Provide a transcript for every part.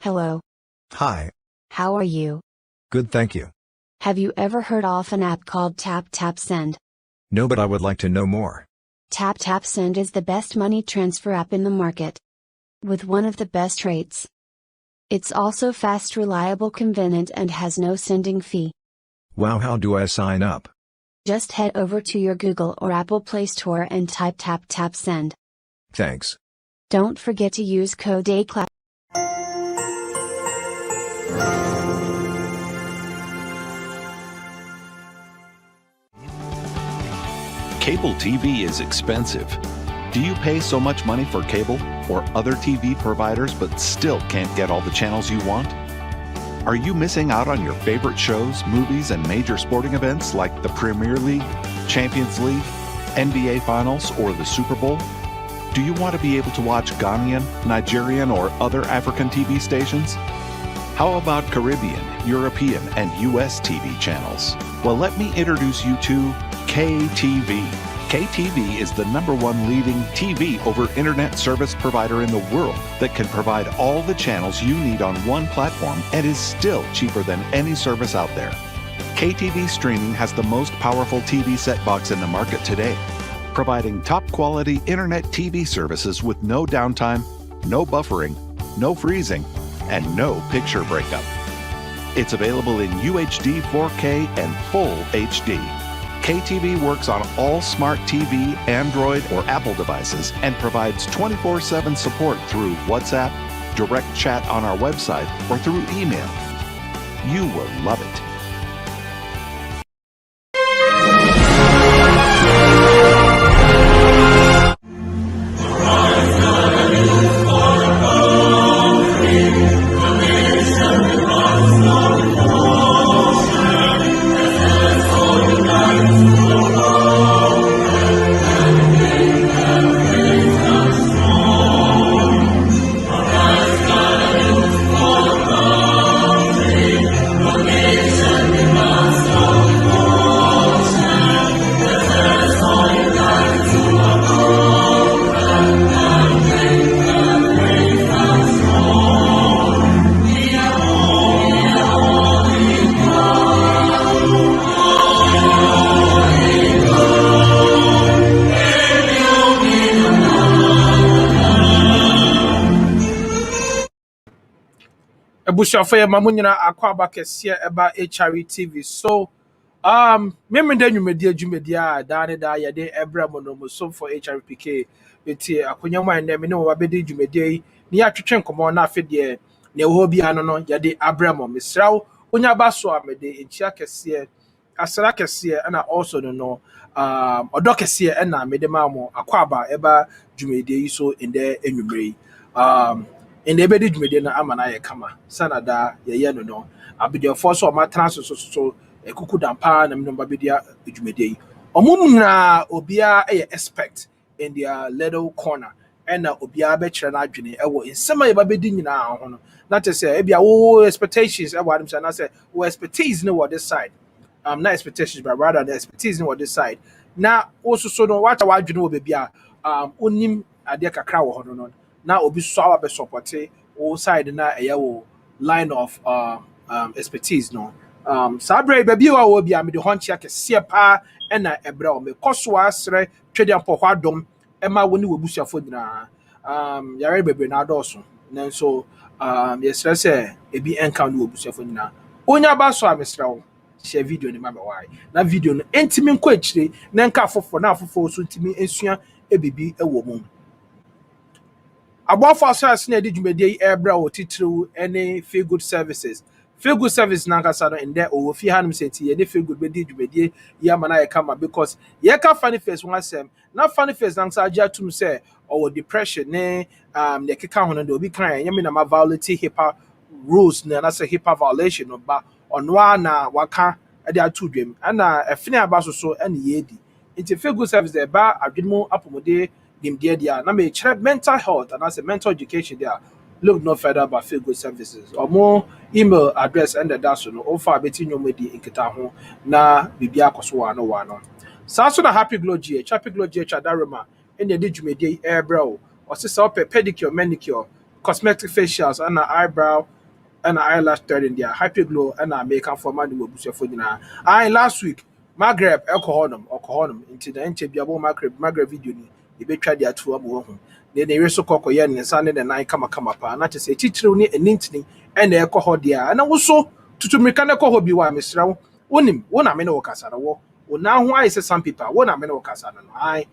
Hello. Hi. How are you? Good, thank you. Have you ever heard of an app called Tap Tap Send? No, but I would like to know more. Tap Tap Send is the best money transfer app in the market, with one of the best rates. It's also fast, reliable, convenient, and has no sending fee. Wow, how do I sign up? Just head over to your Google or Apple Play Store and type Tap Tap Send. Thanks. Don't forget to use code ACLAP. Cable TV is expensive. Do you pay so much money for cable or other TV providers but still can't get all the channels you want? Are you missing out on your favorite shows, movies, and major sporting events like the Premier League, Champions League, NBA Finals, or the Super Bowl? Do you want to be able to watch Ghanaian, Nigerian, or other African TV stations? How about Caribbean, European, and US TV channels? Well, let me introduce you to KTV. KTV is the #1 leading TV over internet service provider in the world that can provide all the channels you need on one platform and is still cheaper than any service out there. KTV streaming has the most powerful TV set box in the market today, providing top quality internet TV services with no downtime, no buffering, no freezing, and no picture breakup. It's available in UHD, 4K, and full HD. KTV works on all smart TV, Android, or Apple devices and provides 24/7 support through WhatsApp, direct chat on our website, or through email. You will love it. Bushafaya Mamunya Aquaba Kessia about HRE TV. So remember Jumedia, Dana ya de Abraham so for HRPK with Akunyama and them know Abedi Jumedia, near to train come on after ne hobi anono yade Abraham Misrao, Unyabaso Amede in Chiakesia, Asarakesia, and I also don't know Odokesia and I made a mamo Aquaba Eba Jumedia so in there anyway. In the bed medina amana kama sanada ye no abidia force o matranso so e kuku dampa na me no babedia edwumede omum na obia e expect in their little corner and na obia be kire na adwene e wo nsema ye babedi nyina ho no na te say e bia wo expectations e wadem say na say wo expertise no what this side not expectations but rather the expertise no what this side na wo so no what wadwene wo be bia onim ade kakra wo ho no now obi so our best support o side na eya wo line of expertise no sabre baby wa wo bia me de honchi akese pa na ebra o me koso asre twede ampo hwadom e ma woni wobusuafo nyina yare bebre na adoso nanso yesre se ebi enka no wobusuafo nyina onya ba so amesra wo share video ni ma be why na video no entimi nko akire na nka afofo na afofo so ntimi ensua ebibi ewo mu About for us, na di jumedi ebra o titru any feel good services. Feel good service na kasa no in there o fi hanum senti ye ne feel good be di jumedi ya mana ye kama because ye ka funny face one sem na funny face na nsa agya tum say or depression ne ne keka hono do obi kan ye me na ma violate HIPAA rules na say HIPAA violation no ba onwa na waka e dey atu dwem ana efine aba so ene ye di nti feel good service there ba adwemu apomode dim dia na me chere mental health and as a mental education there Look no further about feel good services or more email address and the dash no offer between your media in Kitaho na Bibia Koswano wano. Sasso na Happy Glow GH, Happy Glow GH Adarima, and the Digimedia airbrow, or sister pedicure, manicure, cosmetic facials, and an eyebrow and an eyelash thread in there, Happy Glow and a makeup for money will boost your food. I last week, Maghreb, alcoholum, into the Enchebiabo Maghreb video, you be tried their 2 home. Then they also call yen and Sunday and I come pa, not to say teacher and intini and the alcohol dear, and also to mechanical hobby why Mr. Unim, one I mean, Casara. Well, now why is some people? One I mean, Casana. I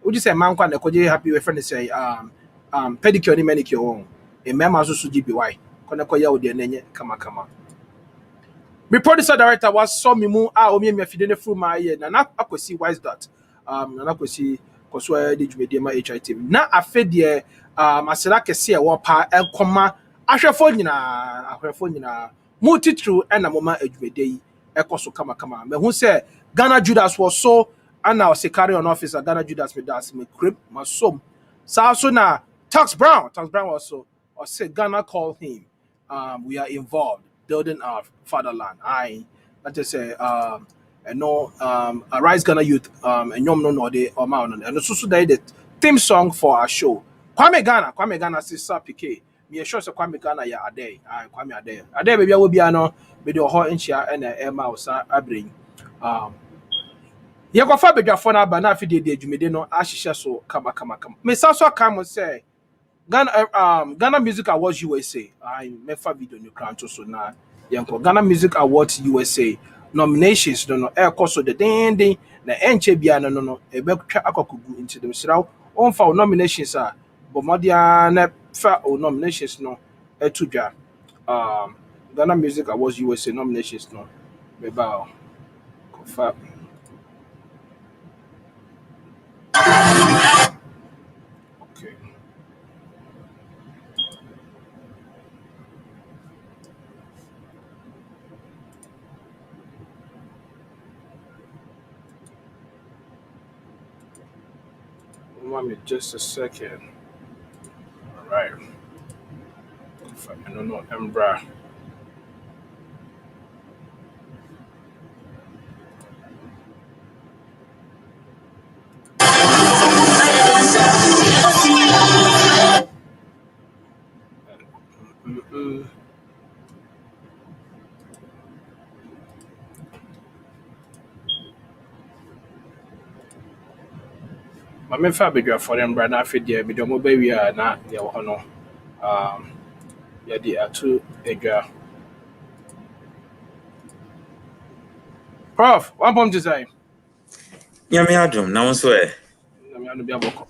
would you say, man, can I happy with friends say, pedicure and manicure, a mamma also GBY, Konakoya with the name, come. My producer director was saw me move out me feeding through my ear, and I could see why is that. And I could see. Koswa de dwumadie ma HIT na afe de asela kese e wo pa enkoma ahwefo nyina mu titru na moma adwumadie yi ekoso kama me hu se Ghana Judas was so ana o se carry on officer Ghana Judas me das me crib masom sa so na Tax Brown also or say Ghana called him we are involved building our fatherland that is say and no Arise Ghana Youth and Yom no de or Mountain and also the theme song for our show. Kwame Ghana sister PK. Me sure so Kwame Ghana ya ade. Kwame ade baby will be ano be the ho enchia and Emma osa abring. Ye go fa bedwa for na ba na afide de adwumede no ahihye so kama. Me sa so come say Ghana Music Awards USA. Me fa video no crown to so na yenko Ghana Music Awards USA. Nominations no course the ding na enche bia no ebetwa akokugu into the sraw on for nominations but modia na fa nominations no etudwa Ghana Music Awards USA nominations no beba kofa okay just a second. All right. I don't know, Embra. My main fabric for them, brand I fit there, but the mobile we are not there. Yeah, they are two ega. Prof, one bomb design. Yeah, me adum. Now so eh.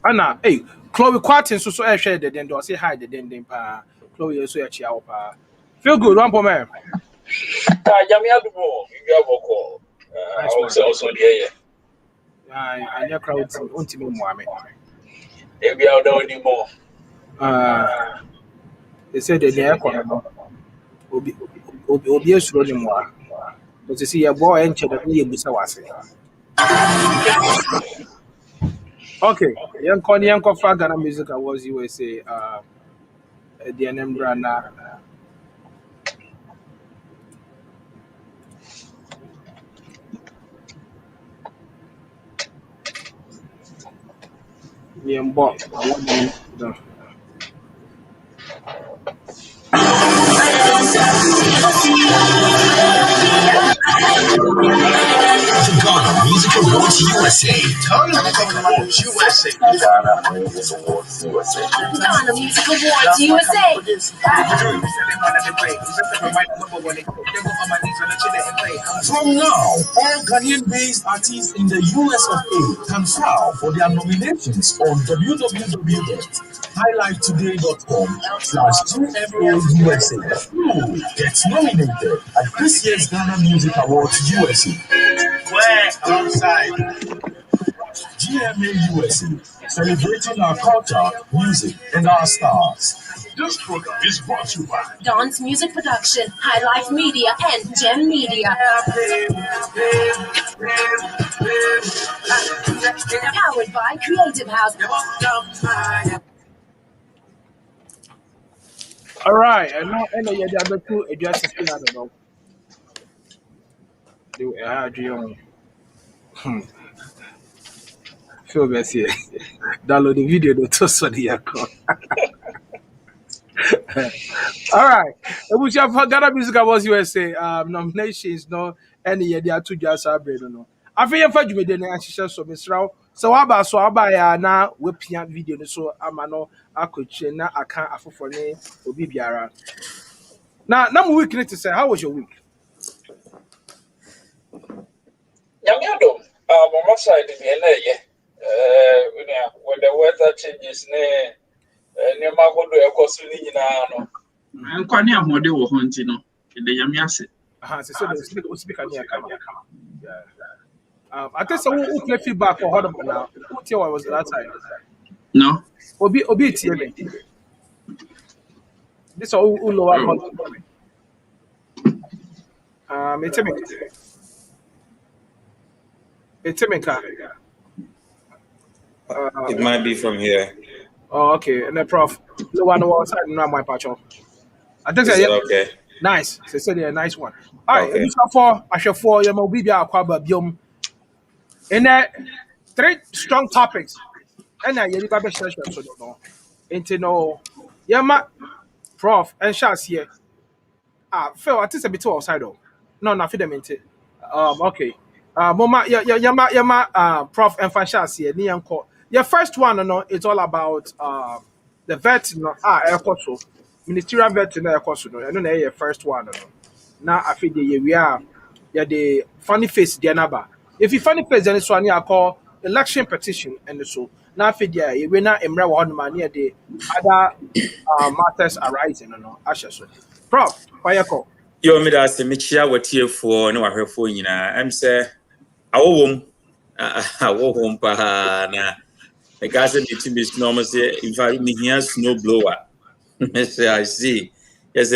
Anna, hey, Chloe Quartin so share the den do say hi the den pa. Chloe so chia pa. Feel good, one bomb man. Yeah, me adum. You have a call. Also there. I near crowd ultimate Mohammed. If you are not anymore. They said the air Obi running more. But you see a boy enter the year Busawasi. Okay, young Connie Uncle Ghana Music Awards USA the Anambra me and Bob. Ghana Music Awards USA. Ghana Music Awards USA. Ghana Music Awards USA. Ghana Music Awards USA. From now, all Ghanaian-based artists in the US of A can file for their nominations on www.highlighttoday.com/GMAUSA. You get nominated at this year's Ghana Music Awards USA. Where outside? GMA USA, celebrating our culture, music, and our stars. This program is brought to you by Dance Music Production, High Life Media, and Gem Media. Powered by Creative House. All right, and now you the other two addresses. I don't know. Do you feel best here? Download the video to so the account. All right. We have Ghana Music Awards USA nominations no any year there two just no. I think for you then I share so Mr. So about ya na we pia video no so ama no akoche na aka afofo ne obi biara. Na mo week need to say how was your week? Yamiado, on my side in the when the weather changes, near my window, of course, no. And quite near what they were hunting, the Yamiase. So speak on here. I think someone who play feedback for Hodom now. What year was that time? No. Obi TM. This all lower. It's It might be from here. Oh, okay. And then Prof. No one outside, not my patch off. I think Is it okay? Nice. They said a nice one. All right. Okay. I shall for your mobile aqua in that 3 strong topics. And I you got so no. Into no. Yama Prof and Shas here. Phil, I think a bit outside though. No, not for them into. Okay. Mama, yama, Prof and Shas here. Ni uncle. Your first one, no, it's all about the vet, no, airport so ministerial vet in airport so no, I don't know your first one, no. Now I feel we are the funny face the number. If you funny face, then it's one I call election petition and so now I feel we not emra one man near the other matters arising, no, Asha so. Prof, fire call. You want me to ask me chia what here for no I for you know. I'm say I home na. The gas and the is normal say if I me here snow blower. I see. Yes,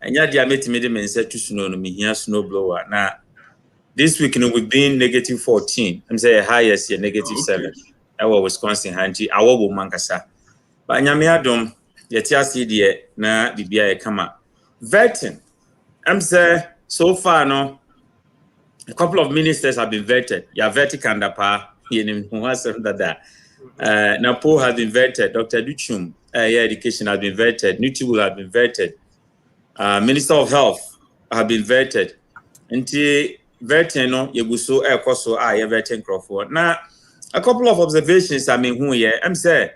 and yet I met me and said to snow no me here snow blower. Now this week we've been negative 14. I'm saying highest year negative 7. I was Wisconsin handy. I will mankasa. But nyame yet ya see the na bibia come up. Vetting. I'm saying so far no a couple of ministers have been vetted. Ya vetting pa in that. Napo has been vetted. Dr. Duchum, education has been vetted. Nutibul has been vetted. Minister of Health have been vetted. Until vetting no, yeguso ekoso ye vetting Crawford. Now, a couple of observations. I mean, who yeah, I'm saying,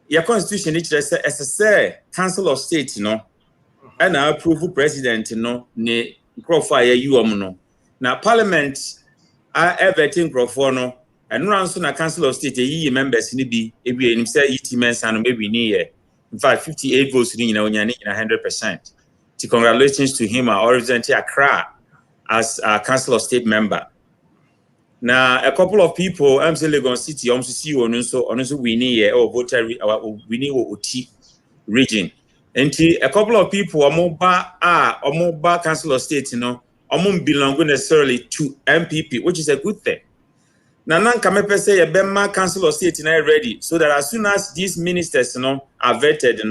your constitution is say Council of State, and I approve president, ne Crawford you no. Now, Parliament vetting Crawford and run soon a Council of State, ye members in the be say 80 men and maybe near. In fact, 58 votes in 100%. Congratulations to him, or representing Accra as a Council of State member. Now, a couple of people, I'm saying Legon City, I'm see you on we need or voter we need OT region. And a couple of people are more Council of State, belong necessarily to MPP, which is a good thing. Now, Kamepe say a Bema Council of State ready, so that as soon as these ministers are vetted,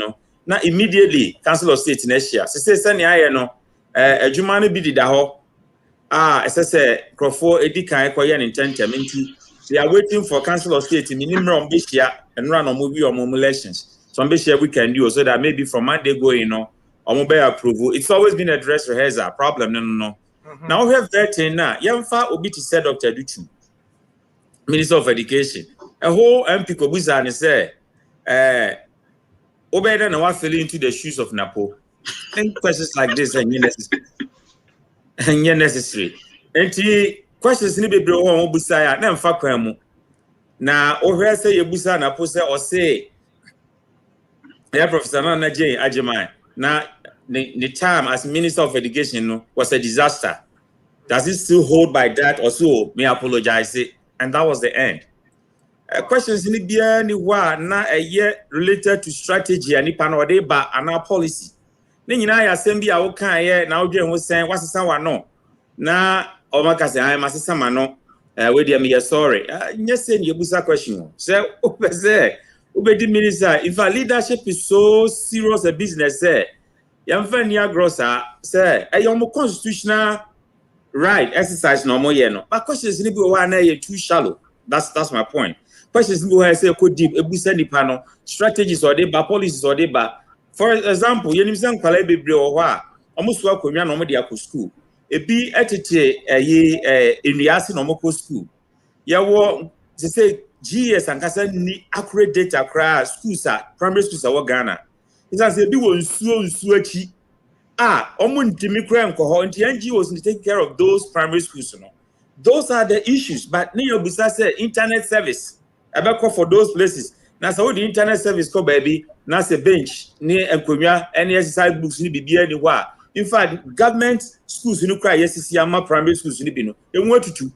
now immediately Council of State next year. Say sani aye a Jumani bi dida ho. Say Crawford Edika ekoye intention. They are waiting for Council of State minimum this year and run on movie or elections. Some this year we can do so that maybe from Monday going or mobile approval. It's always been a dress rehearsal problem. No. Now we have vetting now. Yamfa obi to say Dr. Duchum, Minister of Education. A whole MP Kobuza say, Obeda na what fell into the shoes of Napo. Think questions like this and necessary. And questions need to be brought on Busaya, then Fakwemu. Now, over say Busa Napo say or say, yeah, Professor Nana J. Ajamai. Now, the time as Minister of Education was a disaster. Does it still hold by that or so? May I apologize? And that was the end. Questions in the na a year related to strategy and nipanode ba and our policy. Then you know, I assembly our kind now doing was saying what's someone no. Na Omakase I am a no. Wait, me sorry. Yes, send you busa question. Say, say, Ubedi minister, if our leadership is so serious a business, say, Yamfa Nia Grossa, say, a young constitutional right exercise no more, no. But questions in the too shallow. That's my point. Questions in the say, could deep, a busy panel, strategies or they, policies or they, for example, Yenimsan Kalebi Brio, almost work with Yanomadiako school. A be etite in the Asin Omoko school. Yawo, they say, GS and Kasa ni accurate data across schools, primary schools are Ghana. It has a big one switchy. Timikra and Coho, and the NGOs to take care of those primary schools. Those are the issues, but Neo Bisa said internet service. I back for those places. Now, so the internet service called baby, now a bench near Nkomia, any exercise books need be anywhere. In fact, government schools in Ukraine, yes, primary schools in Libino, they want to.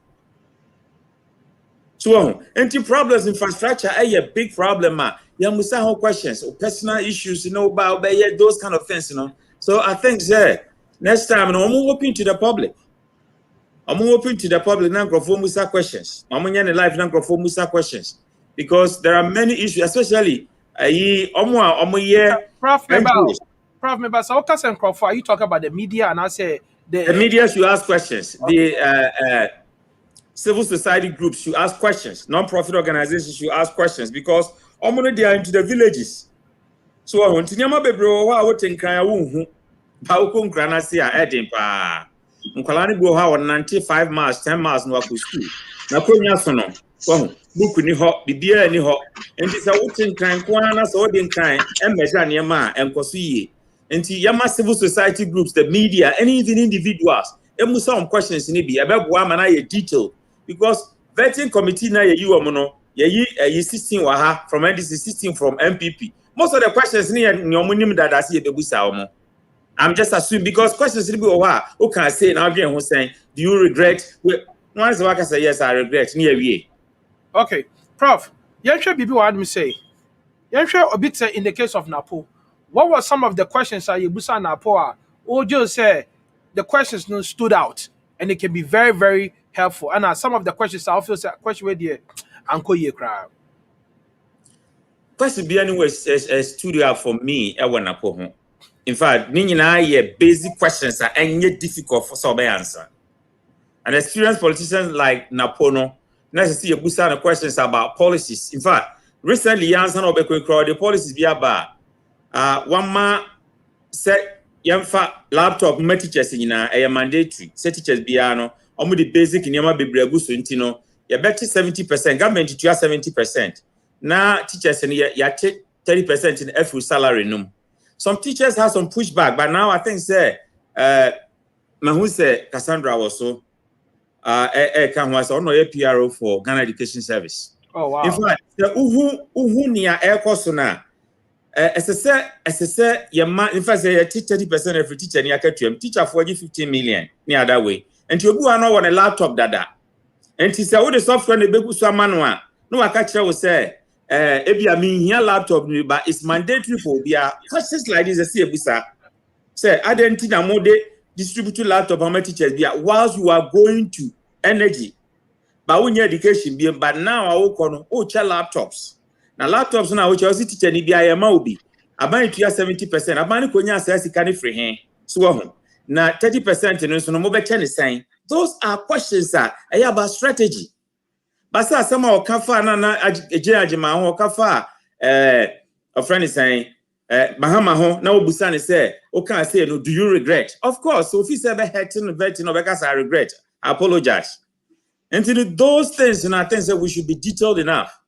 So, anti-problems infrastructure are a big problem. You must have questions or personal issues, about those kind of things, So, I think, next time, I'm open to the public. I'm open to the public now for Musa questions. I'm in live now for Musa questions because there are many issues, especially Prof. Member, so are you talking about the media and I say the media should ask questions. Okay. The civil society groups should ask questions. Non-profit organizations should ask questions because they are into the villages. So I want to know what I think. Mkwalani go ha 95 miles 10 miles no akọ school na konya so no book ni ho bibia ni ho enti sa wutin kan kwa na so odin kan measure ne ma enkoso yie enti yama civil society groups, the media, and even individuals emu some questions ni bi abeboa ma na ye detail because vetting committee na ye yi wo no ye 16 wa ha from NDC 16 from MPP. Most of the questions ni omunim dada se ye bebusa omo. I'm just assuming because questions will be who can say now again saying, do you regret? Once I say yes, I regret. Okay, Prof. Yansha Bibi what me say. Yansha a bit in the case of Napo. What were some of the questions that you busa Napo? Or just say the questions stood out and it can be very, very helpful. And some of the questions I feel say question where the uncle ye cry. Question be anyway stood out for me. I want Napo. In fact, basic questions are difficult for some answer. An experienced politician like Napono, necessarily a boost on questions about policies. In fact, recently, the policies be about one man said, laptop teachers in a mandatory, set teachers biano, only the basic in Yama Bibreguso intino, you bet 70%, government to 70%. Now, teachers in ya take 30% in every salary num. Some teachers have some pushback, but now I think Mahuse Cassandra also no PRO for Ghana Education Service. Oh wow! In fact, the uhu niya air course na SSS yama. In fact, 30% every teacher niya ketuem teacher for 15 million niya that way. And you go on a laptop dada. And she said, "Oh, the software ne beku so manual." No, I catch her will say. Here laptop, but it's mandatory for questions like this. Say, I didn't think more distribute laptop how many teachers whilst you are going to energy. But when your education but now I will call child laptops. Now laptops now which also teacher ni I buy to 70%. I buy konya says can free hand. So now 30% and so no more better saying. Those are questions that are about strategy. But some of Kafa na Kafa a friend is saying Mahama now Busani say, okay, say no, do you regret? Of course, so if you say vetting because I regret, I apologize. And to those things and I think that we should be detailed enough.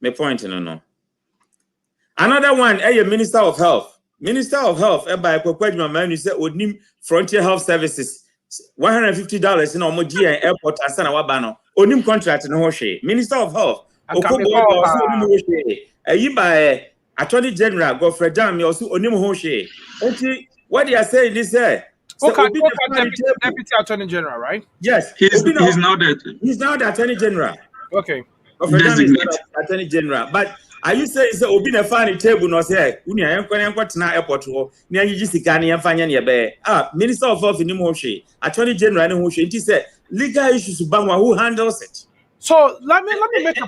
My point no. Another one, Minister of Health. Minister of Health, by Kwamieugene man, you say Onim Frontier Health Services. $150 in Omoji airport and Sana Wabano. Onim contract in Hoshe. Minister of Health. By Attorney General Godfrey Dam, you also Onim Hoshe. What they are saying is Deputy Attorney General, right? Yes. He's now the Attorney General. Okay. Attorney General. But are you saying it's Obi na funny table no say unia yankwa na airport ho na yiji sika na yamfanya ne be Minister of Health ni mo hwe Attorney General ne ho hwe nti say legal issues banwa who handles it. So let me make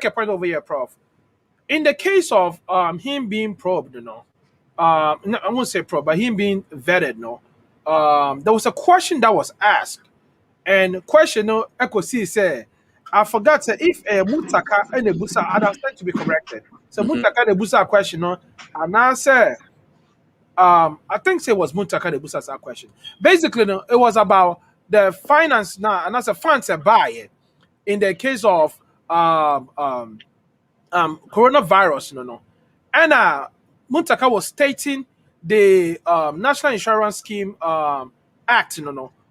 a point over here, Prof. in the case of him being probed, no, I won't say probed, but him being vetted, no, there was a question that was asked, and question, no, Echo C said, I forgot if Mutaka and the Busa, I understand to be corrected. So Mutaka and the Busa question, no, and I said, I think it was Mutaka the Busa's question. Basically, no, it was about the finance now, and as a funds a buy in the case of coronavirus, no. And Mutaka was stating the National Insurance Scheme Act,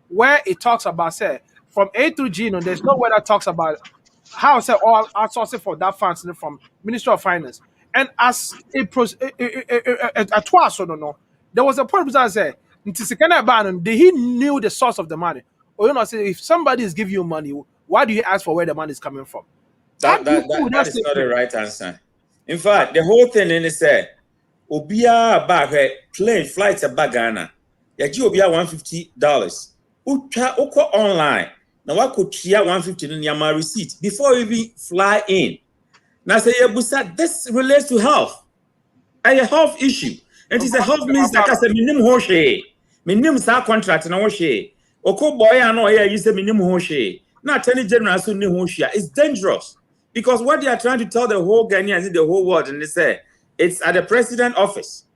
where it talks about say from A through G, there's nowhere that talks about how say all outsourcing for that funds from Ministry of Finance. And as it was there was a point where I said, he knew the source of the money. Or say if somebody is giving you money, why do you ask for where the money is coming from? That is not the right answer. In fact, the whole thing in it said, Obia bag plane flights at Bagana. Yaji Obia $150. Uko online. Now what could share $150 in your receipt before you even fly in? Now say Yabusa, this relates to health. A health issue. And it's a health means that I said minimum hoshe. Minimum sa contract na hoshe. Oko boy I know here you say minimum hoshe. Now Attorney General so ni hoshe. It's dangerous. Because what they are trying to tell the whole Ghanaians, the whole world, and they say it's at the president office.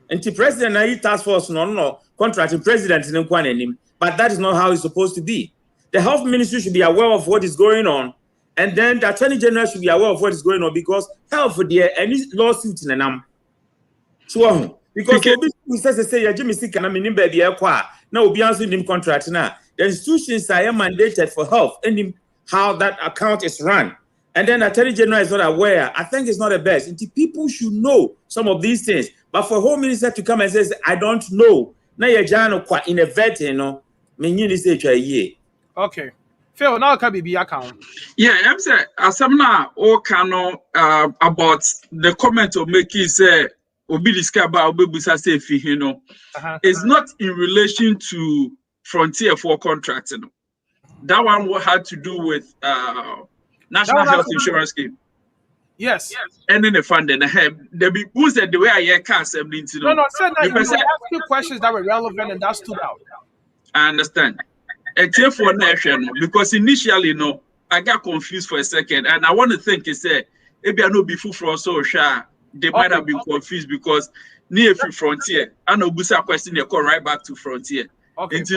And the president na task force no contracting president in Nkwanenim. But that is not how it's supposed to be. The health ministry should be aware of what is going on, and then the attorney general should be aware of what is going on because health for the any lawsuit in an so because who says say Jimmy Sick and I mean baby now be answering him contract now. The institutions are mandated for health and how that account is run. And then the attorney general is not aware. I think it's not the best. And people should know some of these things. But for home minister to come and say, I don't know. Now you're in a vet, okay. Phil, now can be account. Yeah, I'm saying some now all can about the comment of making say Obi discover Obi Busa say it's not in relation to Frontier for contracts. That one had to do with National Health Insurance Scheme. Yes. And then the fund and the people said the way I can't say no, said that you asked you questions that were relevant and that stood out. I understand. Except for nation, because initially, I got confused for a second, and I want to think it said maybe I know before from so sure they might have been confused because near Frontier, I know Busa question they call right back to Frontier. Okay. And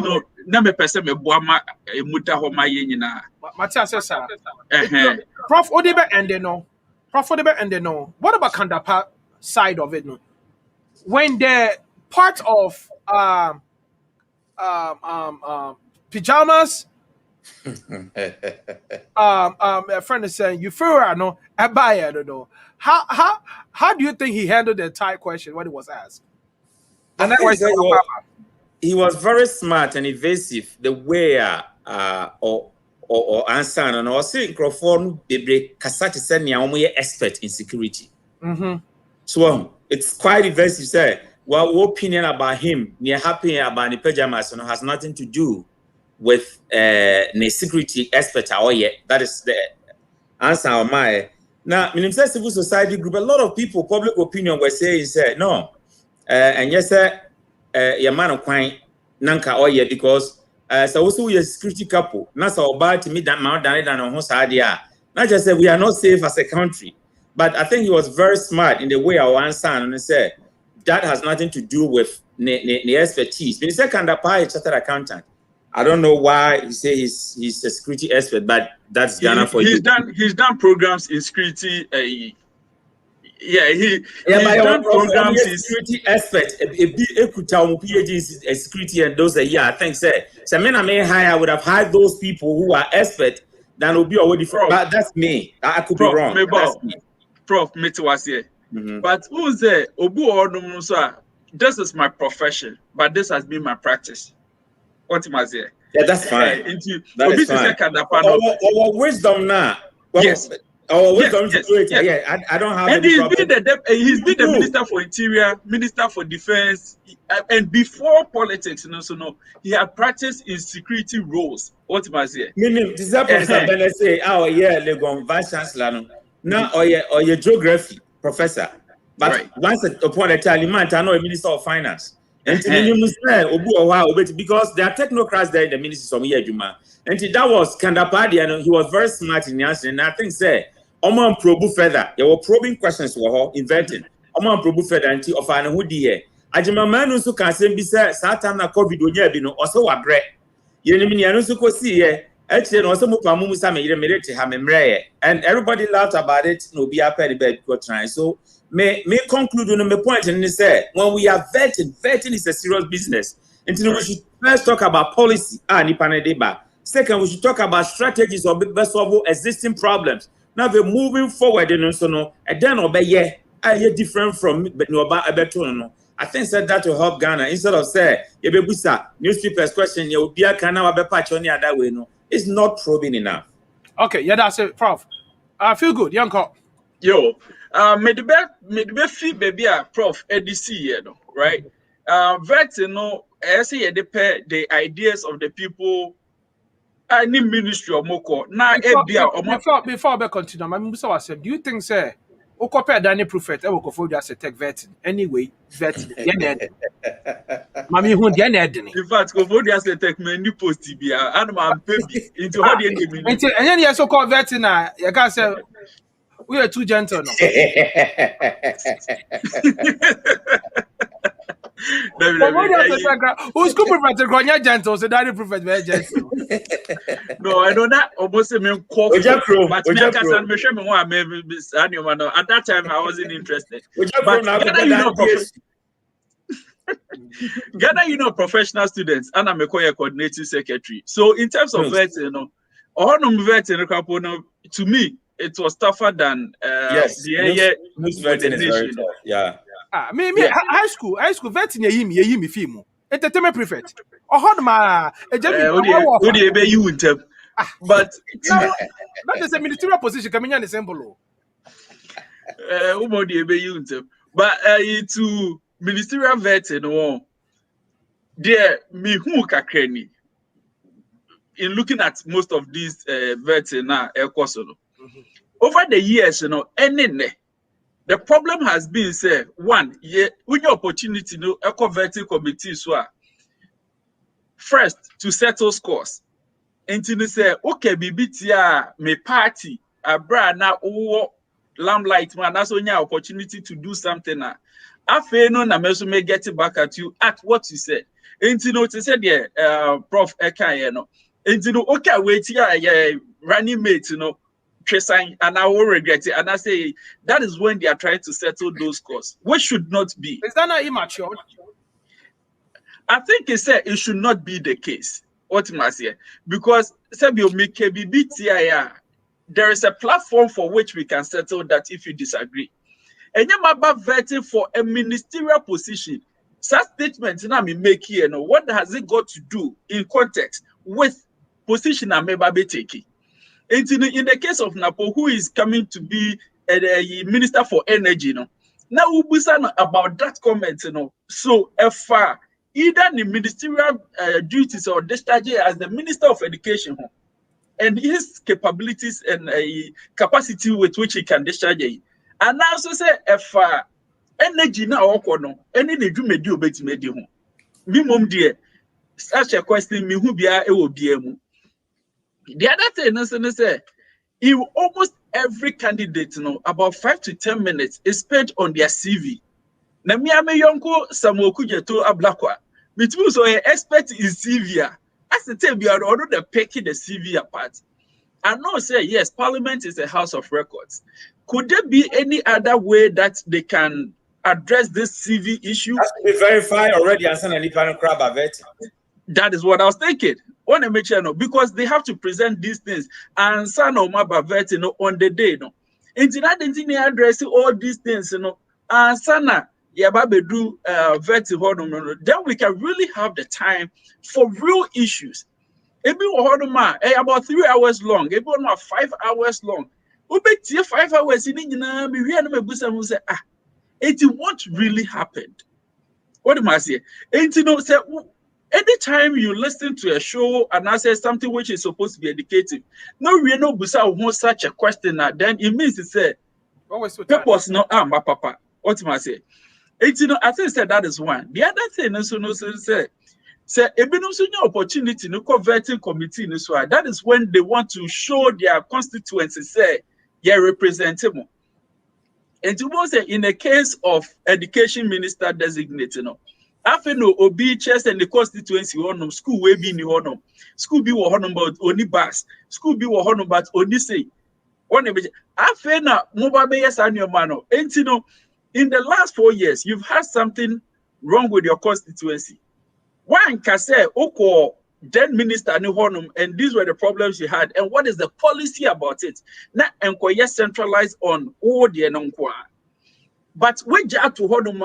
na me person me boama muta ho maye nyina. Matia says Prof Odebe and they know. Prof Odebe and they know. What about Kandapa side of it? No? When they're part of pajamas, a friend is saying you feel no I buy I don't know. How do you think he handled the entire question when it was asked? And that was he was very smart and evasive the way or answer and also microphone they kasati said ni expert in security. So it's quite evasive say what opinion about him near happy about the pajamas has nothing to do with the security expert or yet. That is the answer of my now in civil society group a lot of people public opinion were saying no and yes sir your man of quine nanka or yet because so also we a security couple not so bad to me that mount than on hos idea not just say we are not safe as a country but I think he was very smart in the way our answer and said that has nothing to do with the expertise. But the second part, chartered accountant. I don't know why he say he's a security expert, but that's Ghana for you. He's done programs in security. He's done programs in security expert. PhD in security and those I think say. So I may hire. I would have hired those people who are expert than will be already from. But that's me. I could be wrong. Prof, Mete was here. But who's there? This is my profession, but this has been my practice. What am I saying? Yeah, that's fine. That is fine. Our wisdom now. Yes. Our wisdom yeah. I don't have. And he's been the Minister for Interior, Minister for Defense, and before politics, he had practiced in security roles. What am I saying? Meaning, this is say, oh yeah, Legon Vice Chancellor. Now, or your geography professor. But once upon a time, I know a minister of finance. And because there are technocrats there in the ministry of Juma. And that was Kandapadi, and he was very smart in the answer. And I think, say, Oman probu further. There were probing questions were inventing. Oman probu further until of an who dear. Ajima man also can say, be said, Satan, COVID, would you be no, also a bread. You know, I also could see, actually, also Mupamusa made a minute to have a and everybody laughed about it. No, be a petty bed go try. So, may conclude on my point and say when we are vetting is a serious business. And we should first talk about policy. Second, we should talk about strategies of solve existing problems. Now we're moving forward and then obey different from I think that will help Ghana instead of say newspapers question you be a patch on the other way. No, it's not probing enough. Okay, yeah, that's it, Prof. I feel good, young cop. Yo. Me the fee baby Prof EDC right? Vet I say the ideas of the people. Any ministry of Moko now. Before we continue, I mean, so do you think say Okope Danny Prophet I will go for just a tech vet anyway? Vet, Mami, who the in fact, go for just a tech many post TBA and my baby into how the and then you so called vet now. You can say. We are too gentle now. Who's good prophet? Grania gentle, so Danny Prophet very gentle. No, I know that almost a man call. But at that time I wasn't interested. Ghana, professional students, and I'm a coordinating secretary. So in terms of vet, all vet to me. It was tougher than news vetting is very tough. Yeah. High school vetting yimi film. Entertainment prefect. But that is a ministerial position coming in the same below. But to ministerial vetting, there me who kakreni. In looking at most of these vetting now, over the years, the problem has been say one, when your opportunity eco vetting committees were first to settle scores. And to say, okay, BBTR me party a brand now lamplight man, that's only opportunity to do something now. After no na meso may get it back at you at what you said. And to say Prof Eka, and okay, wait here, running mate, and I will regret it. And I say that is when they are trying to settle those scores, which should not be. Is that not immature? I think it should not be the case. What must say? Because there is a platform for which we can settle that if you disagree. And you might be vetting for a ministerial position. Such statements now me make here. What has it got to do in context with position I may be taking? In the case of Napo, who is coming to be a minister for energy, now we about that comment, So, if either the ministerial duties or discharge as the minister of education, and his capabilities and capacity with which he can discharge it, and also say if energy now any they do me do bet me do, me dear, such a question me who be a will be. The other thing is almost every candidate, about 5 to 10 minutes is spent on their CV. Na me ame yonko Samoku Jeto Ablakwa. Me too so an expert in CV. As the time we are already picking the CV apart. I know say yes, Parliament is a house of records. Could there be any other way that they can address this CV issue? Has to be verified already and send an independent crab vet. That is what I was thinking. Want to make sure because they have to present these things and son of my vet on the day and didn't address all these things and sana yababe do vet then we can really have the time for real issues. About 3 hours long, about 5 hours long. 5 hours it what really happened. What am I saying? And say anytime you listen to a show and I say something which is supposed to be educative, no, we know such a question, then it means to say Always with purpose no my papa. What am I say? You know, I think that is one. The other thing is no say ebinum so new opportunity no converting committee no so that is when they want to show their constituency say yeah representative. And you want say in the case of education minister designated no after no obi chest and the constituency honum school we be ni honum school be wo honum but only bus school be wo honum but only say one after na mobile be yes and your man no and you know in the last 4 years you've had something wrong with your constituency. One can say okay then minister ni honum and these were the problems you had and what is the policy about it na enko yes centralized on all the enkwa but we ja to honum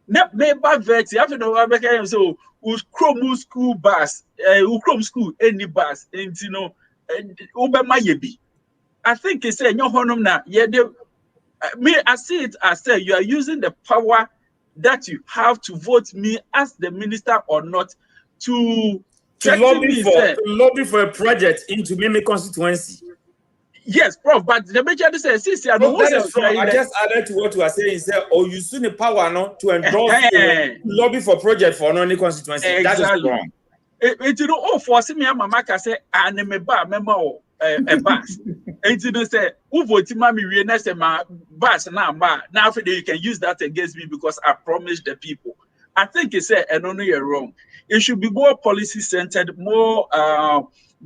na member vet after no abeka so ukrom school bus ukrom school any bus and you know obema yebi I think he say your honum na ye me I see it as say you are using the power that you have to vote me as the minister or not to lobby for a project into Meme constituency. Yes, Prof. But the major says, I just added to what you are saying. Say, oh, you see the power now to endorse lobby for project for any constituency. Exactly. That is wrong. You know, oh, for me, Mama can say, I name a bar, member a bus. And you know, say, who vote mommy, we say my bus now, now you can use that against me because I promised the people. I think he said, and only you're wrong. It should be more policy centered, more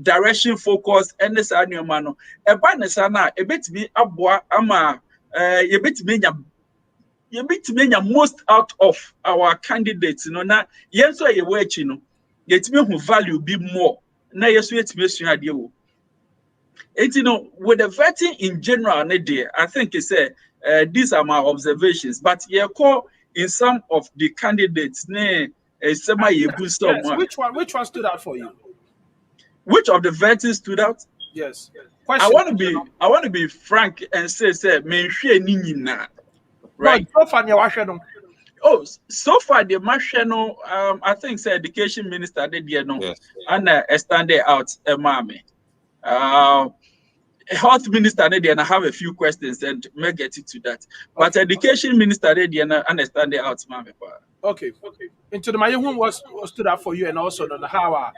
direction focused, and this annual man. A banesana, a bit me abwa ama, a bit me most out of our candidates, you know, now, yes, so you wait, you know, yet me who value be more. Now, yes, wait, Miss Yadio. And you know, with the vetting in general, I think it's these are my observations, but yeah, call in some of the candidates, yes. Which one stood out for you? Which of the vetting stood out? Yes. I want to be frank and say right. Oh, so far the national I think the education minister did and stand out mommy. Health minister and I have a few questions and may get it to that. But education minister did and understand out mommy. Okay. Into the whom was stood up for you and also on how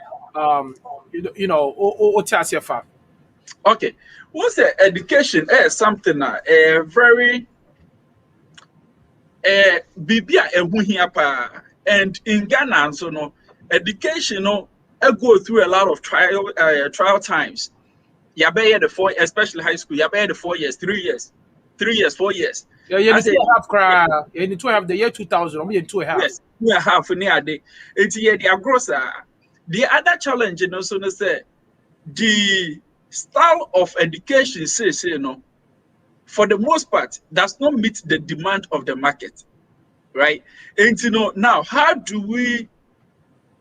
okay. What's the education something very and in Ghana so no education go through a lot of trial times. Yabe the 4, especially high school, yabe the 4 years, 3 years, 4 years. Yeah, you need to have the year 2000, only 2.5. Yes, 2.5 near day. It's year the gross. The other challenge, you know, so to say, the style of education says, you know, for the most part, does not meet the demand of the market, right? And you know, now how do we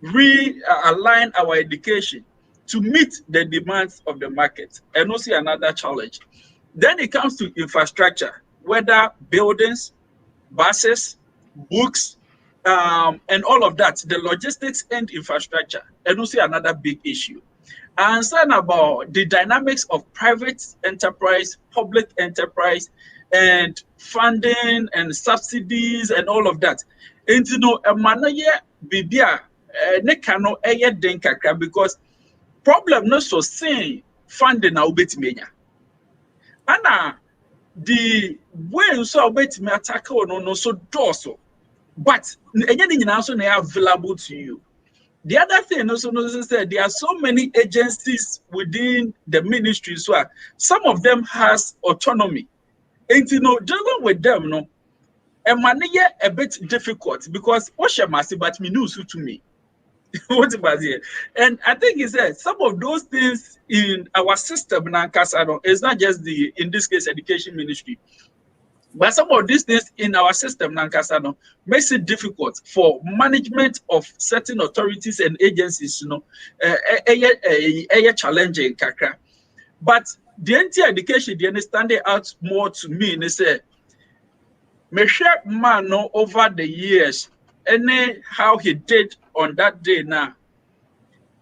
realign our education to meet the demands of the market? And also another challenge. Then it comes to infrastructure, whether buildings, buses, books, and all of that, the logistics and infrastructure, and also another big issue. And then about the dynamics of private enterprise, public enterprise, and funding and subsidies and all of that. And you know, a manager bibia ne kano eye den kakra because problem no so saying funding na ubetime ana the way so ubetime attack no so doso but enye ni nyina so na available to you. The other thing also said there are so many agencies within the ministry, so some of them has autonomy. And you know, dealing with them, no, and money a bit difficult because what's your massive but me news to me. What about here? And I think he said some of those things in our system now, it's not just the in this case education ministry. But some of these things in our system, Nankasano, makes it difficult for management of certain authorities and agencies, you know, challenging kakra. But the entire education, the understanding out more to me, and they say, Mesha man over the years, and how he did on that day now,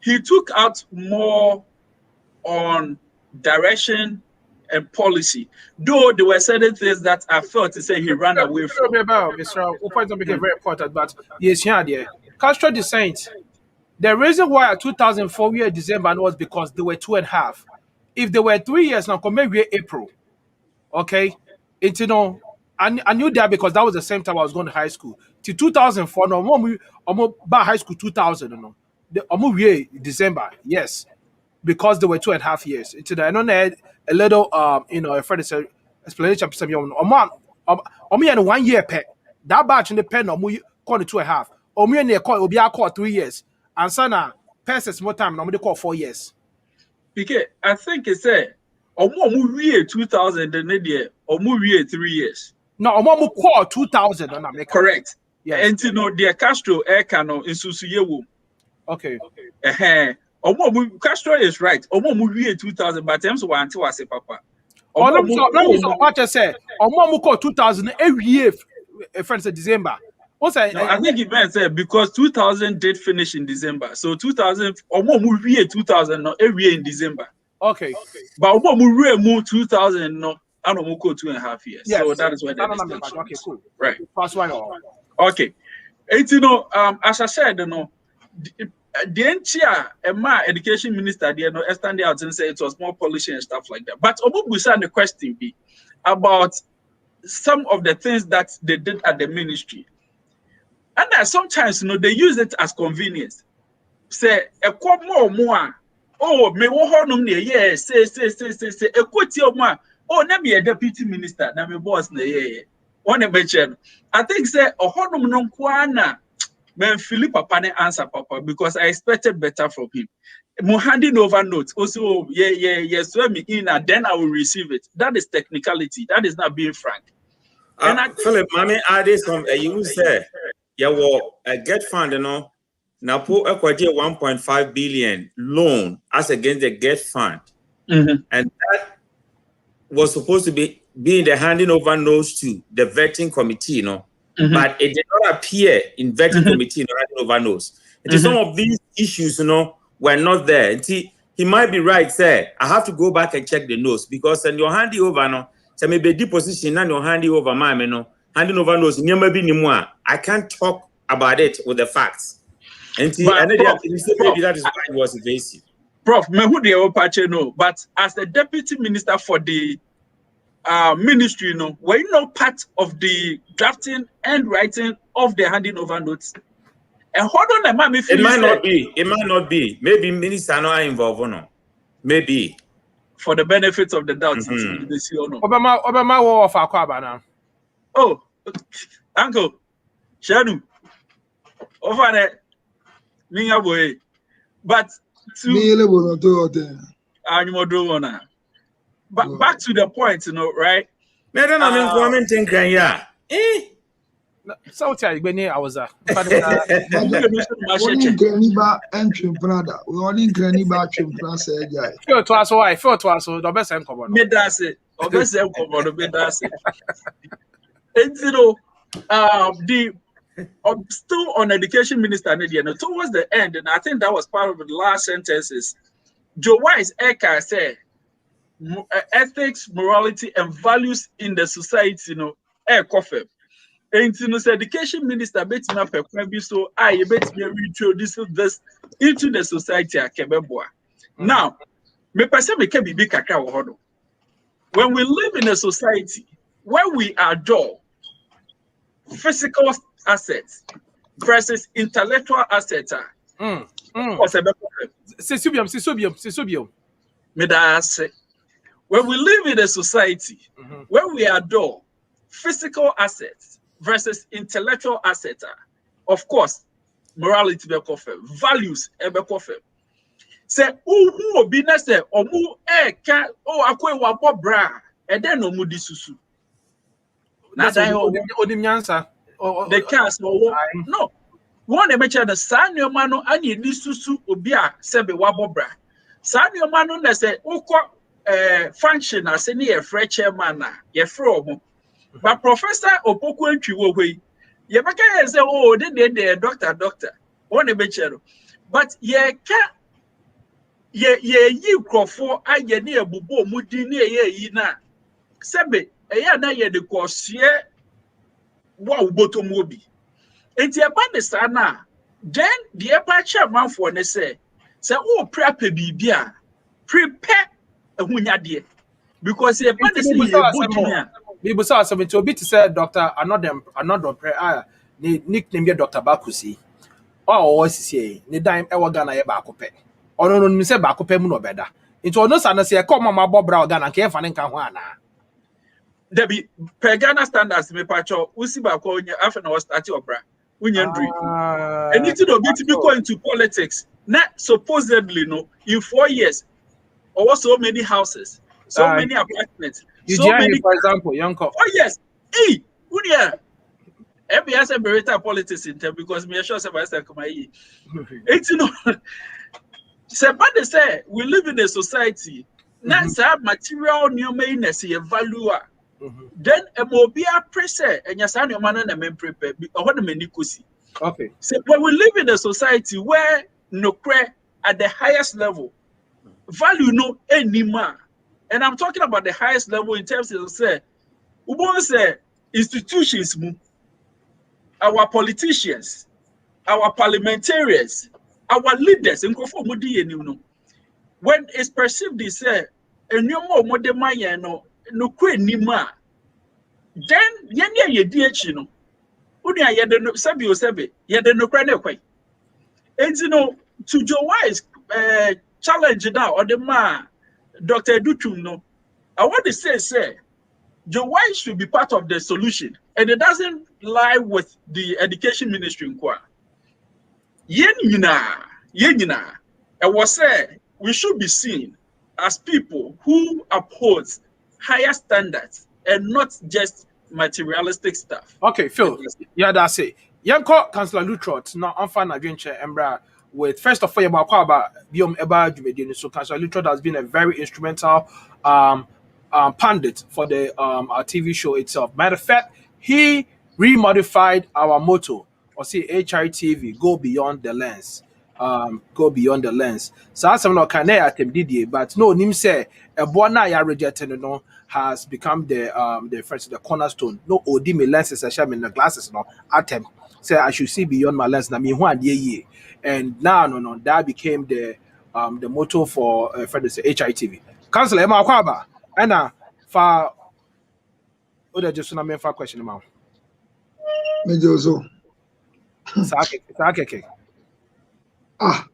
he took out more on direction, and policy. Though there were certain things that I felt to say he ran away from. Mr. Point to make it very important, but yes, here, Castro dissent. The reason why 2004 year December was because they were 2.5. If they were 3 years now, come maybe April. Okay, it's I knew that because that was the same time I was going to high school. Till 2004, no, I'm by high school 2000, no, I'm December, yes, because they were 2.5 years. It's I know a little a friend said explanation. I'm 1 year pet that batch in the pen or call it 2.5. Or me and they call be call 3 years, and sana passes more time. Normally call 4 years. Because I think it's a year 2000 and then or 3 years. No, I'm call 2000 on America. Correct. Yeah. And you know the Castro air cano in Susuyewu. Okay. Castro is right. 2000, but I'm so until I say papa. What I say, call 2000 every year. Friend said December. I think it meant because 2000 did finish in December. So 2000 year 2000 no every year in December. Okay. But move 2000 no I don't go 2.5 years. Yes. So that is where that is. Okay, cool. Right. Pass one. Okay. And as I said, the entire education minister there stand out and say it was more polishing and stuff like that. But Obubusa the question be about some of the things that they did at the ministry. And sometimes they use it as convenience. Say a quite more. Oh, me wo honum ne yeah, say a quote your oh, na be a deputy minister, na me boss ne yeah. One mention. I think say a honum no kwana men Philip Papa ne answer Papa because I expected better from him. Mo handing over notes. Also, swear me in and then I will receive it. That is technicality. That is not being frank. And Philip, mommy added some you say a get fund, now put a 1.5 billion loan as against the get fund. Mm-hmm. And that was supposed to be in the handing over notes to the vetting committee, Mm-hmm. But it did not appear in vetting committee in the handing over notes. Some of these issues, were not there. And he might be right, sir. I have to go back and check the notes because when you're handing over, so maybe deposition and you're handing over handing over notes, I can't talk about it with the facts. And maybe that is why it was evasive. Prof, but as the deputy minister for the ministry, were you not part of the drafting and writing of the handing over notes? And hold on, it might not be. It might not be. Maybe minister not involved or no. Maybe. For the benefits of the doubt, Obama war of Aquaba now. Oh, Uncle Shadu. Over there. But but back to the point, right? So tell you, I was still on education minister towards the end, and I think that was part of the last sentences. Joe Wise Eka said ethics, morality, and values in the society, and education minister bet me up so I bet me introduce this into the society. Now, me person me can be big kakra. When we live in a society where we adore physical assets versus intellectual assets, when we live in a society where we adore physical assets versus intellectual assets, of course, morality be kofe, values be kofe. Say who be na say omu ka akwe wa bobra e den no mu disusu. Na dai odim nyansa. The cast no. One e mecha the san nyoma no ani disusu obi a sebe wa bobra. San nyoma no na say ukọ function as any a free chairman na ye from. But Professor Opoku Ntwiwo hwe ye beka say the doctor one e mecha no. But ye ka ye crofo aye ne ebubo mudi ne ye na sebe eya na ye de kosie wa ubotom obi enti eba ne sa na then the upper chairman for ne say o prep bibia prepare ehunyade because e ba ne say ye bodumia people say 70 obi to say doctor another prayer nickname ye Dr. Bakusi o say ne dan e wo Ghana ye ba akopɛ ono no mi say ba akopɛ mu no beda nti ono sa na say e come ma bobra Ghana ke fa ne nka ho ana Debi per Ghana standards me pacho usi ba ko onya afa na was start opera unyandri anything obi to be go into politics na supposedly no in 4 years or so many houses so many apartments so many for example Yanko yes hey unia every as a berita politics in term because me sure say by say come here it's no say we live in a society na say material new may na say value then mobia pressure enya sa no man na men prepare ho na mani kosi okay so when we live in a society where no at the highest level value no anymore and I'm talking about the highest level in terms of say ubon say institutions our politicians our parliamentarians our leaders nkofo mudi enim no when it's perceived they say enyomo omode mayen no kwenima then yenya yedi echi no unia yede no sabi o sabi yede no kra na kwai enti no to Joe Wise challenge now or the man Dr. Dutum no I want to say Joe Wise should be part of the solution and it doesn't lie with the education ministry in kwa yenina I was say we should be seen as people who upholds higher standards and not just materialistic stuff. Okay, Phil. Yeah, that's it. Yanko Counsellor Lutterodt now on fan adventure embra with first of all about biom eba jumedini. So Counsellor Lutterodt has been a very instrumental pundit for the our TV show itself. Matter of fact, he remodified our motto or say HRTV, go beyond the lens. Go beyond the lens. So as I'm not can Didier, but no nim say a bona ya rejected no has become the first the cornerstone. No odi me lenses I share in the glasses no attempt. Say I should see beyond my lens. Na me one ye. And now no that became the motto for say HITV. Counsellor Emma Kwaba. And for other just na me for question now. Me Jozo. Sakeke. Now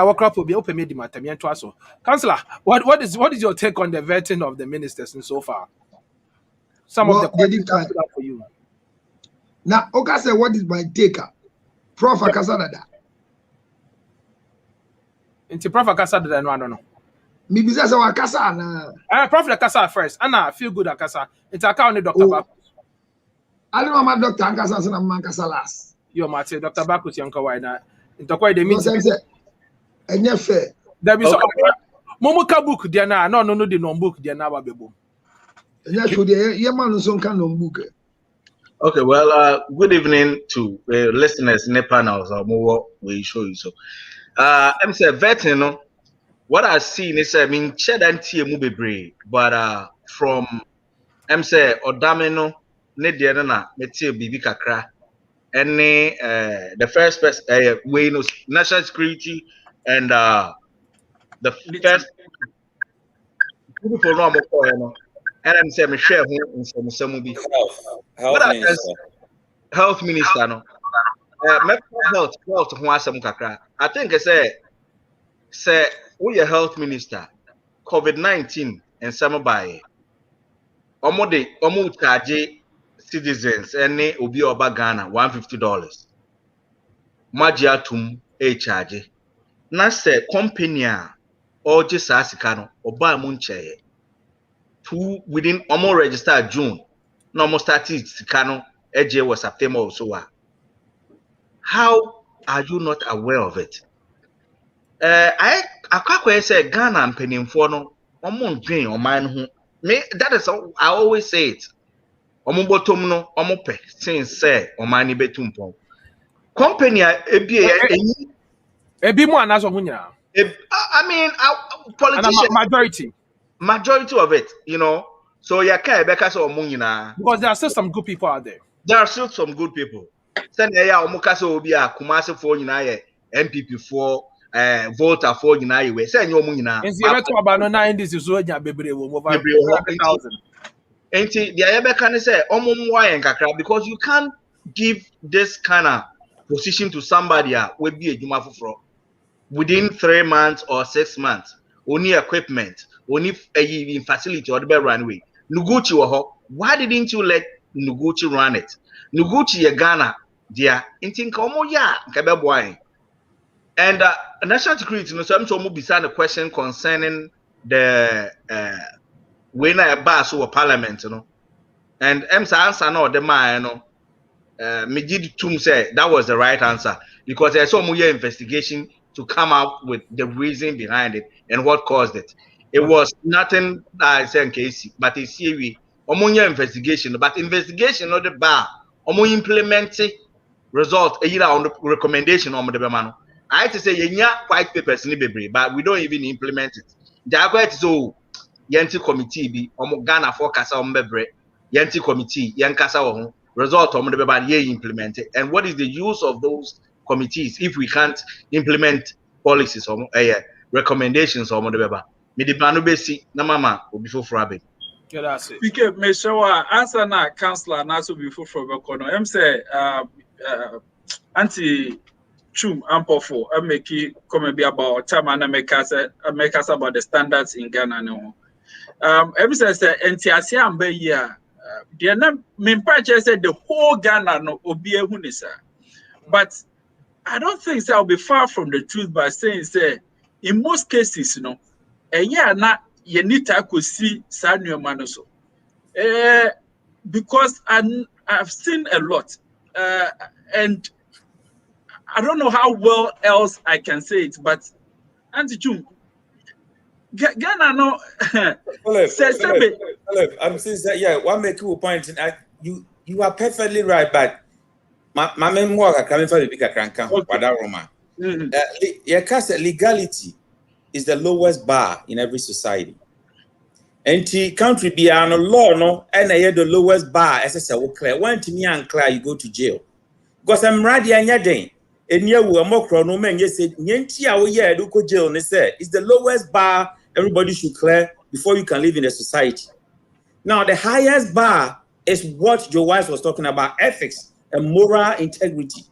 what crop will be open made matter. Counsellor, what is your take on the vetting of the ministers and so far? Some of the questions for you. Now, okay, say what is my take? Prof Akasada. Into Prof Akasada, no, I don't know. Maybe that's our Akasa. Prof Akasa first. Anna, feel good Akasa. It's a county Dr. Bakus. I don't know my Dr. Akasa and Mankasa last. You're my Dr. Bakus, young Kawaii. Into quite the means. And yes, fair. There is a Momoka book, dear. No, the non book, dear. Now, baby. Yes, your man is on canon book. Okay, well, good evening to listeners in the panels or more we show you so. I'm saying vetting, what I seen is I mean shed and tea move brave, but from I'm saying Odamino, Nediana, Metil Bibi Kakra, and the first person way no national security and the first people normal. And I'm saying, share home in some be health minister. No, health. I think I say, we a health minister. COVID-19 and some by almost charge citizens and obi oba Ghana $150. Majiatum a charge. Na say company or just asikano or buy munche. Within almost registered June, no more started Kano, AJ was September or so. How are you not aware of it? I can't say Ghana and Peninfono, dream or mine who me that is how I always say it. Omobotomno, Omope, since say or betumpo. Company a be more an as of I mean, politicians, majority of it, you know. So yeah, because there are still some good people out there. There are still some good people. Send omukasa obi a Kumasi for MPP for voter for we say you nyina. Nti you beto about no 90s is so nya bebre wo over 100,000. Enti the ayebeka ne say omumwa yen kakra because you can't give this kind of position to somebody we be ejuma foforo within 3 months or 6 months. Only equipment, only a facility or the runway. Nuguchi wo, why didn't you let Nuguchi run it? Nuguchi Ghana, dear, intin komo ya kabeboy. And national security, no, so I'm so beside the question concerning the winner a bass or parliament, you know. And M's answer no, the man, you know, Mijid Tum said that was the right answer because there's some more investigation to come up with the reason behind it and what caused it. It was nothing I said Casey, but it's here omonya investigation, but investigation not the bar. Omo implement result either on the recommendation on the bemano. I have to say yenya white papers ni bebre, but we don't even implement it. The quite so yenti committee be omo Ghana for kasa ombebre yenti committee yankasa ho result on the beba ye implement it. And what is the use of those committees if we can't implement policies or recommendations or whatever? Me the banu besi na mama obi foforo abe. Yeah, that's it. PK me show answer na councillor na so before for kono. Em say anti chum ampofo make come be about time and make us about the standards in Ghana no. Em say entiase ambe here. The na me purchase said the whole Ghana no obi ehu ni sir. But I don't think so. I'll be far from the truth by saying, say, in most cases, you know, na you need to see Sanyo Manoso. Because I've seen a lot, and I don't know how well else I can say it, but Auntie Chum, Ghana no. I'm saying that yeah. One make you point. You are perfectly right, but. My memoir coming from the bigger crank, legality is the lowest bar in every society. And the country be an law, no, and I had the lowest bar as I said, clear. When to me and clear, you go to jail. Because I'm ready and you're day. And you were more chrono man, you said, Yentia, do go jail, and they said, it's the lowest bar everybody should clear before you can live in a society. Now, the highest bar is what Joe Wise was talking about, ethics. And moral integrity.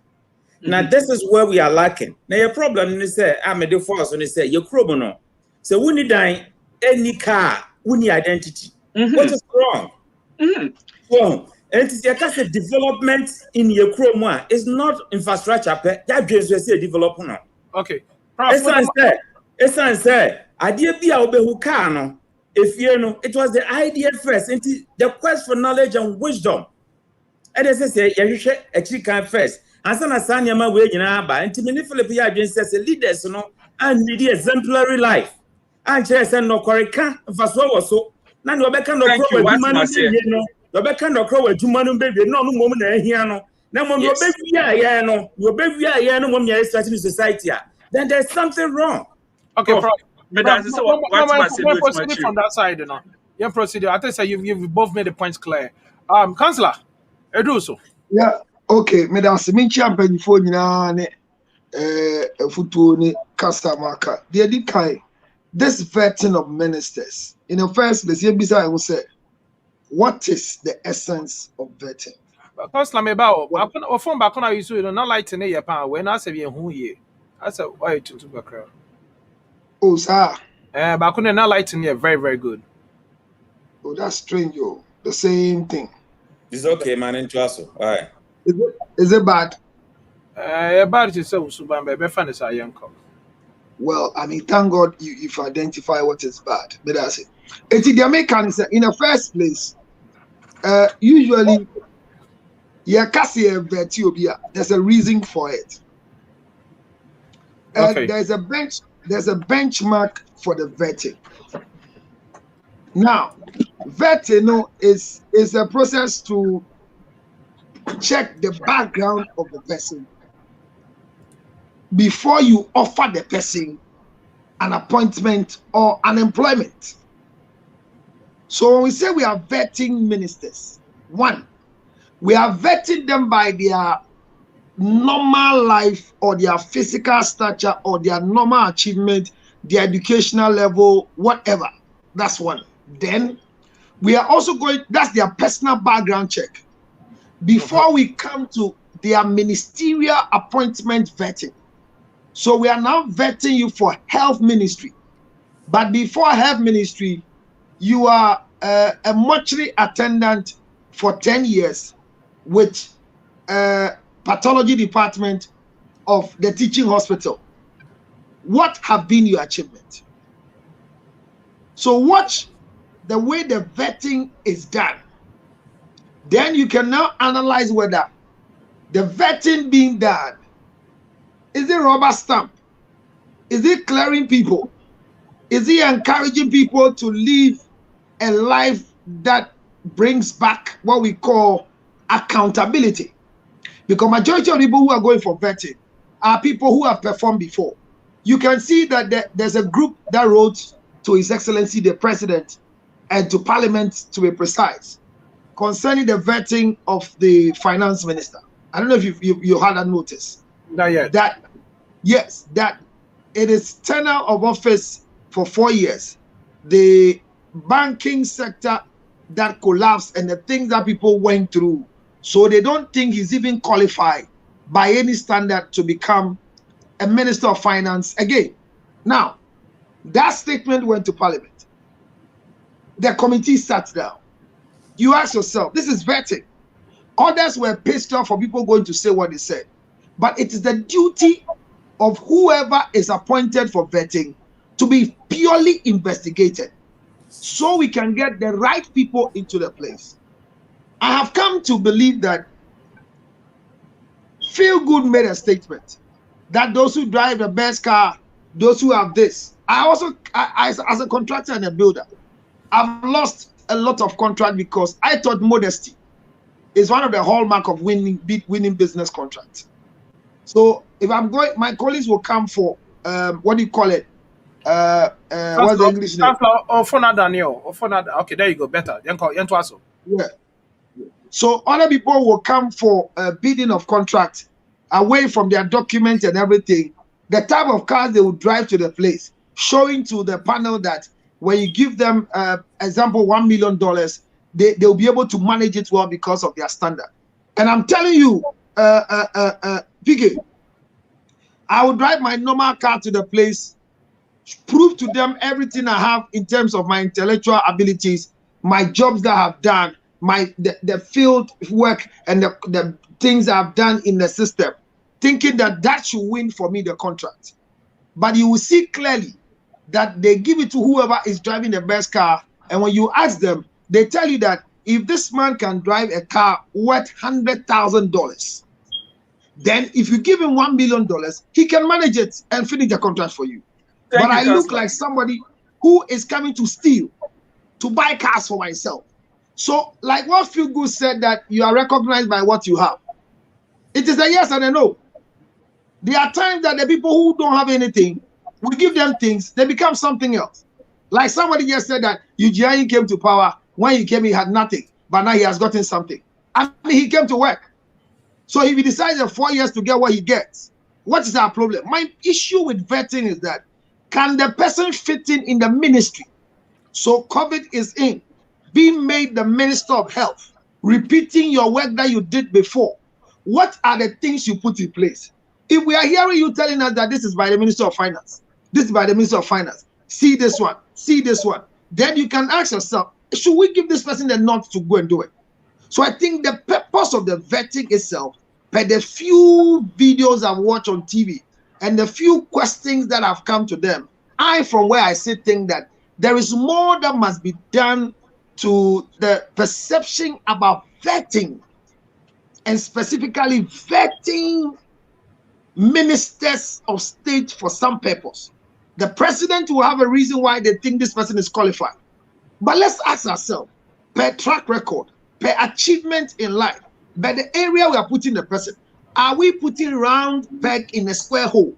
Now, this is where we are lacking. Now, your problem is that I'm a divorce when they say you're criminal. So, when you die, any car, we need identity. What is wrong? Wrong. And it's a development in your chroma. It's not infrastructure. That gives us a development. Okay. It's answer. Idea be our behukano. If you know, it was the idea first. And the quest for knowledge and wisdom. And as I say, you should actually come first. And some of Sanyama way in Abba, and to many Philippine says leaders, you know, and lead exemplary life. And Chess and no Korika, for so. Now, no better no crow with human, no better no crow with human baby, no woman here. No, when your baby, no, your baby, no, when you're starting society, then there's something wrong. Okay, from that side, you know. Yeah, procedure. I think you've both made the points clear. Councillor. So. Yeah, okay. Madam Seminchi before you ne futu ni Kastamaka. The Adikai, this vetting of ministers. In the first place, I will say, what is the essence of vetting? Councillor Mebao, I phone back on you so not like today when I say who ye. I said why to background. Oh, sir. Back on not like today, very, very good. Oh, that's strange, yo. The same thing. It's okay, man. Interesting. All right. Is it bad? Bad is so young. Well, I mean, thank God you've identified what is bad. But that's it. It's the Americans in the first place. Usually, there's a reason for it. Okay. There's a benchmark for the vetting. Now, vetting is a process to check the background of the person before you offer the person an appointment or an employment. So when we say we are vetting ministers, one, we are vetting them by their normal life or their physical stature or their normal achievement, their educational level, whatever. That's one. Then we are also going, that's their personal background check. Before we come to their ministerial appointment vetting. So we are now vetting you for health ministry. But before health ministry, you are a mortuary attendant for 10 years with pathology department of the teaching hospital. What have been your achievement? So watch the way the vetting is done. Then you can now analyze whether the vetting being done, is it rubber stamp? Is it clearing people? Is it encouraging people to live a life that brings back what we call accountability? Because majority of people who are going for vetting are people who have performed before. You can see that there's a group that wrote to His Excellency the President and to Parliament, to be precise, concerning the vetting of the finance minister. I don't know if you had a notice. Not yet. That, yes, that it is tenure of office for 4 years. The banking sector that collapsed and the things that people went through. So they don't think he's even qualified by any standard to become a minister of finance again. Now, that statement went to Parliament. The committee sat down. You ask yourself, this is vetting. Others were pissed off for people going to say what they said. But it is the duty of whoever is appointed for vetting to be purely investigated so we can get the right people into the place. I have come to believe that Feel Good made a statement that those who drive the best car, those who have this. As a contractor and a builder, I've lost a lot of contract because I thought modesty is one of the hallmark of winning business contracts. So if I'm going, my colleagues will come for what do you call it? What's the English name? Okay, there you go. Better. Yeah. So other people will come for bidding of contract away from their documents and everything. The type of cars they will drive to the place, showing to the panel that when you give them, example, $1 million, they'll be able to manage it well because of their standard. And I'm telling you, PK, I will drive my normal car to the place, prove to them everything I have in terms of my intellectual abilities, my jobs that I've done, the field work and the things I've done in the system, thinking that should win for me the contract. But you will see clearly that they give it to whoever is driving the best car. And when you ask them, they tell you that if this man can drive a car worth $100,000, then if you give him $1 million, he can manage it and finish the contract for you. But I look like somebody who is coming to steal, to buy cars for myself. So, like what Feel Good said, that you are recognized by what you have. It is a yes and a no. There are times that the people who don't have anything, we give them things, they become something else. Like somebody just said that Eugene came to power. When he came, he had nothing, but now he has gotten something. I mean, he came to work. So if he decides in 4 years to get what he gets, what is our problem? My issue with vetting is that, can the person fit in the ministry? So COVID is in, being made the Minister of Health, repeating your work that you did before. What are the things you put in place? If we are hearing you telling us that this is by the Minister of Finance, this is by the Minister of Finance, see this one, then you can ask yourself, should we give this person the nod to go and do it? So I think the purpose of the vetting itself, by the few videos I've watched on TV and the few questions that have come to them, from where I sit, think that there is more that must be done to the perception about vetting, and specifically vetting ministers of state for some purpose. The president will have a reason why they think this person is qualified. But let's ask ourselves, per track record, per achievement in life, by the area we are putting the person, are we putting round peg in a square hole?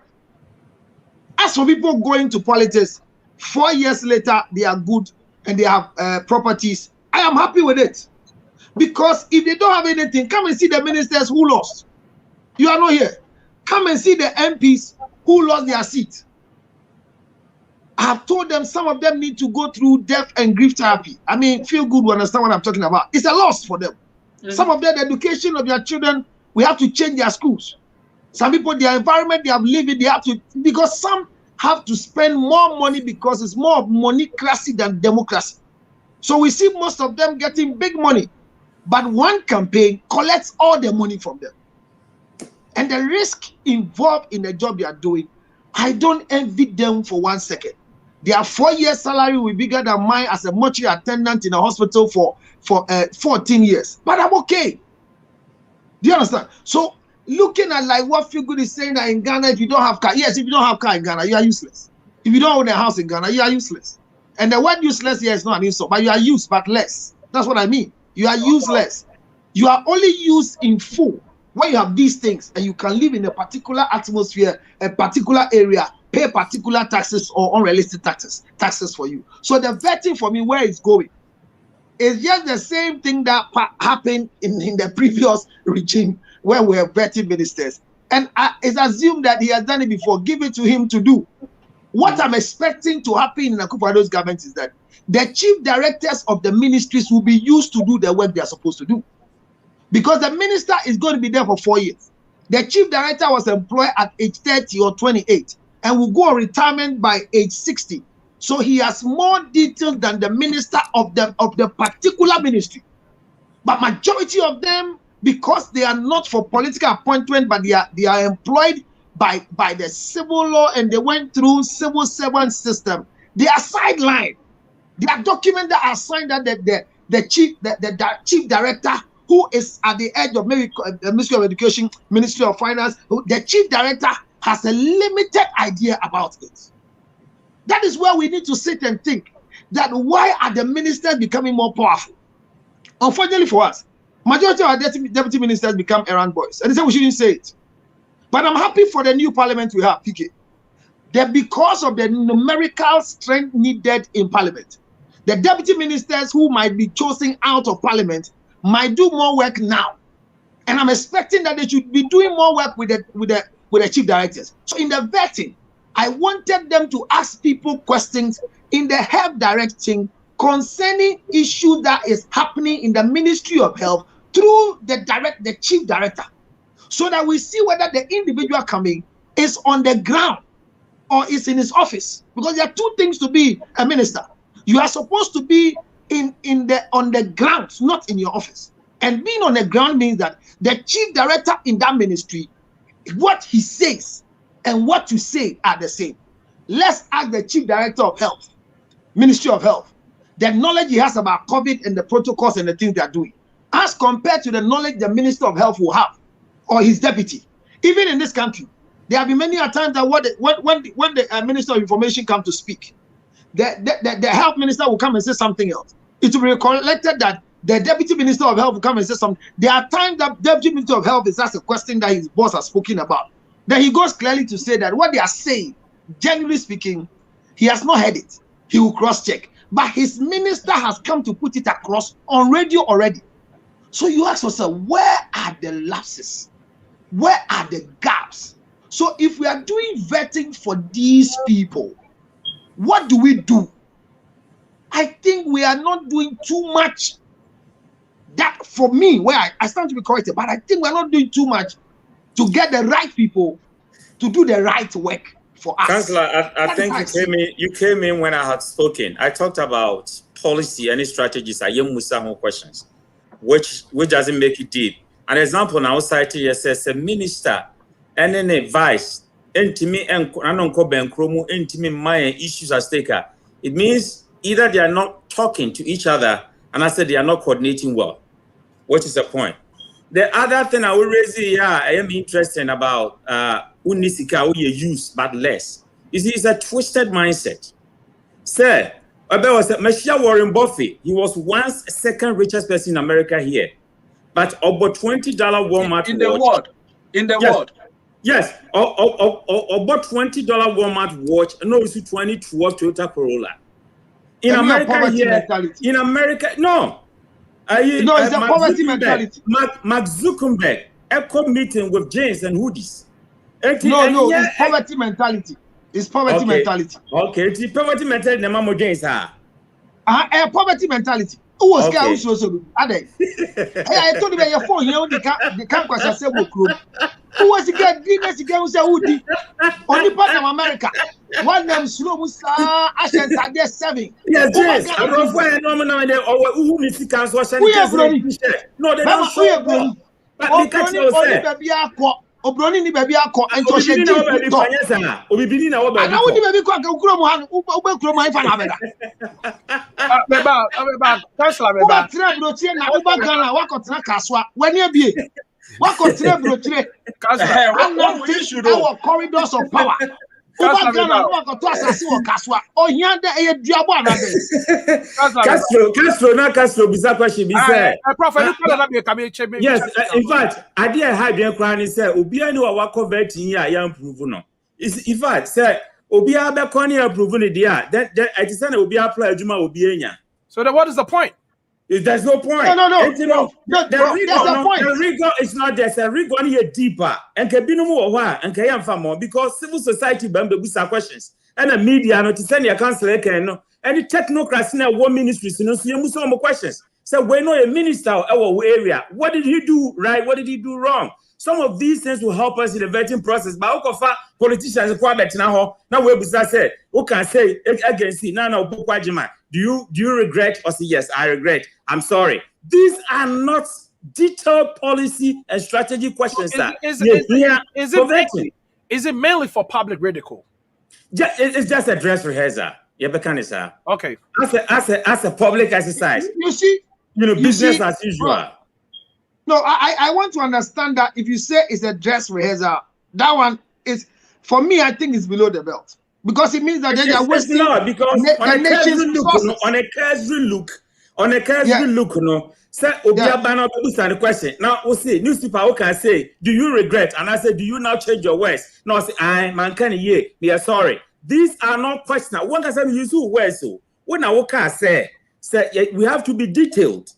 As for people going to politics, 4 years later, they are good and they have properties. I am happy with it. Because if they don't have anything, come and see the ministers who lost. You are not here. Come and see the MPs who lost their seat. I have told them some of them need to go through death and grief therapy. I mean, feel good, we understand what I'm talking about. It's a loss for them. Some of them, the education of their children, we have to change their schools. Some people, their environment they have lived in, they have to, because some have to spend more money because it's more of moneycracy than democracy. So we see most of them getting big money, but one campaign collects all the money from them. And the risk involved in the job they are doing, I don't envy them for 1 second. Their 4 year salary will be bigger than mine as a mortuary attendant in a hospital for 14 years. But I'm okay. Do you understand? So looking at like what Feel Good is saying that in Ghana, if you don't have car, yes, if you don't have car in Ghana, you are useless. If you don't own a house in Ghana, you are useless. And the word useless here is not an insult, but you are used, but less. That's what I mean. You are useless. You are only used in full when you have these things and you can live in a particular atmosphere, a particular area, pay particular taxes or unrealistic taxes for you. So the vetting for me, where it's going, is just the same thing that happened in the previous regime where we were vetting ministers. And it's assumed that he has done it before. Give it to him to do. What I'm expecting to happen in Akufo-Addo's government is that the chief directors of the ministries will be used to do the work they are supposed to do. Because the minister is going to be there for 4 years. The chief director was employed at age 30 or 28 and will go on retirement by age 60. So he has more details than the minister of the particular ministry. But majority of them, because they are not for political appointment, but they are employed by the civil law and they went through civil servant system, they are sidelined. There are documents that are signed that the chief director, who is at the edge of maybe the Ministry of Education, Ministry of Finance, the chief director has a limited idea about it. That is where we need to sit and think that why are the ministers becoming more powerful? Unfortunately for us, majority of our deputy ministers become errand boys. And they say we shouldn't say it. But I'm happy for the new parliament we have, PK. That because of the numerical strength needed in parliament, the deputy ministers who might be chosen out of parliament might do more work now. And I'm expecting that they should be doing more work with the chief directors. So in the vetting, I wanted them to ask people questions in the health direction concerning issues that is happening in the Ministry of Health through the chief director, so that we see whether the individual coming is on the ground or is in his office. Because there are two things to be a minister. You are supposed to be on the ground, not in your office. And being on the ground means that the chief director in that ministry, what he says and what you say are the same. Let's ask the chief director of health, Ministry of Health, the knowledge he has about COVID and the protocols and the things they are doing, as compared to the knowledge the Minister of Health will have, or his deputy. Even in this country, there have been many a times that when the Minister of Information comes to speak, the health minister will come and say something else. It will be recollected that the deputy minister of health will come and say something. There are times that deputy minister of health is asked a question that his boss has spoken about. Then he goes clearly to say that what they are saying, generally speaking, he has not heard it. He will cross-check. But his minister has come to put it across on radio already. So you ask yourself, where are the lapses? Where are the gaps? So if we are doing vetting for these people, what do we do? I think we are not doing too much. That for me, where I stand to be corrected, but I think we're not doing too much to get the right people to do the right work for us. Councillor, I think you came in when I had spoken. I talked about policy and strategies. I am Musa questions, which doesn't make it deep. An example now, society says a minister and an advice, intimate and kromu, intimate my issues at stake. It means either they are not talking to each other, and I said they are not coordinating well. What is the point? The other thing I will raise here, I am interested about unisika we use but less. You see, it's a twisted mindset. Sir, there was Mr. Warren Buffett. He was once second richest person in America here, but about $20 Walmart in the world. In the world. Yes, or bought $20 Walmart watch, and no, it's 20 towards Toyota Corolla. In America, here, in America, no. No, it's a poverty mentality. Mark Zuckerberg, echo meeting with jeans and hoodies. No, it's poverty mentality. It's poverty mentality. Okay, it's poverty mentality. The mama jeans poverty mentality. Who was scared? Who so? I told you that your phone. You know the camp was a several crew. Who was the guy? Didn't who say Woody? Only part of America. One name slow Musa. Ashen Sadia 7. Yes. I don't find no man there. Or who needs to cancel? No, they don't show. But because you say. Obroni ni baby akọ ento she di to obibini na wo baby ana wo di baby ko akuro mu han ube kuro mu ifa na beda beba councillor beba tra brotie na uba Ghana wakotra kaswa wani abie wakotra brotie councillor ana issue our corridors of power uba Ghana wakoto asase wo kaswa ohia de eye duabo anabe Castro bisa question be say prophet na be come chebe. Yes, in fact ade e hard den kran ni say obi ani wa convert yin ya improve no in fact say obi a be kon ya approve ni dia then I just say obi apply aduma obi enya. So then what is the point? There's no point. No. There's a point. The rigor is not there. The rigor is deeper. And can be no more and can more because civil society bambe busa questions. And the media no to send your counsellor can no. And the technocrats in one ministry so you must more questions. So we know a minister our area. What did he do right? What did he do wrong? Some of these things will help us in the vetting process. But how politicians now we say who can say against it now do you regret or say yes I regret I'm sorry. These are not detailed policy and strategy questions. Is it mainly for public ridicule? It's just a dress rehearsal. Okay. As a public exercise. You see, business as usual. No, I want to understand that if you say it's a dress rehearsal, that one is for me. I think it's below the belt because it means that they are wasting. No, because on a casual look, no. Say Obia Bana the question. Now we'll see newspaper who can say, do you regret? And I say, do you now change your words? No, say I man can we are sorry. These are not questions. One can say you so words so. When I can say we have to be detailed.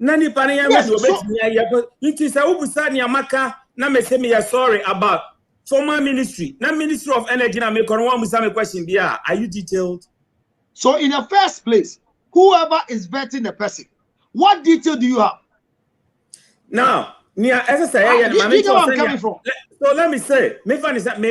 Nani paniya it is a ubusani amaka na me say me sorry about former ministry. Na Ministry of Energy na me kon one musame question bia. Are you detailed? So in the first place, whoever is vetting the person, what detail do you have? Now, near as I say, so let me say, me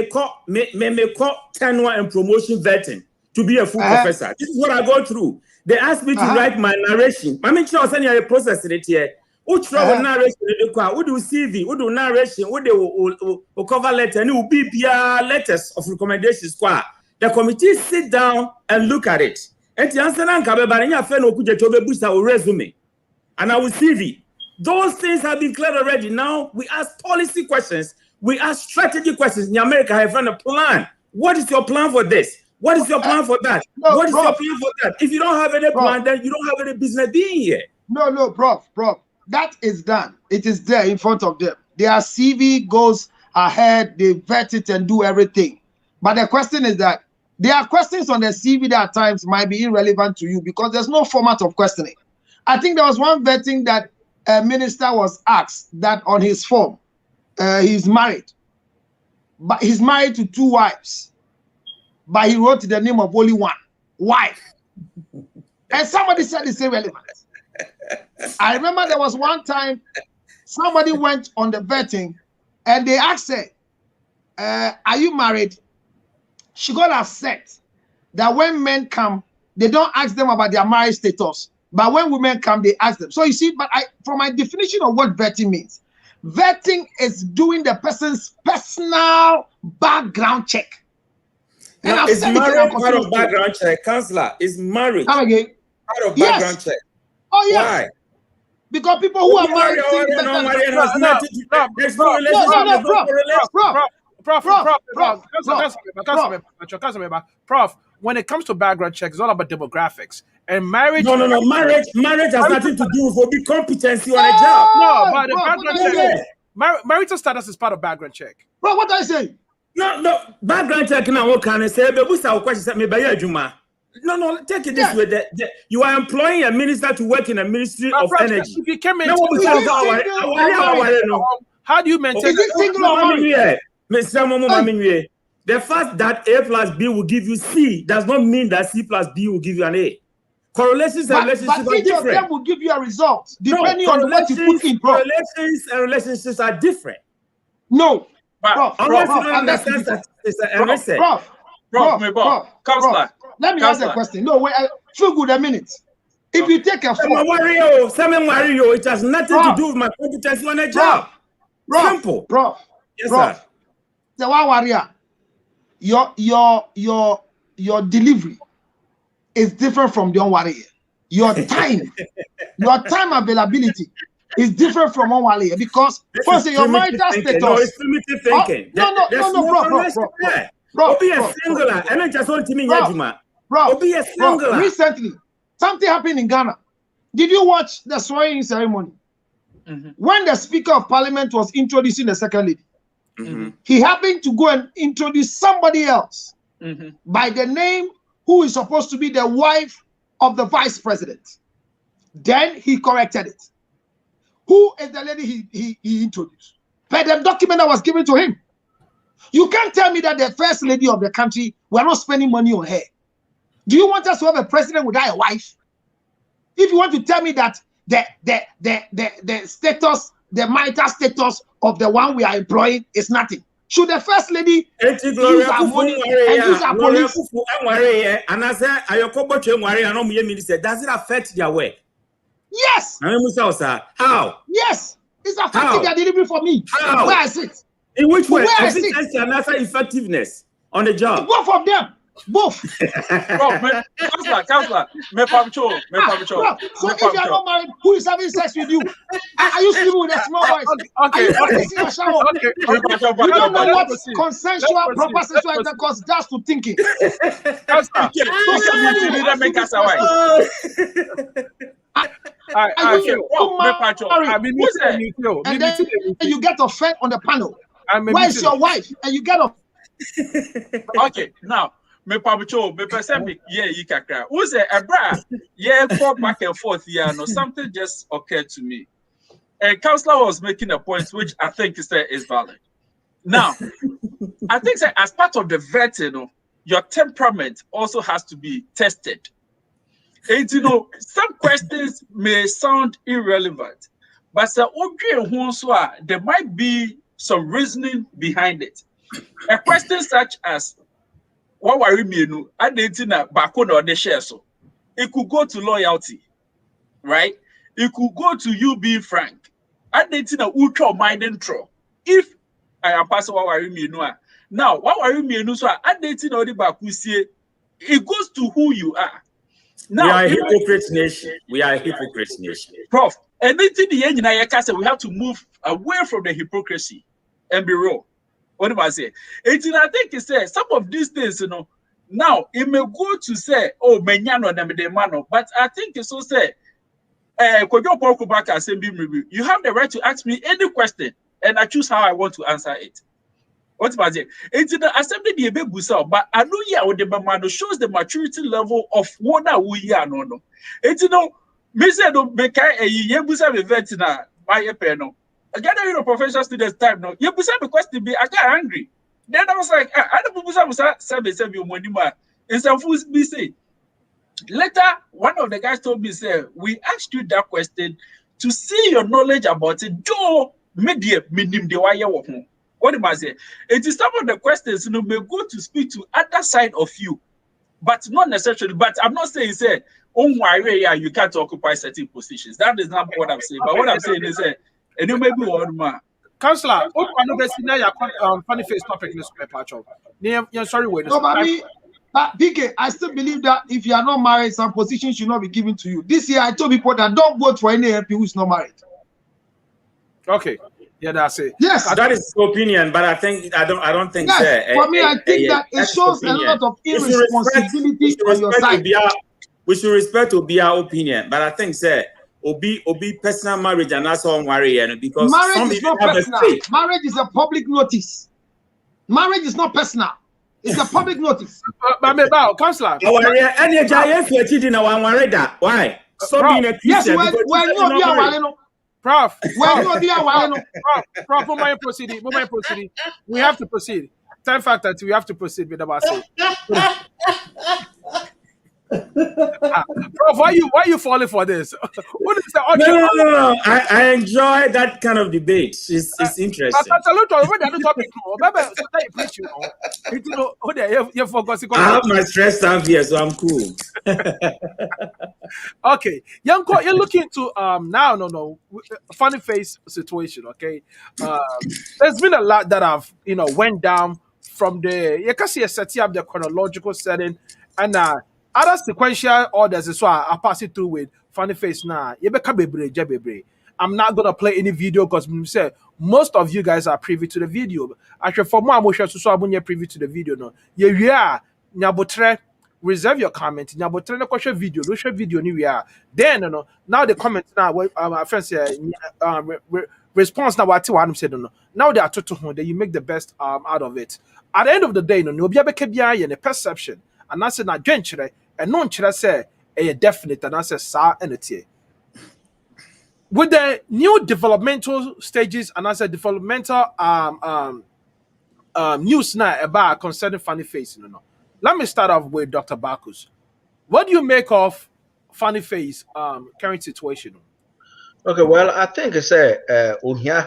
call 10-1 and promotion vetting to be a full professor. This is what I go through. They asked me to write my narration. I mean, sure, send you a process in it here. Who travel narration? Who do CV? Who do narration? Who do cover letter? And who be letters of recommendations? The committee sit down and look at it. And the answer resume. And our CV. Those things have been cleared already. Now we ask policy questions. We ask strategy questions. In America, I have a plan. What is your plan for this? What is your plan for that? What is your plan for that? If you don't have any plan, then you don't have any business being here. No, Prof. That is done. It is there in front of them. Their CV goes ahead. They vet it and do everything. But the question is that there are questions on the CV that at times might be irrelevant to you because there's no format of questioning. I think there was one vetting that a minister was asked that on his form, he's married. But he's married to 2 wives. But he wrote the name of only one wife. And somebody said it's irrelevant. I remember there was one time somebody went on the vetting and they asked her, are you married? She got upset that when men come, they don't ask them about their marriage status. But when women come, they ask them. So you see, but from my definition of what vetting means, vetting is doing the person's personal background check. Now, is marriage part of background check? Counsellor, is marriage part of background check? Oh, yeah. Why? Because people who are married Prof, when it comes to background check, it's all about demographics. And marriage... No. Marriage has nothing to do with the competency on a job. No, but the background check... marital status is part of background check. Bro, what I say? No, background check now. What can I say? But what's our question? Me buy Juma. No, take it this way. You are employing a minister to work in a ministry of energy. If you came in, how do you maintain? Is it single or married? The fact that A plus B will give you C does not mean that C plus B will give you an A. Correlations and relationships are different. But each of them will give you a result depending on what you put in. Correlations and relationships are different. No, Prof. Counsellor. Let me ask a question. No, wait, feel good a minute. If you take a phone, it has nothing to do with my competency on a job. Simple. Prof. Yes, sir. The one warrior, your delivery is different from the one warrior. Your time availability is different from one warrior because first your marital status. No, it's primitive thinking. Recently, something happened in Ghana. Did you watch the swearing ceremony? When the Speaker of Parliament was introducing the second lady, he happened to go and introduce somebody else by the name who is supposed to be the wife of the Vice President. Then he corrected it. Who is the lady he introduced? By the document that was given to him. You can't tell me that the first lady of the country, we're not spending money on her. Do you want us to have a president without a wife? If you want to tell me that the status, the marital status of the one we are employing is nothing, should the first lady use our money and use our police? Does it affect their work? Yes. How? Yes. It's affecting their delivery for me. How? Where I sit. In which way? Where I sit. Effectiveness on the job. Both of them. Both. Counsellor, me pacho. So if you are not married, who is having sex with you? Are you sleeping with a small voice? Okay. You don't know what consensual, proper sexual intercourse does to thinking. And then you get offended on the panel. Where's your wife? And you get okay, now me pabucho me person you kakra who's a bra go back and forth here no something just occurred to me. And Counsellor was making a point which I think is valid. Now I think that as part of the vetting, your temperament also has to be tested. And some questions may sound irrelevant, but there might be some reasoning behind it. A question such as what worry me I didn't back on the share so it could go to loyalty, right? It could go to you being frank. I didn't ultra mind intro. If I am passing what worry me now what worry me so I didn't know the back we see it goes to who you are. Now we are a hypocrite nation. Prof, anything the end we have to move away from the hypocrisy and be real. What do I say? I think it says some of these things, now it may go to say, oh, menyano na medemano, but I think it's also say, you have the right to ask me any question, and I choose how I want to answer it. What do I say? It's the assembly the busa, but I know with the mamano shows the maturity level of what we are no. It's me say no make a busa vetina by a penno. I got professional students time now. You put me question be I got angry. Then I was like, I don't put some money man. And some fools be say. Later, one of the guys told me, say, we asked you that question to see your knowledge about it. Joe media minim the wire of home. What am I saying? It is some of the questions may go to speak to other side of you, but not necessarily. But I'm not saying say, oh my you can't occupy certain positions. That is not what I'm saying. But what I'm saying is and you may be one man. Counsellor, funny face topic in this paper. Sorry, wait. No, but BK, I still believe that if you are not married, some positions should not be given to you. This year, I told people that don't vote for any MP who is not married. Okay, yeah, that's it. Yes, that is opinion, but I don't think. Yes, for me, I think that it shows a lot of irresponsibility on your side. We should respect to be our opinion, but I think, obi personal marriage and that's all worry because marriage is not personal. Marriage is a public notice. Marriage is not personal. It's a public notice. Counsellor. Why? Stop being a Christian. Yes, Prof. Prof, moment proceeding. We have to proceed. Time factor, we have to proceed with the say. Prof, why you falling for this? What is the no. I enjoy that kind of debate. It's interesting. I have my stress stuff here, so I'm cool. Okay, Yanko, you're looking to now funny face situation. Okay, there's been a lot that have went down from the you can see setting up the chronological setting and other sequential orders as well. I pass it through with funny face now. I'm not gonna play any video because most of you guys are privy to the video. Actually, for more emotion, so I'm privy to the video. No, yeah, reserve your comment. Nyabotre no question video, no share video ni we are. Then now the comments now my friends say response now what one said no. Now they are to home that you make the best out of it. At the end of the day, no be abekebia and a perception. And I said na dwenkyere and no nkyere say a definite and I said sa and it. With the new developmental stages and I said developmental news now about concerning funny face, Let me start off with Dr. Bacchus. What do you make of funny face current situation? Okay, well, I think it's here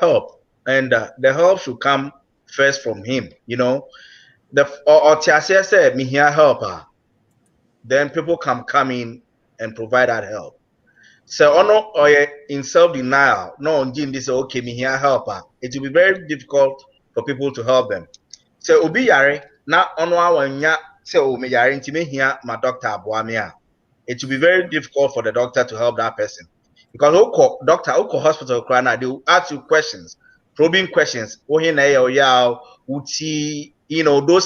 help, and the help should come first from him. The or say me here help, then people can come in and provide that help. So or in self-denial, no, this okay, me here help. It will be very difficult for people to help them. So Obi Yare now on so me here my doctor Abuamia. It will be very difficult for the doctor to help that person because doctor hospital they will ask you questions, probing questions. Those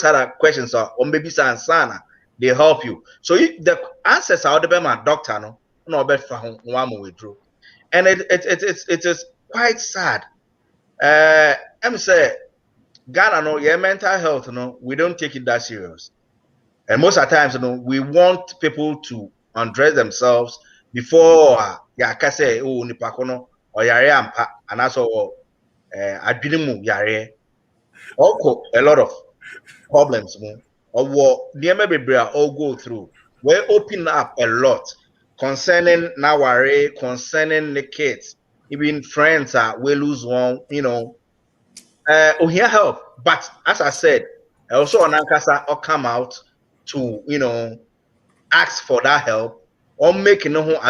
other questions are maybe sana. They help you. So if the answers are the my doctor no bet for one withdrew, and it is quite sad. I'm say Ghana your mental health we don't take it that serious. And most of the times, we want people to undress themselves before say, oh, nipakono or yare ampa, and also adwinimu yare. Also, a lot of problems, or what the MBBR all go through. We open up a lot concerning Naware, concerning the kids, even friends we lose one, we hear help. But as I said, also on Ankasa or come out to ask for that help or making available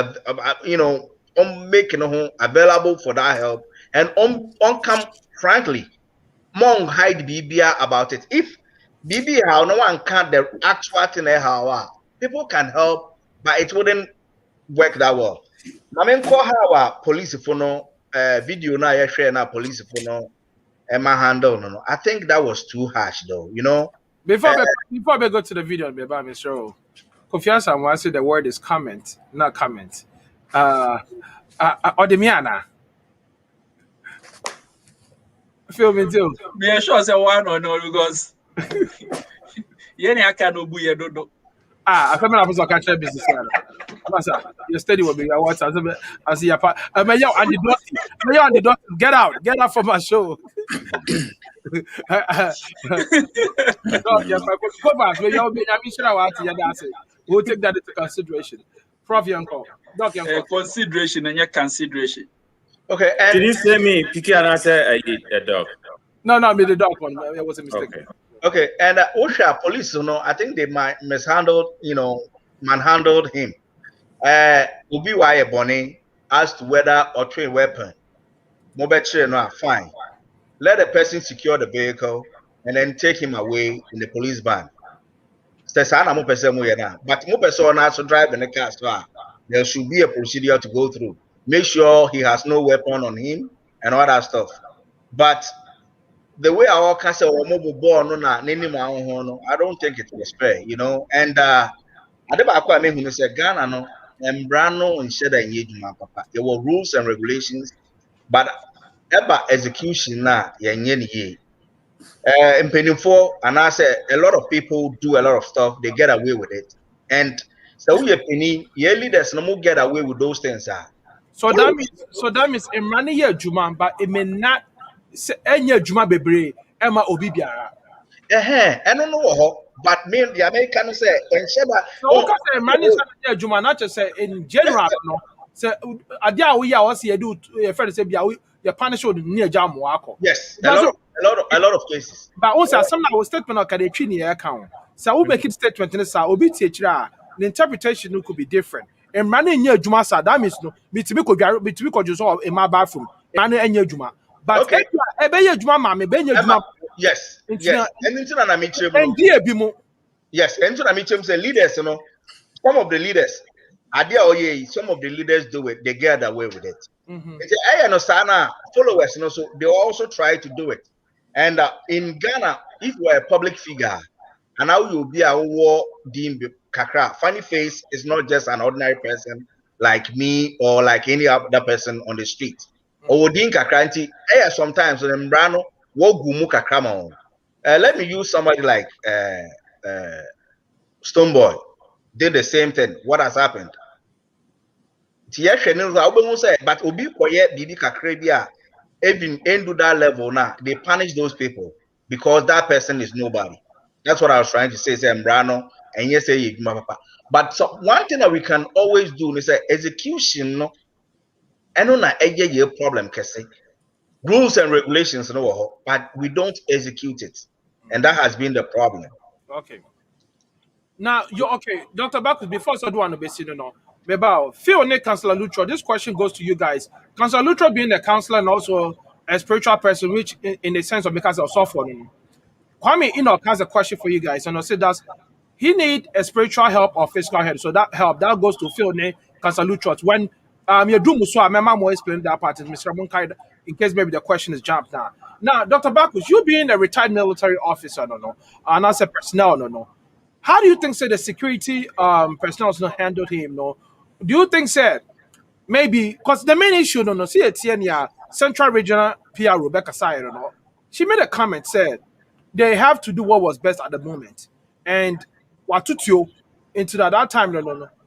for that help and on come frankly mong hide BBA about it. If BBA how no one can the actual thing how people can help, but it wouldn't work that well. I mean call how police for no video na I share na police for no handle no. I think that was too harsh though, Before we go to the video, Mr. Kofi Ansah wants to say the word is comment, not comment. Odemiana. Feel me too. Me sure say one or no because I can't do. I come up with a catch business. You steady with me. I watch. I see your part. I'm and the doctor. Get out from my show. We'll take that into consideration. Prof Yanko. Doc Yanko. Consideration and your consideration. Okay. Did you say me? Kiki and I said I did a dog. No, I made the dog one. It was a mistake. Okay. And OSHA police, I think they might manhandled him. Ubi Wire Bonnie asked whether or train weapon. Mobile train, fine. Let the person secure the vehicle and then take him away in the police van. But more person also drive in the car, so there should be a procedure to go through. Make sure he has no weapon on him and all that stuff. But the way our castle or mobile born I don't think it was fair, And I never quite mean who said Ghana Embrano and Sheda and Yejuma Papa. There were rules and regulations, but ever execution na yenye ye. In Penny 4, and I say a lot of people do a lot of stuff, they get away with it. And so we penny, your leaders no more get away with those things. So that means a money year Juma, but it may not say any Juma bebre, Emma Obibiara. I don't know, but me the American say and Sheba. So because a money Juma, not just say in general, no. So Adia we are also do a friend say you punish near Jam Wako. Yes, a lot of cases. But also some of our statement of Kadechini account. So we make it statement in the Obi teacher, the interpretation could be different. And money near Juma sa that means no me could just in my bathroom. Money and Juma. But okay, Juma mama, Juma. Yes. Yes. And into an amichum. And dear Bimo. Yes, and to amichum say leaders, you know, some of the leaders. Some of the leaders do it, they get away with it. Followers, you know, so they also try to do it. And in Ghana, if you are a public figure, and now you'll be a war deemed kakra, funny face is not just an ordinary person like me or like any other person on the street. Or din kakranti, sometimes when Brano, wo gumu kakrama. Let me use somebody like Stoneboy. Did the same thing. What has happened? But Obi Koye Didi Kakrebia even do that level now. They punish those people because that person is nobody. That's what I was trying to say, Mbrano, and yes, say Papa. But so one thing that we can always do is execution. No, and on a problem, rules and regulations, no, but we don't execute it, and that has been the problem. Okay. Now you're okay, Dr. Bacchus. Before I do want to be seen, no. Phil and Counsellor Lutterodt, this question goes to you guys. Counsellor Lutterodt being a counselor and also a spiritual person, which in the sense of because of suffering. Kwame Enoch has a question for you guys, and I said that he need a spiritual help or physical help. So that help that goes to Phil and Counsellor Lutterodt. When you do Musa, I remember explain that part is Mr. Munkai, in case maybe the question is jumped now. Now, Dr. Bacchus, you being a retired military officer, and as a personnel, how do you think the security personnel not handled him? Do you think maybe because the main issue see it here Central Regional PR Rebecca Sayer, she made a comment said they have to do what was best at the moment, and Watutio into that time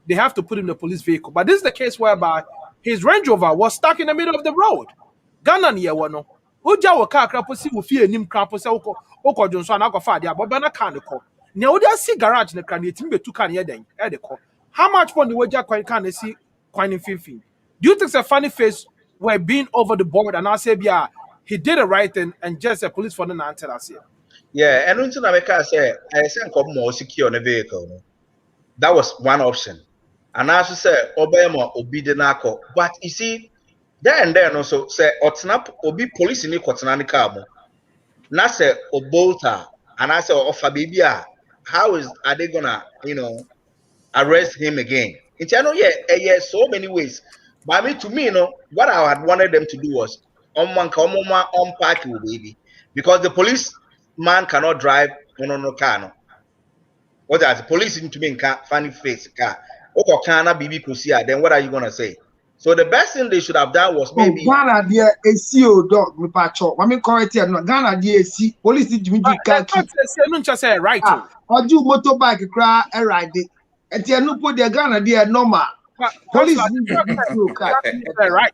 they have to put him in the police vehicle. But this is the case whereby his Range Rover was stuck in the middle of the road. Ghana niye wano. Uja waka kraposi ufi enim kraposi oko Johnson na go fa dia bobana kan ko. Ne odia si garage ne kan etim betu kan ye den e de ko. How much fun the wager can see quite in 15? Do you think the funny face were being over the board and I say yeah, he did the right thing and just a police for the answer as here? Yeah, and until I say I said come more secure on the vehicle. That was one option. And as I said, Obama obidenako. But you see, there and then also say Otnap Obi police in the Kotanani na say Obolta and I say Ofabibia, how are they gonna, arrest him again? It's so many ways. But I mean, to me, what I had wanted them to do was unpack you, baby, because the police man cannot drive no car. What does the police need to be in funny face car? Then what are you gonna say? So the best thing they should have done was maybe Ghana dear ACO dog me pacho. Mami correct here no Ghana dear AC police need to be say right. Oju motorbike cry a ride. And you no put the Ghana dear normal. Police need to be right.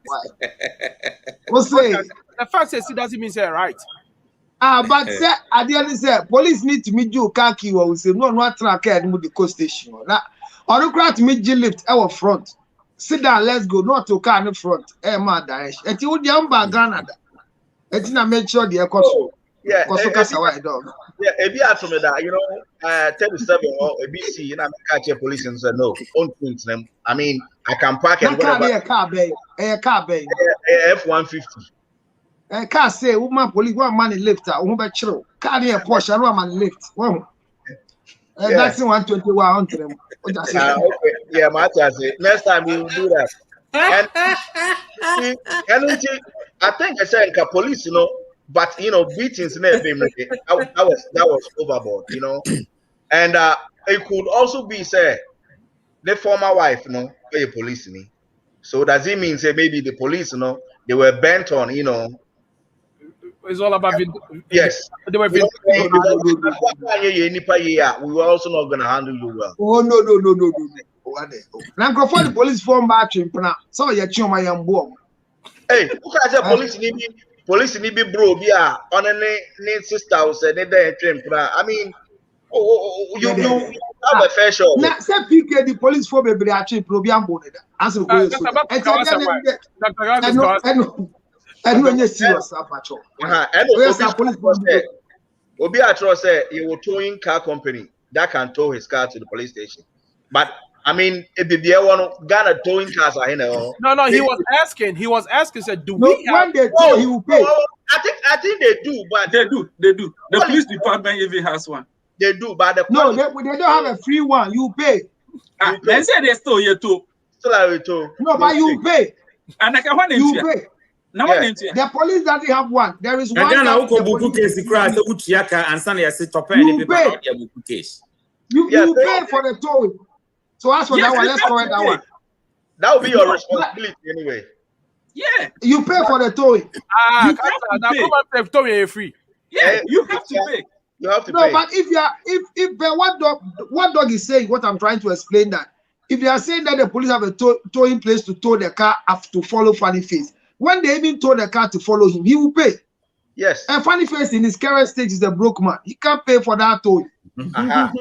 What's say? The fact says it doesn't mean say right. But say at the end say police need to meet you khaki or we say no track at the coast station. Now or no crowd to meet G lift our front. Sit down, let's go. Not to car in front. Man, Daesh. And you would the Ghana. It's not make sure the cost. Yeah, dog. Yeah, if you have me that, 37 or ABC, and I catch a police and say no, don't think them. I mean, I can park and a car bay, F-150. I can't say woman police one man lift out, who bet true. Car near Porsche, I man lift. Well, that's 121 on them. Okay. Yeah, next time we will do that. And I think I said police, but beatings and everything that was overboard, and it could also be said the former wife, you know, a police me. So does it mean say maybe the police, you know, they were bent on, you know? It's all about yes. They were we were also not gonna handle you well. Oh no. Now go for the police form batching. So you chuma yambo. Hey, who can say police need be bro? Yeah, on any sister who said they train. I mean, you have a fair show. Now, say PK the police form be actually probiam boneda. Answer the question. And when you serious, Apacho. Obi Atro said he was towing car company that can tow his car to the police station. But I mean, if the one Ghana towing cars are in there. No, he was asking, said, do we have when they tow, he will pay? I think they do, but they do. The police department even has one. They do, but they don't have a free one. You pay. They say they stole you too. No, but you pay. And I can you pay. No, the police doesn't have one. There is one. You pay for the towing. So as for that one, let's correct that one. That will be your responsibility anyway. Yeah. You pay for the towing. Towing is free. Yeah, you have to pay. You have to pay. No, but if what dog is saying, what I'm trying to explain that if they are saying that the police have a towing place to tow the car, have to follow funny face. When they even told the car to follow him, he will pay. Yes. And funny face in his current stage is a broke man. He can't pay for that toll. That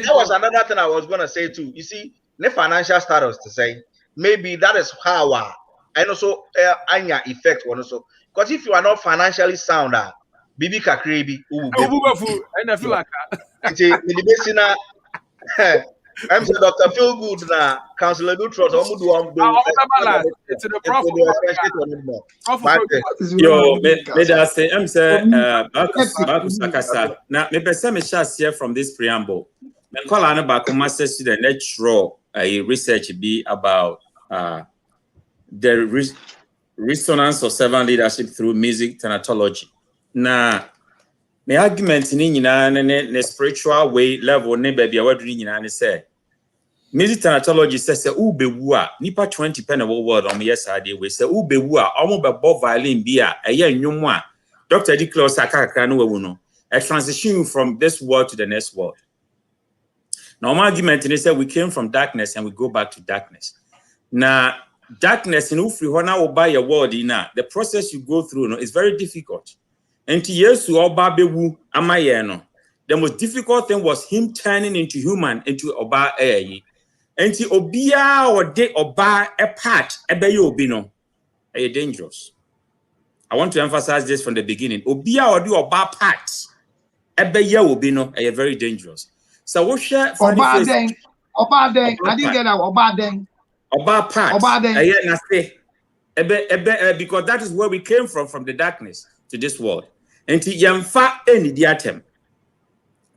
was another thing I was gonna say too. You see, the financial status to say maybe that is how and also anya effect one also. Because if you are not financially sound, Bibi Kakribi, and I feel like I'm saying Dr. Feel Good na Counsellor Lutterodt. Yo, I'm saying now me person me share here from this preamble. Me call an about master student natural research be about the resonance of servant leadership through music thanatology. Now, my argument in the spiritual way level, ne baby, I would read in say music thanatology says, Ubewua, nipa 20 pen of word on yes, I did. We say, Ubewua, almost above violin beer, a year new one. Dr. Diclo Sakakano, a transition from this world to the next world. Now, my argument in say we came from darkness and we go back to darkness. Now, darkness in Ufri, when I will buy a word in the process you go through is very difficult. And to yes, to Oba Bewu Amayeno. The most difficult thing was him turning into human into Oba Aye. And to Obia or de Oba a part, a bayo bino. A dangerous. I want to emphasize this from the beginning. Obia or do Oba part, a bayo bino, a very dangerous. So what share Oba Deng. I didn't get that Oba Deng. Oba part. Because that is where we came from the darkness to this world. And to yamfa any diatem.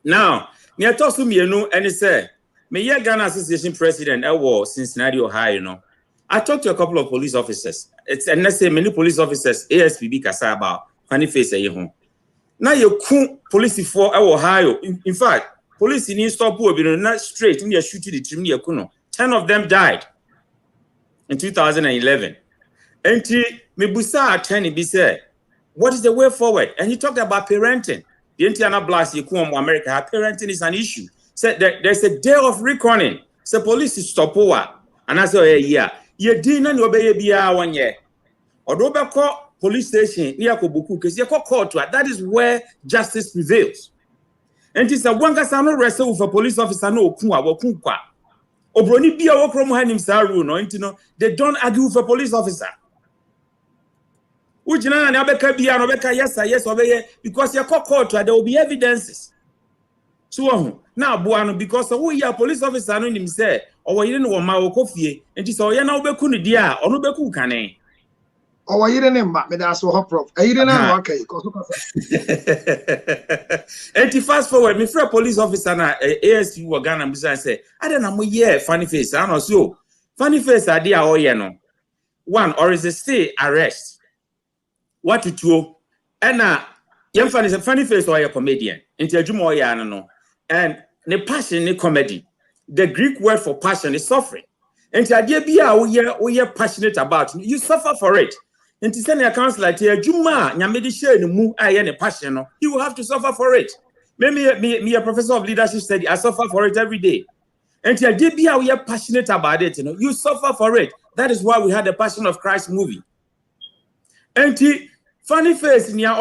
Now, near Tosu Mienu, and he said, me ye Ghana Association President, I was Cincinnati, Ohio, you know. I talked to a couple of police officers. And let's say many police officers, ASPB Kasaba, funny face at home. Now you cool police for Ohio. In fact, police in stop not straight in their shooting the chimney. 10 of them died in 2011. And me busa attorney be said, what is the way forward? And he talked about parenting. The Indiana blast you come America, parenting is an issue. Said that there's a day of reckoning. So police is stop over. And I said, yeah, you didn't obey be 1 year. Or call police station near Kobuku, because you call court to it. That is where justice prevails. And it's a one casano wrestle with a police officer no kunwa. Obroni be a okromo hanimsaru no intino. They don't argue with a police officer. Yes, because you call court, there will be evidences. So now, Buano, because we are police officer, I know him say, or you didn't want my coffee, and he saw you now be dia or no be cook can. Or you didn't but that's what prof. I didn't know okay. And to fast forward, me for a police officer na ASU or Ghana Musa say, I don't know yeah, funny face. I know so funny face idea or no. One or is a stay arrest. What to do? And young funny face or a comedian. Into a jumo no. And the passion in comedy. the Greek word for passion is suffering. And the idea be we are passionate about, you suffer for it. And to send a counselor like Juma, Nyamedi share the mu a passion, you will have to suffer for it. Me a professor of leadership study, I suffer for it every day. And the idea be we are passionate about it, you suffer for it. That is why we had the Passion of Christ movie. And the funny face in your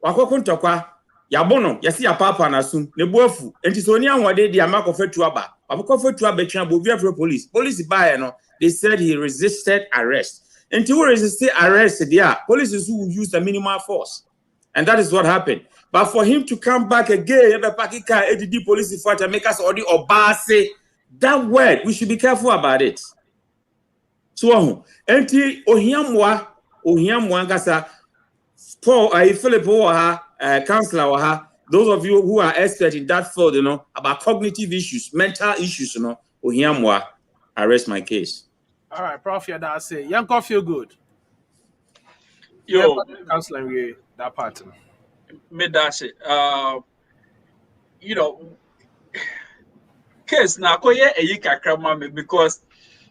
wakokuntokwa yabono yasi ya papa na sum ne boafu enti so ni anwade di amakofetu aba abakofetu abetwa bovia for police buy no they said he resisted arrest enti who resisted arrest there police who use the minimal force and that is what happened. But for him to come back again the pakika ADD police fight and make us already obase that word, we should be careful about it. So enti ohiamwa ngasa Paul, Philip, Counsellor, those of you who are expert in that field, about cognitive issues, mental issues, I rest my case. All right, Prof, that's it. Young feel good. Yo, Counsellor, that part. Me that's it. Case now, because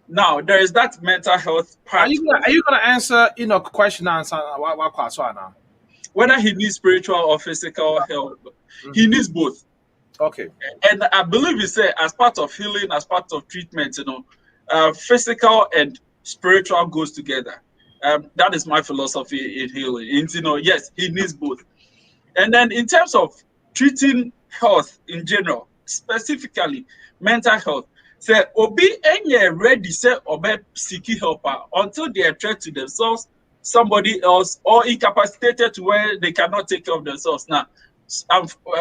now there is that mental health part. Are you gonna answer question and answer now? Whether he needs spiritual or physical help, he needs both. Okay. And I believe he said as part of healing, as part of treatment, physical and spiritual goes together. That is my philosophy in healing. And, yes, he needs both. And then in terms of treating health in general, specifically mental health, say obi enye ready say obe seeking help until they are threat to themselves, somebody else, or incapacitated to where they cannot take care of themselves. Now,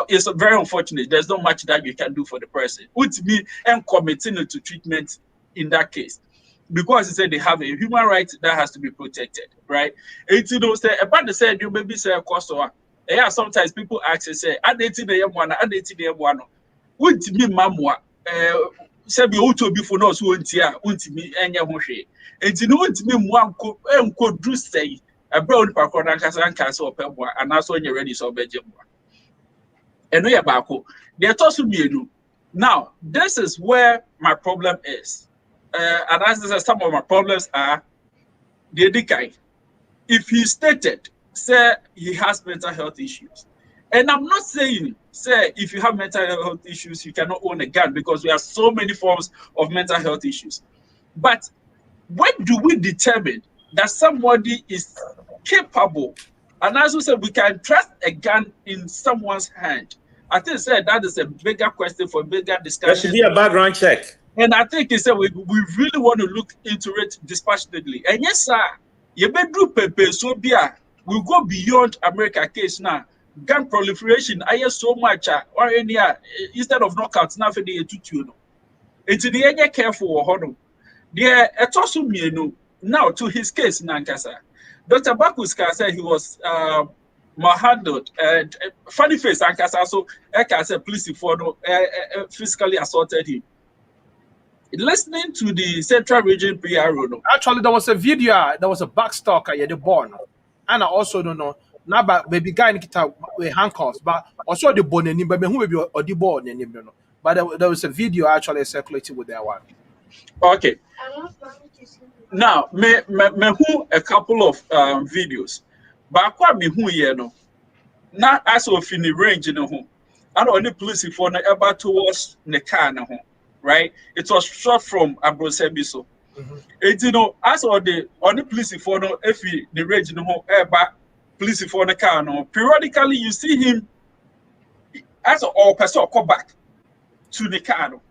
it's very unfortunate. There's not much that you can do for the person. With me and committing to treatment in that case, because he said they have a human right that has to be protected, right? And say about the said you maybe say cost or yeah. Sometimes people ask say, "I dated the one, I dated the one." With me, mamwa. Sabi uto before no so ntia untimi enya ho hwe enti no untimi mu anko dru say abra on pakro na kasa opebo ana so nya ready so obeje mo eno ye baako de to so mienu. Now this is where my problem is, and as some of my problems are the edikai. If he stated say he has mental health issues, and I'm not saying, say, if you have mental health issues, you cannot own a gun, because we have so many forms of mental health issues. But when do we determine that somebody is capable? And as we said, we can trust a gun in someone's hand. I think that is a bigger question for bigger discussion. There should be a background check. And I think it's we really want to look into it dispassionately. And yes, sir, you better pepe so be we go beyond America case now. Gun proliferation, I hear so much or any instead of knockouts, now for the tutu. It's the area careful or there also now to his case Nankasa. Dr. Bakuska said he was manhandled and funny face Ankasa, so Eka said police for physically assaulted him. Listening to the Central Region PRO. Actually, there was a video, there was a backstalker, the born. And I also don't know. Now, but baby guy with handcuffs, but also the bone name, but who will be or the born name, But there was a video actually circulating with that one. Okay. Now, me who a couple of videos, but what me who not as of in the range in the home. I don't only police for the about towards the car home, right? It was shot from Abrosebiso. It's as on the police for no if the range in the home about police for the car no periodically you see him as all person come back to the car no.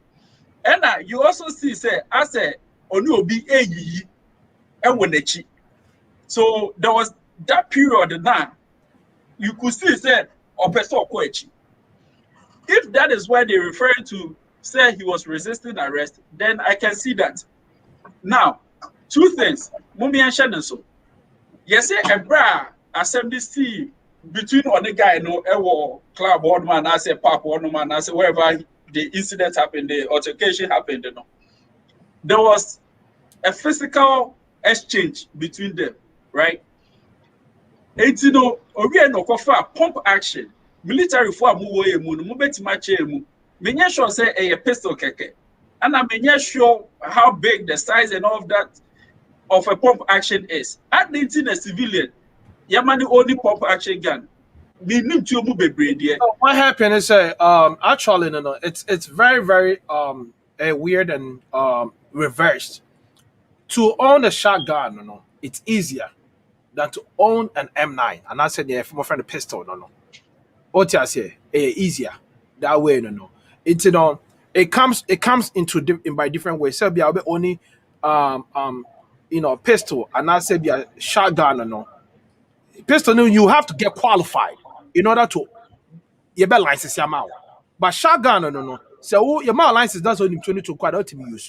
And you also see say as a onu obi eyi e wonechi. So there was that period now you could see say or person koechi. If that is why they refer to say he was resisting arrest, then I can see that. Now, two things. Mummy and Shannon so. Yes, a bra assembly see between on the guy club one man, I say pop one man, I say wherever the incident happened, the altercation happened, there was a physical exchange between them, right? It's pump action, military for a move Many sure say a pistol keke. And I'm not sure how big the size and all of that of a pump action is. At the a civilian, Yamani only pump action gun. We need to move a brain. So what happened is actually no, it's very very weird and reversed. To own a shotgun, no, it's easier than to own an M9. And I said, yeah, from my friend a pistol, no. What I say, easier that way, no. It's it comes into by different ways. So be only pistol, and I say be a shotgun, no. Pistol, no, you have to get qualified in order to you better license your mouth. But shotgun, no. So your mouth license does only 22 quite ultimately use.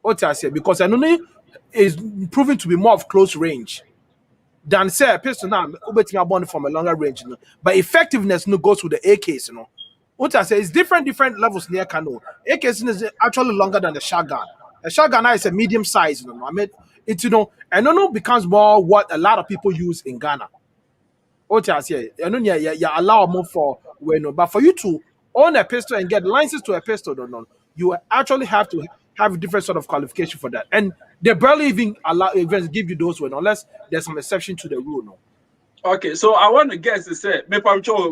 What I say, because I know is proven to be more of close range than say a pistol now born from a longer range, but effectiveness goes with the AKs, What I say is different levels near canoe. AKs is actually longer than the shotgun. A shotgun now is a medium size, I mean it and becomes more what a lot of people use in Ghana. What I say, you allow more for but for you to own a pistol and get license to a pistol, you actually have to have different sort of qualification for that, and they barely even give you those unless there's some exception to the rule. No. Okay, so I want to guess to say, me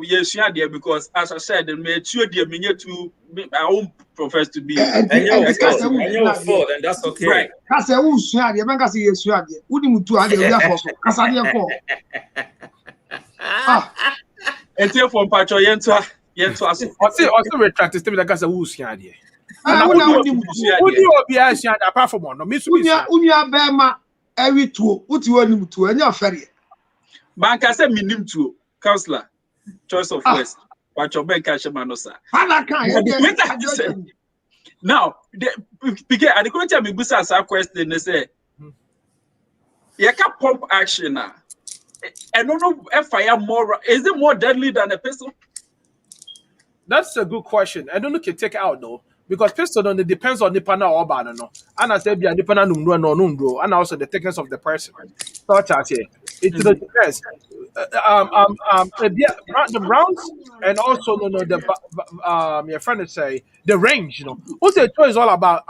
yes, there because as I said, me to my own profess to be. And your fault, and that's okay. Right. And here from Pacho Yentwa also retract statement like as a who's here. Apart from one, no, Miss Bema every two, what you want to any affair. Banka said minim to Counsellor, choice of West, Pacho Benka Shamanosa. Now, because I don't tell me Busa as a question, they say, you can pump action now. I don't know if I am more, is it more deadly than a pistol? That's a good question. I don't know if you take it out though. Because pistol it depends on the partner or banner, no. And I said, be a dependent no, and also the thickness of the person. Such as here, it depends. The rounds and also your friend say the range, What's the choice all about?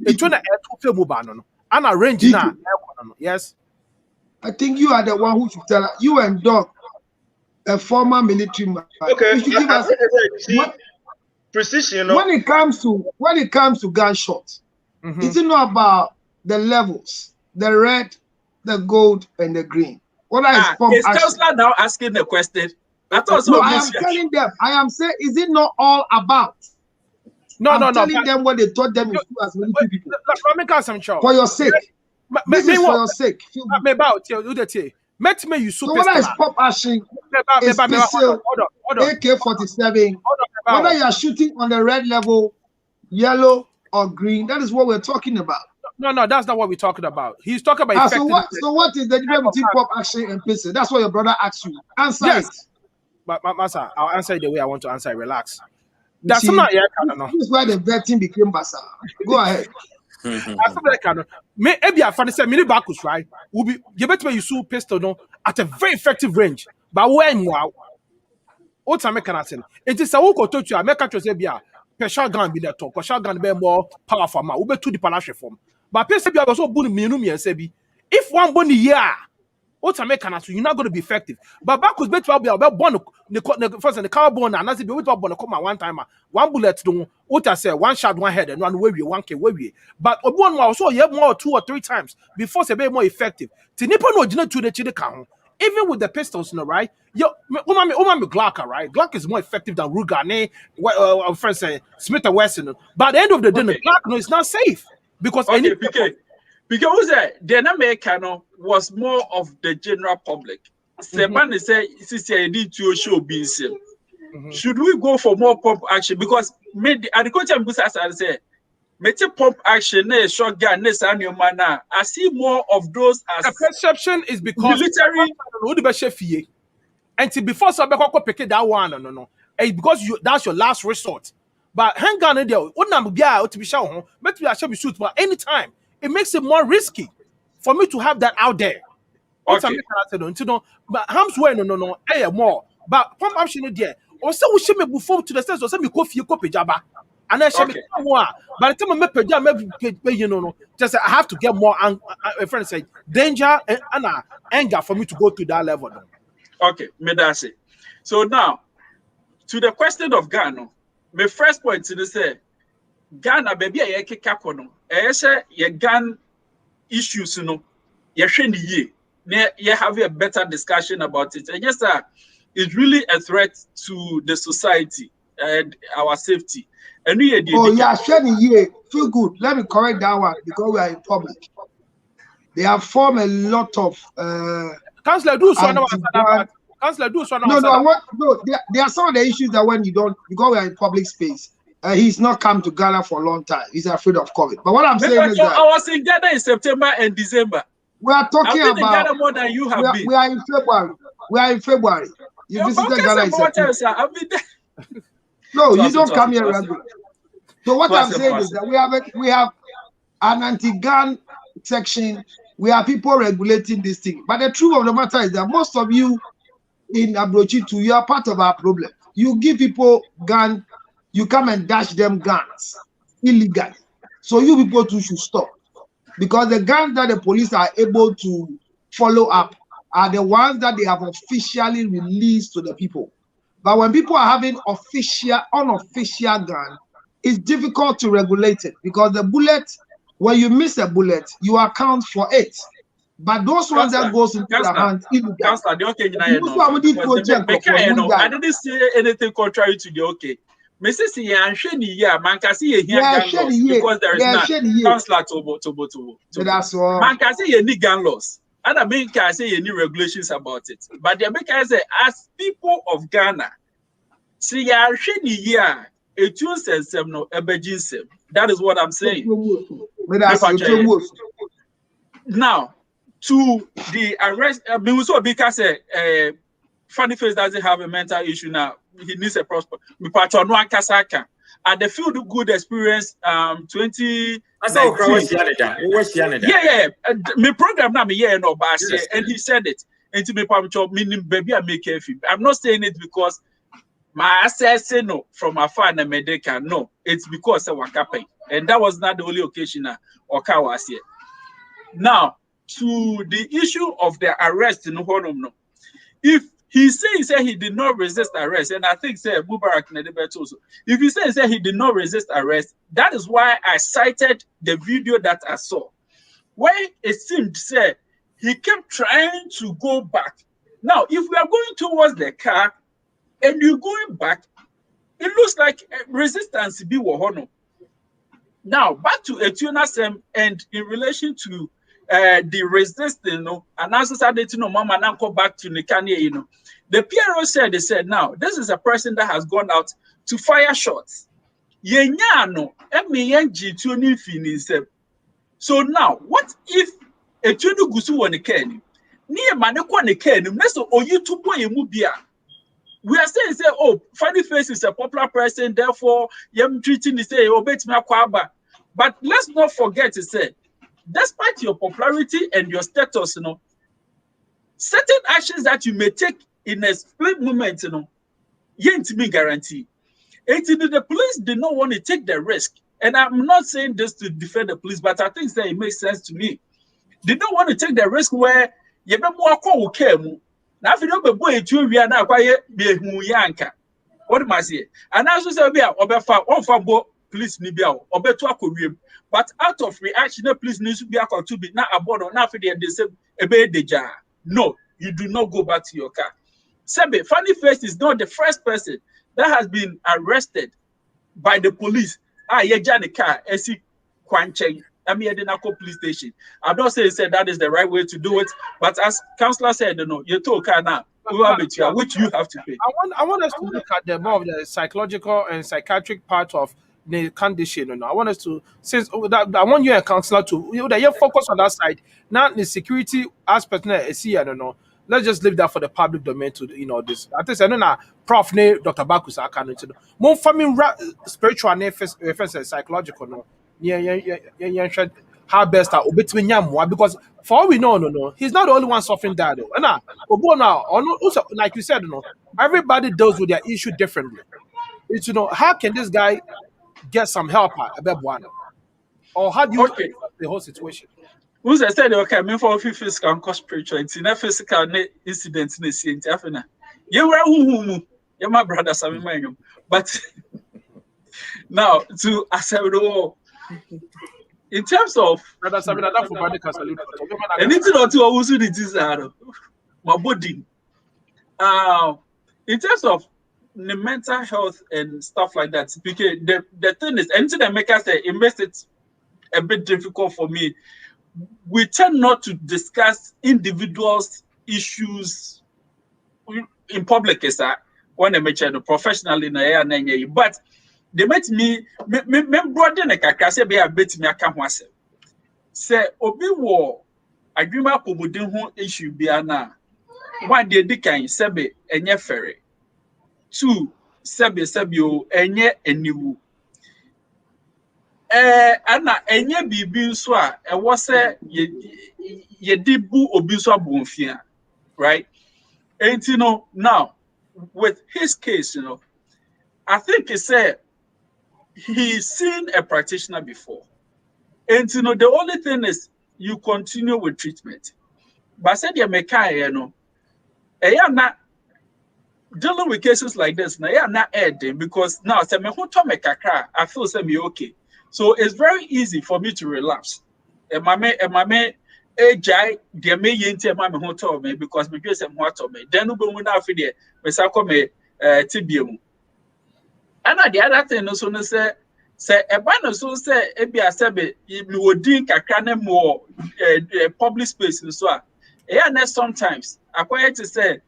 It's trying to film and a range now. Yes. I think you are the one who should tell us. You and Doc, a former military man. Okay. You should give us precision. When it comes to gunshots, it's not about the levels, the red, the gold, and the green. What is pump action? Is Counsellor now asking the question? I am telling them. I am saying, is it not all about? I'm telling them what they taught them in school as military people. For your sake. This is for your sake. Met me you super. So what is pump action? Is pistol, AK-47. Whether you are shooting on the red level, yellow or green, that is what we're talking about. No, that's not what we're talking about. He's talking about so what is the difference between pump action and pistol? That's what your brother asked you. Answer it. But Masa, I'll answer it the way I want to answer it. Relax. That's not this is why the vetting became Basa. Go ahead. Maybe I find say mini backus, right? Will be you better you sue pistol at a very effective range. But when what time can I say? It is a walk to you. I make a say be a shotgun be the talk, or shotgun be more powerful. Ma, we be to the palace reform. But pistol be also boom minimum and say be if one bony year. What I make an answer, you're not going to be effective. But back was better be about born the first and the carbon and as it be with one one time, one bullet do what I say, one shot, one head, and one way, 1K way. But one more so you have more 2 or 3 times before they be more effective. Tinipo no didn't to the chidicam. Even with the pistols, right? Yo, Glock, right? Glock is more effective than Ruger, friends say Smith and Wesson. But at the end of the day, the Glock is not safe because because the American was more of the general public. Sebane say CCI need to show being Should we go for more pump action? Because agriculture as I say, pump action, shotgun, I see more of those as the perception is because military. And before somebody pick that one, no. Because that's your last resort. But hang on there, to be shown, but we should be shoot but anytime. It makes it more risky for me to have that out there. Okay. But Ham's way no. More. But pump action there. or so we should me phone to the sense or send me coffee jaba. And then she by the time I make pay, you know, just I have to get more. A friend said danger and anger for me to go to that level. Okay, me that's it. So now, to the question of Ghana, my first point to this say Ghana baby I kick no. Say ye gun issues no. Ye have a better discussion about it. And yes, sir, it's really a threat to the society and our safety. And we feel good. Let me correct that one because we are in public. They have formed a lot of Counsellor, do so. Counsellor, do so. No. There are some of the issues that when you don't, because we are in public space, he's not come to Ghana for a long time. He's afraid of COVID. But what I'm saying is that I was in Ghana in September and December. We are talking about Ghana more than you have been. We are in February. We are in February. You visited Ghana in September. No, you don't come here regularly. So what I'm saying is that we have an anti-gun section. We have people regulating this thing. But the truth of the matter is that most of you in Abrochitu, you are part of our problem. You give people guns, you come and dash them guns illegally. So you people too should stop. Because the guns that the police are able to follow up are the ones that they have officially released to the people. But when people are having unofficial gun, it's difficult to regulate it because the bullet, when you miss a bullet, you account for it. But those ones that goes into the hands, I didn't say anything contrary to the okay. Mrs. Because there is none. Counsellor Tobo. That's all. Man can say any gun laws. And I mean, can say any regulations about it. But the American say, as people of Ghana, see, that is what I'm saying. Now, to the arrest, because Funnyface doesn't have a mental issue now. He needs a prosper. At the Feel Good Experience 20. Yeah. My program now, and he said it. And to me, meaning baby, I make it. I'm not saying it because my assess no from afar and Medica. No, it's because of Wakape. And that was not the only occasion Oka was here. Now, to the issue of the arrest in Honum, if he says he did not resist arrest, and I think say Mubarak Nedebet also. If he says he did not resist arrest, that is why I cited the video that I saw, where it seemed say he kept trying to go back. Now, if we are going towards the car and you're going back, it looks like resistance be wahono. Now, back to Etunasem and in relation to the resistance, and also started to know Mama now go back to Nikani, the PRO said, they said, now, this is a person that has gone out to fire shots. So now, what if a Tunu Gusu on the Ken? Near Maneko Ken, Meso or you 2.0 we are saying, oh, Funnyface is a popular person, therefore, you're treating the say, oh, bet me kwaba. But let's not forget to say, despite your popularity and your status, certain actions that you may take in a split moment, you ain't me guarantee. The police did not want to take the risk. And I'm not saying this to defend the police, but I think that it makes sense to me. They don't want to take the risk where you know more call came. Now, if you don't be boy, we are not quite yanka. What am I saying? And as we say, we are over police nibia or better. But out of reaction, the police needs to be to be not aboard or not for the same obey the jar. No, you do not go back to your car. Sebe, Funnyface is not the first person that has been arrested by the police. You jam the car, esi kwancheng. I mean, at the police station. I'm not saying that is the right way to do it, but as Counsellor said, you told car now, which you have to pay. I want us to look at the more of the psychological and psychiatric part of the condition. I want us to, since I want you and Counsellor to you focus on that side. Now the security aspect, I don't know. Let's just leave that for the public domain to this. I think I don't know. Prof. Dr. Bakus, I can't know. More family spiritual and psychological. No. Yeah. how best are between Yamwa, because for all we know, no, he's not the only one suffering that though. And now, also, like you said, everybody deals with their issue differently. It's how can this guy get some help at Buano? Or how do you the whole situation? Who's I said okay, me for physical and spiritual, it's in a physical incident in the scene. You were who you're my brother, Sammy. But now to accept in terms of anything or two, also it is my body. In terms of the mental health and stuff like that, because the thing is, anything that make us say it makes it a bit difficult for me. We tend not to discuss individuals' issues in public, when they mention professionally, but they met me brother na kakra say be abet me aka ho asem say obi wo adwuma pobodin ho issue bia na one dey dikan sebe enye fere two sebe o enye eniwu ana enye bibi nso a ewo se ye dibu obi nso abonfia, right? And now with his case, I think he said he's seen a practitioner before. And the only thing is you continue with treatment. But I said you make not dealing with cases like this, now you're not adding because now I feel semi okay. So it's very easy for me to relapse. And my AJ, they may enter my hotel me because me just am what me. Then we will not feel it. Me tibium. And the other thing also say a banner so say ebi asebe we would drink a can more public space and so. Yeah, sometimes I quite to say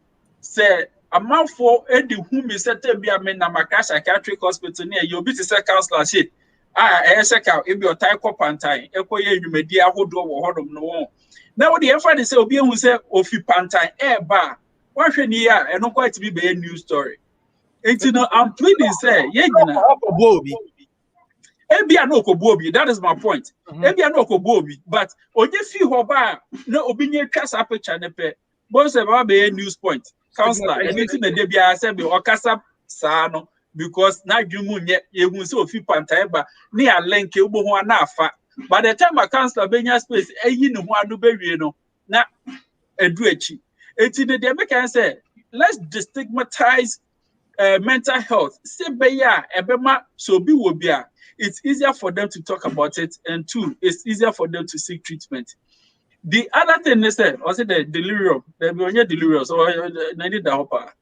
a man for Eddie whom is set to be a man na psychiatric hospital near you be to say counselor shit. Check out if your tie cop and tie, you may dear who do or no. Now, the effort is Obi who say, Ofi Pantai, bar, why should you and not quite to be a news story? It's I'm pleading, say, yeah, Bobby, that is my point. Bobby, but on your few hoba, no opinion cast up a channel, both about a news point. Counselor, anything that they be I said, or Casa Sano. Because now you will so few pantaiba near link you nafa. By the time a counselor Benya space, you know what do be na a duechi. It's in the American say, let's destigmatize mental health. Say beya ebema so be wobia. It's easier for them to talk about it, and two, it's easier for them to seek treatment. The other thing they said, also the delirium, the delirious or the hopper.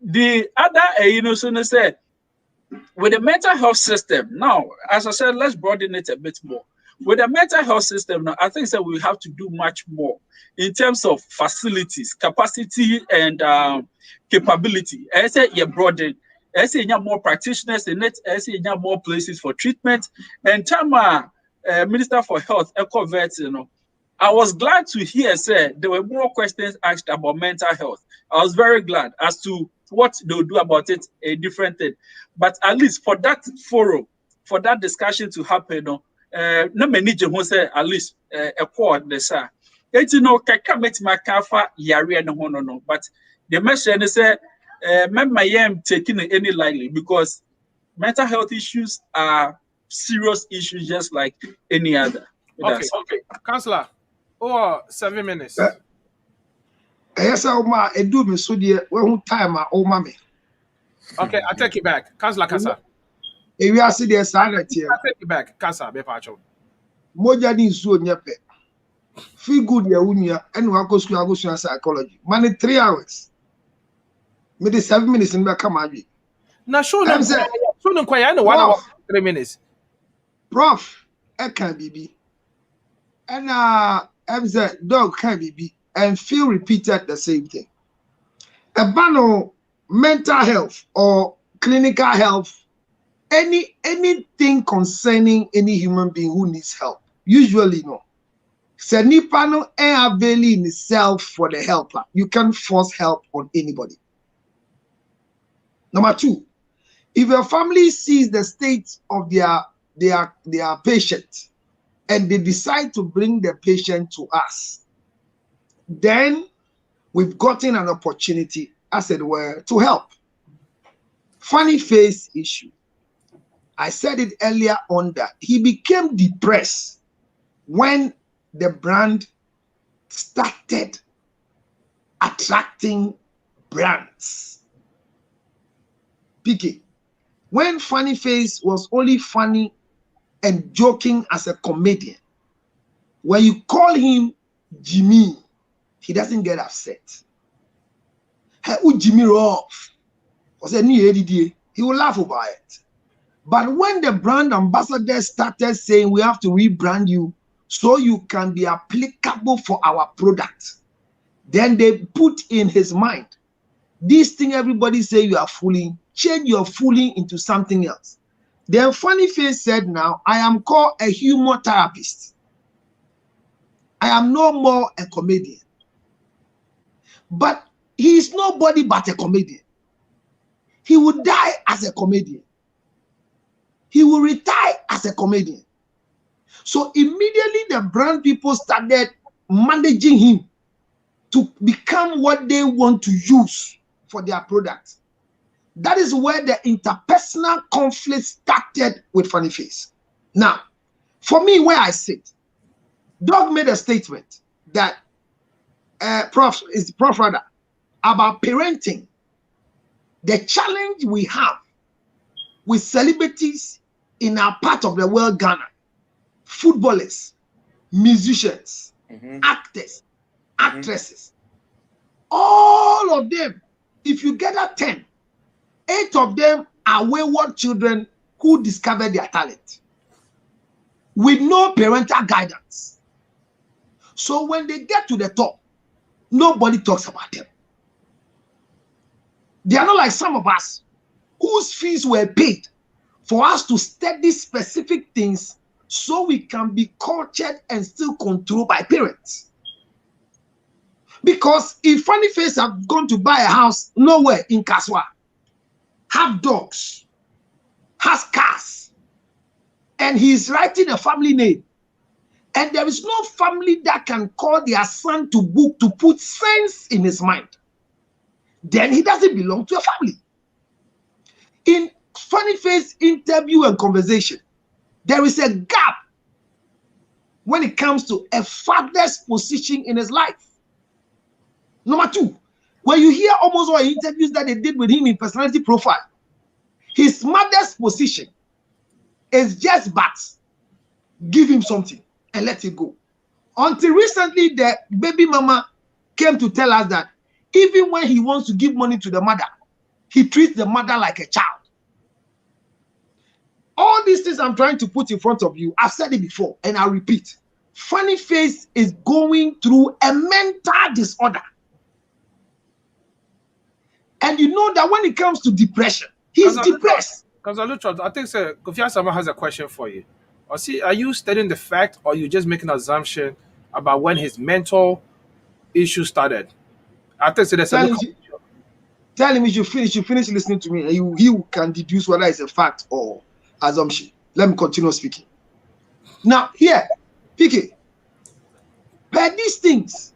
The other, so they said, with the mental health system, now, as I said, let's broaden it a bit more. With the mental health system, now, I think that we have to do much more in terms of facilities, capacity, and capability. I say you broaden. I say you have more practitioners in it. I say you have more places for treatment. And Tama, Minister for Health, EcoVet, I was glad to hear say there were more questions asked about mental health. I was very glad as to what they'll do about it, a different thing. But at least for that forum, for that discussion to happen, no many who say at least a quad the sir. It's kaka met my kafa yari no. But the message they say remember I am taking it any lightly because mental health issues are serious issues just like any other. Okay. Councillor. 7 minutes. Yes, Oma, I do me so dear. When time, oh, mammy. Okay, I take it back. Councillor Kasa. If you are sitting there silent here, I take it back. Kasa, be pacho. Mojani so nyepe. Feel good, ya unya, and we go to psychology. Money 3 hours. Maybe 7 minutes in the come Now, show them. Show them quiet. I know 1 hour, 3 minutes. Prof, I can be. And MZ dog can be and feel repeated the same thing. A banal mental health or clinical health, anything concerning any human being who needs help, usually no. Senipano and availing itself for the helper. You can't force help on anybody. Number 2, if your family sees the state of their they are patient, and they decide to bring the patient to us, then we've gotten an opportunity, as it were, to help. Funny face issue. I said it earlier on that he became depressed when the brand started attracting brands. PK, when Funny Face was only funny and joking as a comedian, when you call him Jimmy, he doesn't get upset. Hey, Jimmy Rough, he will laugh about it. But when the brand ambassador started saying we have to rebrand you so you can be applicable for our product, then they put in his mind, this thing everybody say you are fooling, change your fooling into something else. Then Funny Face said, now I am called a humor therapist. I am no more a comedian. But he is nobody but a comedian. He will die as a comedian. He will retire as a comedian. So immediately the brand people started managing him to become what they want to use for their product. That is where the interpersonal conflict started with Funny Face. Now, for me, where I sit, Doug made a statement that Prof rather, about parenting. The challenge we have with celebrities in our part of the world, Ghana, footballers, musicians, actors, actresses, all of them, if you gather 10, 8 of them are wayward children who discovered their talent with no parental guidance. So when they get to the top, nobody talks about them. They are not like some of us whose fees were paid for us to study specific things so we can be cultured and still controlled by parents. Because if Funny Face have gone to buy a house nowhere in Kaswa, have dogs, has cars, and he's writing a family name, and there is no family that can call their son to book to put sense in his mind, then he doesn't belong to a family. In Funny Face interview and conversation, there is a gap when it comes to a father's position in his life. Number 2, when you hear almost all interviews that they did with him in personality profile, his mother's position is just but give him something and let it go. Until recently, the baby mama came to tell us that even when he wants to give money to the mother, he treats the mother like a child. All these things I'm trying to put in front of you, I've said it before, and I'll repeat. Funny Face is going through a mental disorder. And you know that when it comes to depression, he's depressed. Counsellor Lutterodt, I think Kofi Asama has a question for you. Or see, are you studying the fact, or you just making an assumption about when his mental issue started? I think so. Tell him you finish listening to me, and he can deduce whether it's a fact or assumption. Let me continue speaking. Now, here, PK, per these things,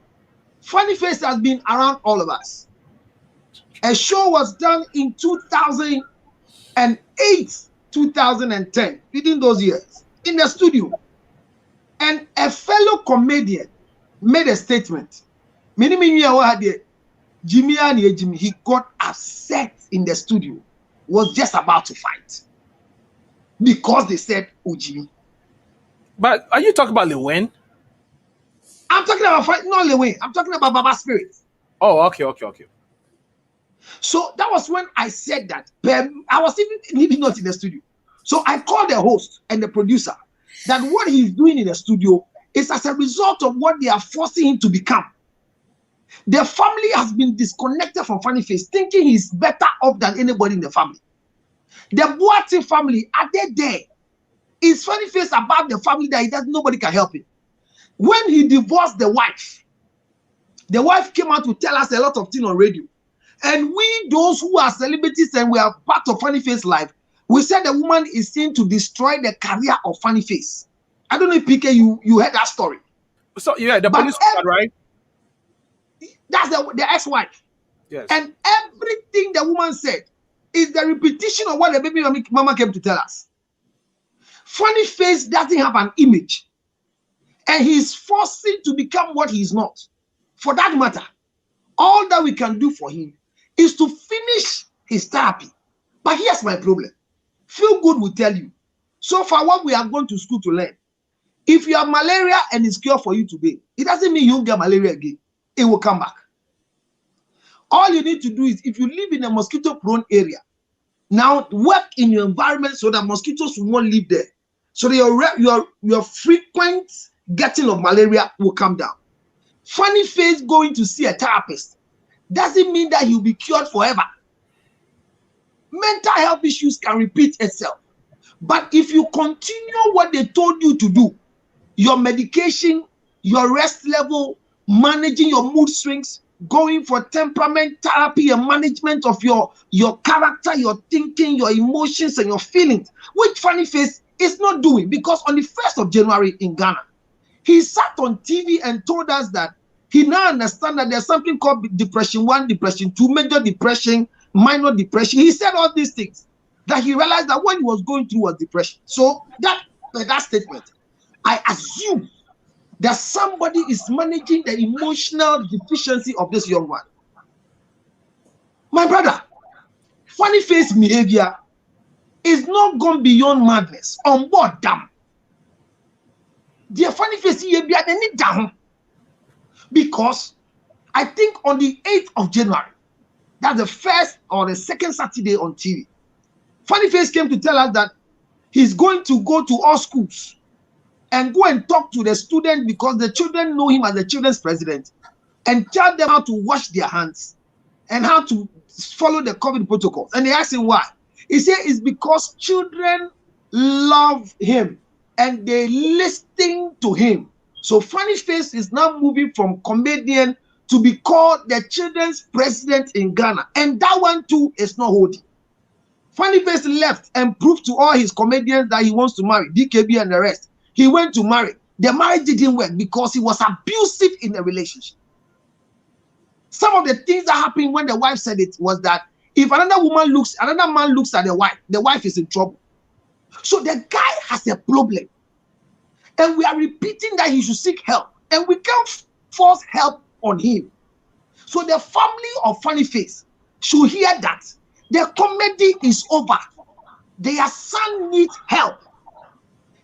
Funny Face has been around all of us. A show was done in 2008, 2010, within those years, in the studio. And a fellow comedian made a statement. Jimmy, he got upset in the studio, was just about to fight. Because they said, oh, Jimmy. But are you talking about Lewin? I'm talking about fight, not Lewin. I'm talking about Baba Spirit. Oh, okay. So that was when I said that. I was even not in the studio. So I called the host and the producer that what he's doing in the studio is as a result of what they are forcing him to become. The family has been disconnected from Funny Face, thinking he's better off than anybody in the family. The Boateng family, are they there? Is Funny Face about the family that he does nobody can help him? When he divorced the wife came out to tell us a lot of things on radio. And we, those who are celebrities and we are part of Funny Face life, We said the woman is seen to destroy the career of Funny Face. I don't know if PK you heard that story. So yeah, the police right? That's the ex-wife. Yes. And everything the woman said is the repetition of what the baby mama came to tell us. Funny Face doesn't have an image. And he's forcing to become what he's not. For that matter, all that we can do for him is to finish his therapy. But here's my problem. Feel Good will tell you. So far, what we have gone to school to learn. If you have malaria and it's cure for you today, it doesn't mean you won't get malaria again. It will come back. All you need to do is, if you live in a mosquito-prone area, now work in your environment so that mosquitoes will not live there. So that your frequent getting of malaria will come down. Funny Face going to see a therapist doesn't mean that he'll be cured forever. Mental health issues can repeat itself. But if you continue what they told you to do, your medication, your rest level, managing your mood swings, going for temperament therapy and management of your character, your thinking, your emotions, and your feelings, which Funny Face is not doing, because on the 1st of January in Ghana, he sat on TV and told us that he now understands that there's something called depression 1, depression 2, major depression, minor depression. He said all these things that he realized that what he was going through was depression. So that statement, I assume that somebody is managing the emotional deficiency of this young one. My brother, Funny Face behavior is not gone beyond madness. On board, damn. Their Funny Face behavior, they need down. Because I think on the 8th of January, that's the first or the second Saturday on TV, Funny Face came to tell us that he's going to go to all schools and go and talk to the students, because the children know him as the children's president, and tell them how to wash their hands and how to follow the COVID protocols. And they asked him why. He said it's because children love him and they listen to him. So Funny Face is now moving from comedian to be called the children's president in Ghana. And that one too is not holding. Funny Face left and proved to all his comedians that he wants to marry, DKB and the rest. He went to marry. The marriage didn't work because he was abusive in the relationship. Some of the things that happened when the wife said it was that if another man looks at the wife is in trouble. So the guy has a problem. And we are repeating that he should seek help. And we can't force help on him. So the family of Funny Face should hear that the comedy is over. Their son needs help.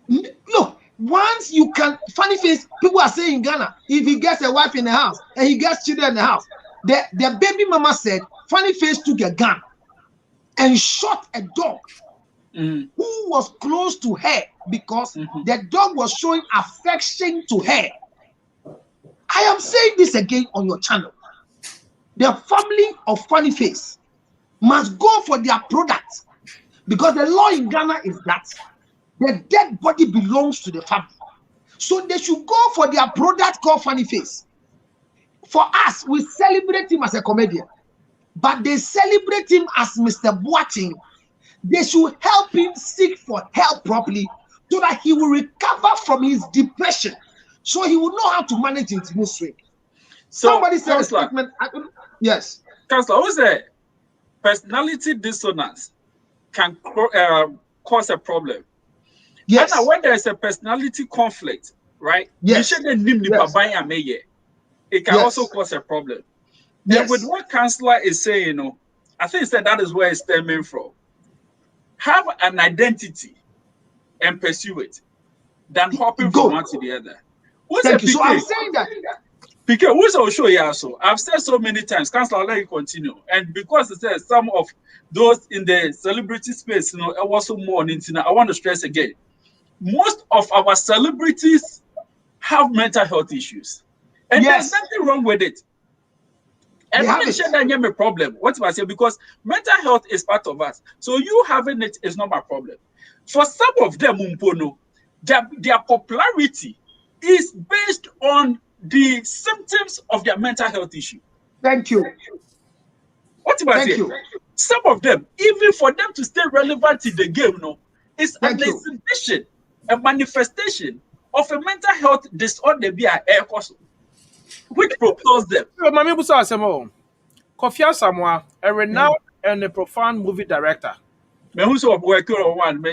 Look, once you can, Funny Face, people are saying in Ghana, if he gets a wife in the house and he gets children in the house, the baby mama said Funny Face took a gun and shot a dog who was close to her because the dog was showing affection to her. I am saying this again on your channel. The family of Funny Face must go for their product, because the law in Ghana is that the dead body belongs to the family. So they should go for their product called Funny Face. For us, we celebrate him as a comedian, but they celebrate him as Mr. Boateng. They should help him seek for help properly so that he will recover from his depression, so he will know how to manage his mood swing. So, somebody said a statement. Yes. Counsellor, who said personality dissonance can cause a problem? Yes. And when there is a personality conflict, right? Yes. It can also cause a problem. Yes. And with what Counsellor is saying, I think that is where it's stemming from. Have an identity and pursue it than hopping from one to the other. Thank you. So I'm saying that. Because I'll show you also. I've said so many times, Counsellor, I'll let you continue. And because it says some of those in the celebrity space, also more on internet, I want to stress again. Most of our celebrities have mental health issues. And there's nothing wrong with it. And I'm sure that you have a problem. What do I say? Because mental health is part of us. So you having it is not my problem. For some of them, their popularity is based on the symptoms of their mental health issue. Thank you. What do I say? Some of them, even for them to stay relevant in the game, no, it's an exhibition, a manifestation of a mental health disorder which propels them. Mami Busa Asemo, Kofi Asamoah, a renowned and a profound movie director. Me who's working on one,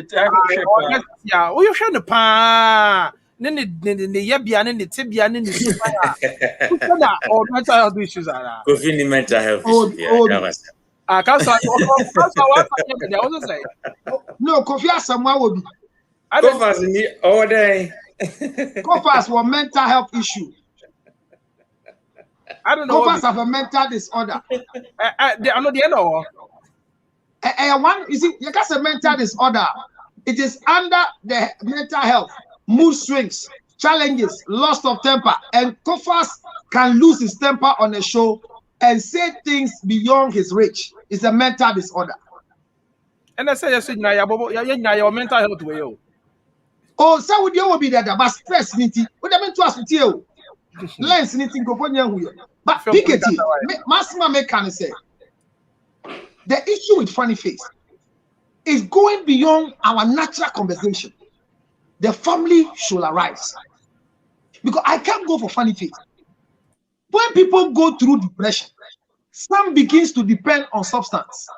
yeah, you show the pa. Nene yebia nene tibia nene supaya. Or mental health issues are. Kofi mental health issues. Counsellor, what I also say. No, Kofi Asamoah will be. Kofi's in all day. Kofi's for mental health issue. I don't know. Kofi's have a mental disorder. I'm not the end of one. You see, you got a mental disorder. It is under the mental health, mood swings, challenges, loss of temper, and Kofi can lose his temper on a show and say things beyond his reach. It's a mental disorder. And I say, now your mental health way. Oh, so would you will be there, but stress niti. What I mean to ask you, lens niti go for you. But Piketty, Massima can say the issue with funny face is going beyond our natural conversation. The family should arise because I can't go for funny face. When people go through depression, some begins to depend on substance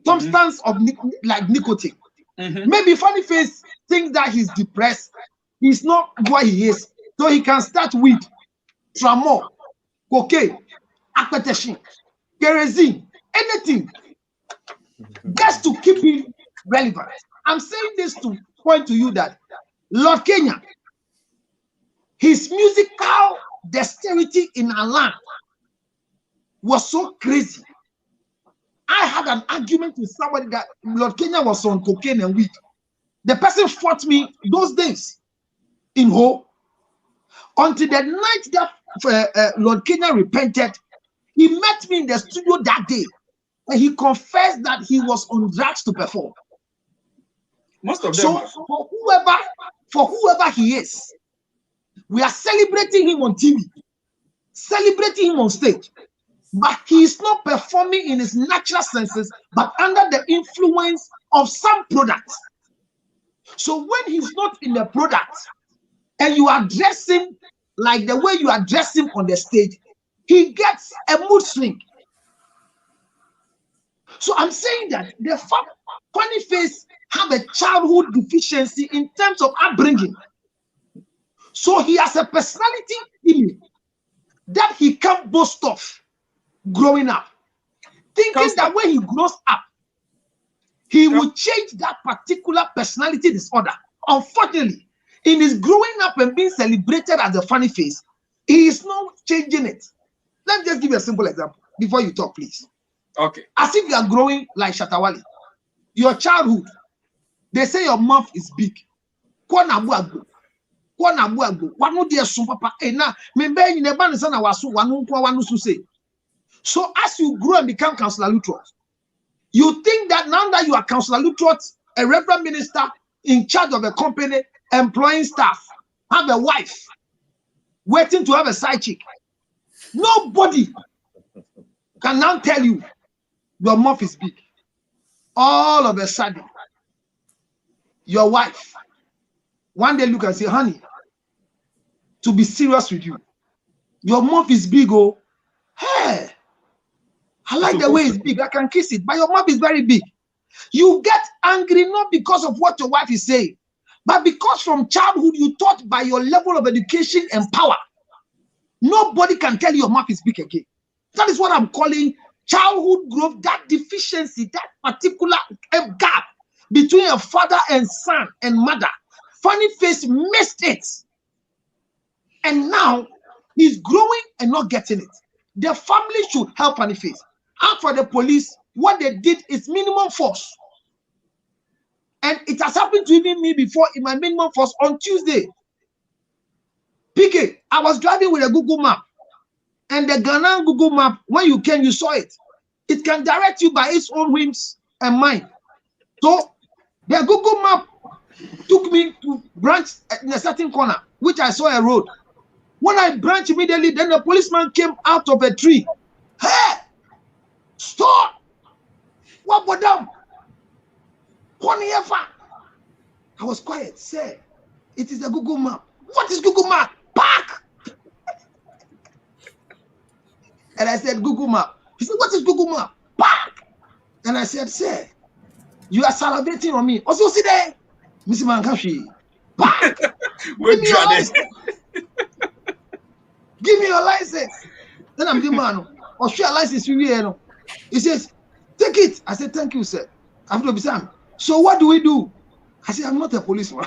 of like nicotine. Maybe funny face thinks that he's depressed. He's not what he is, so he can start with tramol, cocaine, petition, kerosene, anything, just to keep him relevant. I'm saying this to point to you that Lord Kenya, his musical dexterity in our land was so crazy. I had an argument with somebody that Lord Kenya was on cocaine and weed. The person fought me those days in Ho. Until the night that Lord Kenya repented, he met me in the studio that day and he confessed that he was on drugs to perform. Most of them. So for whoever he is, we are celebrating him on TV, celebrating him on stage, but he is not performing in his natural senses, but under the influence of some product. So when he's not in the product and you address him like the way you address him on the stage, he gets a mood swing. So I'm saying that the funny face have a childhood deficiency in terms of upbringing. So he has a personality in him that he can't boast of growing up. Thinking that when he grows up, he will change that particular personality disorder. Unfortunately, in his growing up and being celebrated as a funny face, he is not changing it. Let me just give you a simple example before you talk, please. Okay. As if you are growing like Shatawali. Your childhood, they say your mouth is big. So as you grow and become Counsellor Lutterodt, you think that now that you are Counsellor Lutterodt, a reverend minister in charge of a company, employing staff, have a wife, waiting to have a side chick. Nobody can now tell you your mouth is big. All of a sudden, your wife, one day look and say, honey, to be serious with you, your mouth is big, oh. Hey, I like the way it's big. I can kiss it, but your mouth is very big. You get angry not because of what your wife is saying, but because from childhood you taught by your level of education and power. Nobody can tell you your mouth is big again. That is what I'm calling childhood growth, that deficiency, that particular gap between a father and son and mother. Funny face missed it. And now he's growing and not getting it. The family should help Funny face. And for the police, what they did is minimum force. And it has happened to even me before in my minimum force on Tuesday. PK, I was driving with a Google map. And the Ghana Google map, when you came, you saw it. It can direct you by its own whims and mind. So the Google map took me to branch in a certain corner, which I saw a road. When I branched immediately, then the policeman came out of a tree. Hey, stop! What about them? I was quiet. Say, it is a Google map. What is Google map? Park. And I said, Google map. He said, what is Google map? Park. And I said, sir, you are salivating on me. Also, see there, Mr. Mankashi. Park. Give me your license. Give me your license. Then I'm the man. Or share license with you. He says, take it. I said, thank you, sir. After Bisam. So what do we do? I said, I'm not a policeman.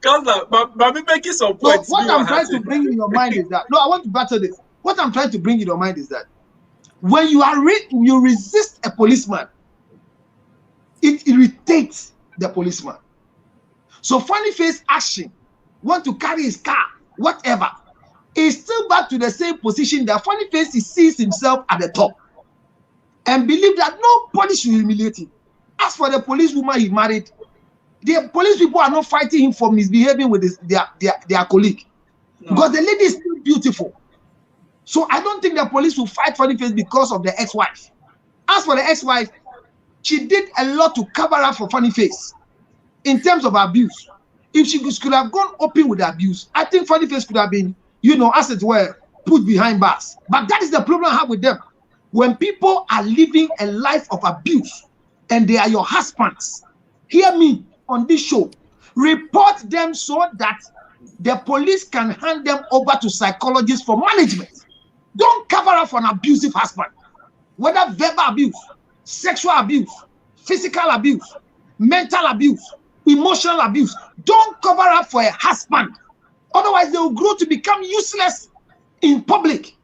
Counsellor, but me making some points. So what I'm trying to bring in your mind is that, no, I want to battle this. What I'm trying to bring in your mind is that when you are you resist a policeman, it irritates the policeman. So funny face action, want to carry his car, whatever, is still back to the same position that funny face sees himself at the top and believe that nobody should humiliate him. As for the police woman he married, the police people are not fighting him for misbehaving with their colleague. No. Because the lady is still beautiful. So I don't think the police will fight funny face because of the ex-wife. As for the ex-wife, she did a lot to cover up for funny face in terms of abuse. If she could have gone open with the abuse, I think funny face could have been, as it were, put behind bars. But that is the problem I have with them. When people are living a life of abuse and they are your husbands, hear me on this show, report them so that the police can hand them over to psychologists for management. Don't cover up for an abusive husband, whether verbal abuse, sexual abuse, physical abuse, mental abuse, emotional abuse. Don't cover up for a husband. Otherwise, they will grow to become useless in public.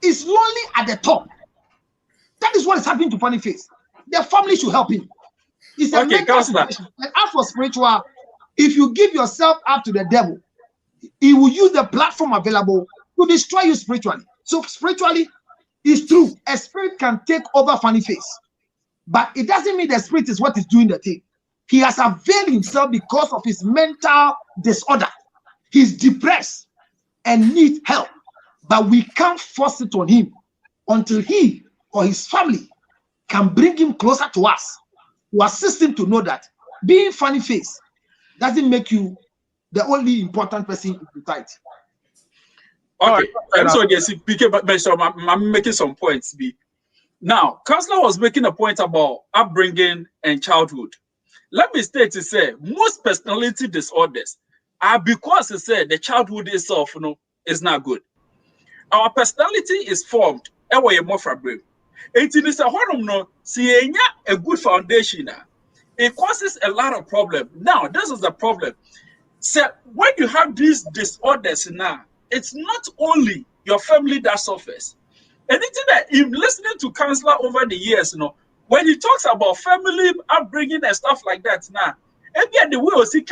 It's lonely at the top. That is what is happening to funny face. Their family should help him. It's a mental situation. And as for spiritual, if you give yourself up to the devil, he will use the platform available to destroy you spiritually. So spiritually, it's true. A spirit can take over funny face. But it doesn't mean the spirit is what is doing the thing. He has availed himself because of his mental disorder. He's depressed and needs help. But we can't force it on him until he or his family can bring him closer to us, to assist him to know that being funny face doesn't make you the only important person in society. Okay, and so yes, I'm making some points. Now, Counsellor was making a point about upbringing and childhood. Let me state to say most personality disorders are because the childhood itself, is not good. Our personality is formed. It is a good foundation. It causes a lot of problems. Now, this is the problem. So when you have these disorders now, it's not only your family that suffers. Anything that in listening to Counsellor over the years, when he talks about family upbringing and stuff like that, now, the way we see